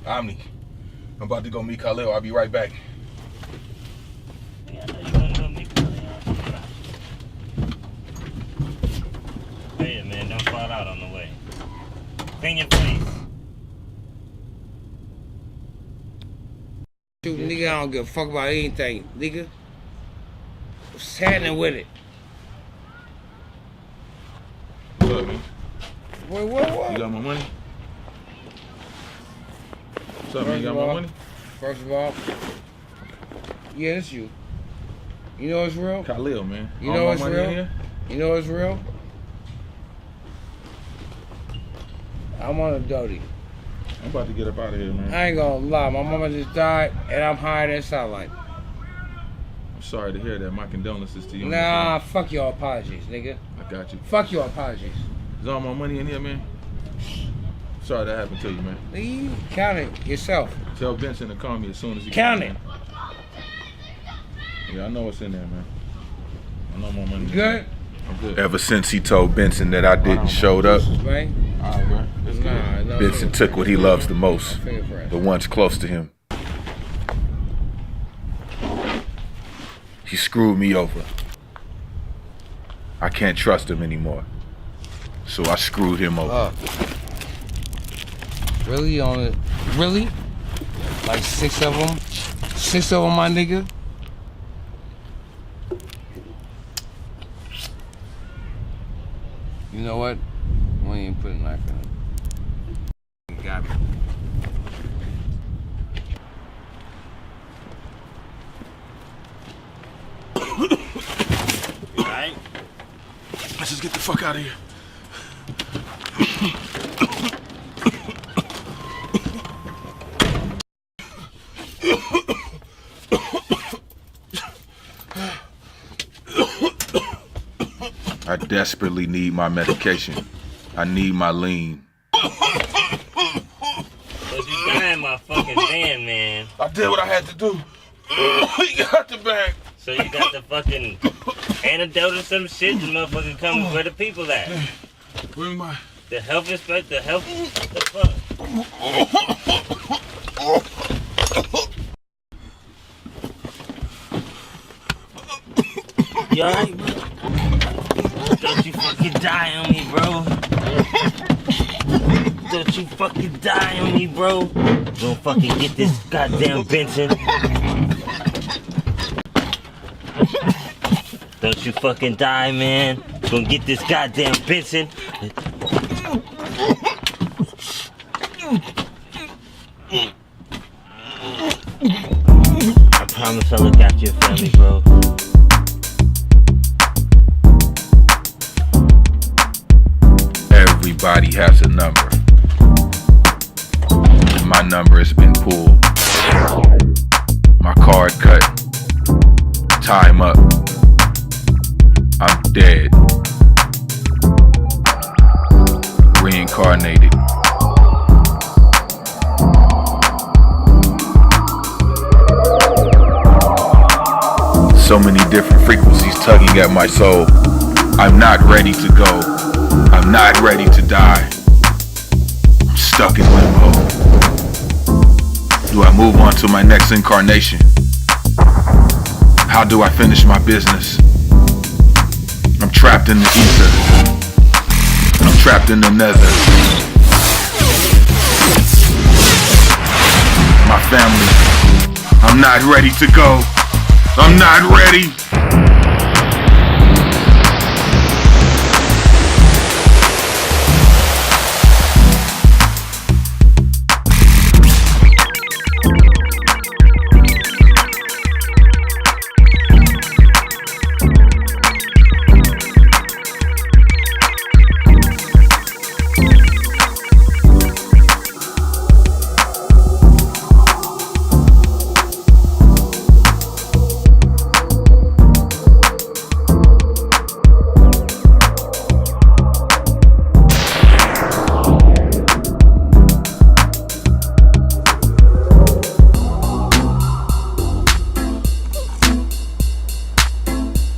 Speaker 15: Omni. I'm about to go meet Khalil. I'll be right back.
Speaker 6: Hey, man, don't fall out on the way. Clean your face.
Speaker 20: Shoot, nigga, I don't give a fuck about anything, nigga. What's happening with it?
Speaker 15: What's up, man?
Speaker 20: What?
Speaker 15: You got my money? What's up, man? You got my money?
Speaker 20: First of all, yeah, it's you. You know it's real?
Speaker 15: Khalil, man.
Speaker 20: You
Speaker 15: All
Speaker 20: know
Speaker 15: my
Speaker 20: it's
Speaker 15: money
Speaker 20: real?
Speaker 15: in here?
Speaker 20: You know it's real? I'm on a doty.
Speaker 15: I'm about to get up out of here, man.
Speaker 20: I ain't gonna lie, my mama just died and I'm higher than satellite.
Speaker 15: I'm sorry to hear that. My condolences to you.
Speaker 20: Nah, fuck your apologies, nigga.
Speaker 15: I got you.
Speaker 20: Fuck your apologies.
Speaker 15: Is all my money in here, man? Sorry that happened to you, man.
Speaker 20: Nigga, you count it yourself.
Speaker 15: Tell Benson to call me as soon as he
Speaker 20: Count
Speaker 15: can.
Speaker 20: it.
Speaker 15: Yeah, I know what's in there, man. I know my money.
Speaker 20: Good?
Speaker 15: I'm good.
Speaker 1: Ever since he told Benson that I didn't showed up,
Speaker 20: Man.
Speaker 15: Alright, bro. It's good.
Speaker 20: Nah, no.
Speaker 1: Benson took what he loves the most,
Speaker 20: Finger press.
Speaker 1: the ones close to him. He screwed me over. I can't trust him anymore. So I screwed him over.
Speaker 20: Really on it? Really? Like 6 of them? 6 of them, my nigga? You know what? We ain't putting like that. You got me.
Speaker 15: Alright. Let's just get the fuck out of here.
Speaker 1: I desperately need my medication. I need my lean.
Speaker 6: But you got in my fucking van, man.
Speaker 15: I did what I had to do. He got the bag.
Speaker 6: So you got the fucking antidote or some shit? The motherfucker come where the people at?
Speaker 15: Where's my...
Speaker 6: The health inspector, the health... The fuck? You alright, bro? Don't you fucking die on me, bro. Don't you fucking die on me, bro. Don't fucking get this goddamn Benson. Don't you fucking die, man. Gonna get this goddamn Benson. I promise I'll look after your family, bro.
Speaker 1: Everybody has a number. And my number has been pulled. My card cut. Time up. I'm dead. Reincarnated. So many different frequencies tugging at my soul. I'm not ready to go. I'm not ready to die. I'm stuck in limbo. Do I move on to my next incarnation? How do I finish my business? I'm trapped in the ether. I'm trapped in the nether. My family. I'm not ready to go. I'm not ready.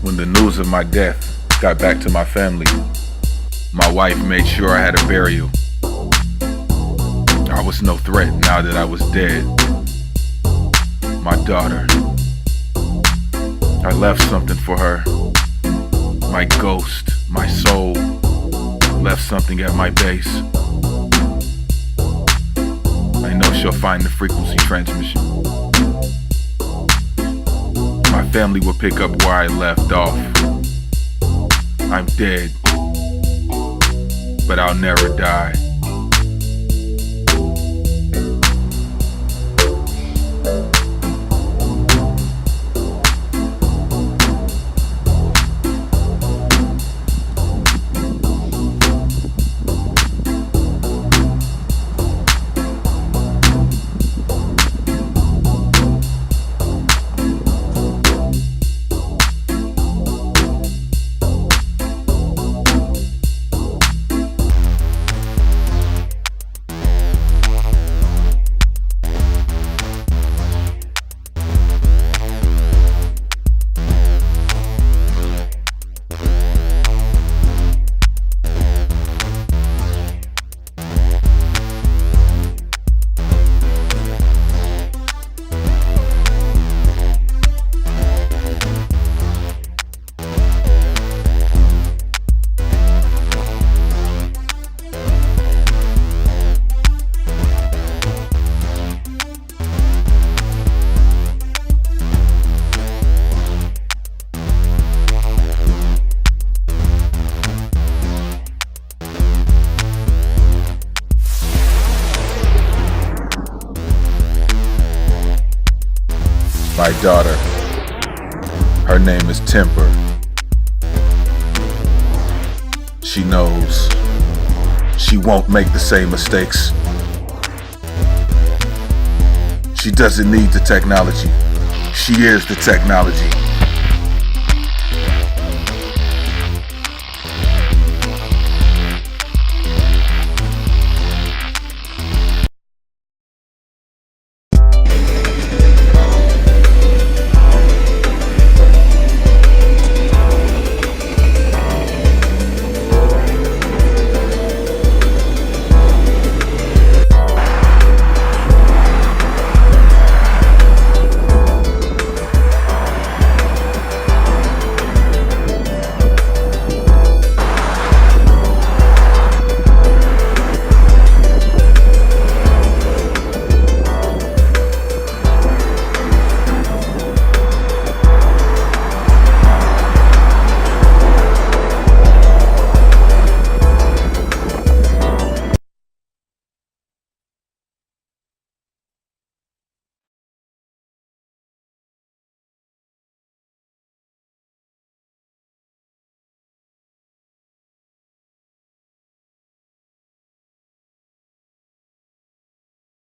Speaker 1: When the news of my death got back to my family, my wife made sure I had a burial. I was was no threat now that I was dead. My daughter. I left something for her. My ghost, my soul, left something at my base. I know she'll find the frequency transmission. My family will pick up where I left off. I'm dead, but I'll never die. My daughter, her name is Temper. She knows she won't make the same mistakes. She doesn't need the technology. She is the technology.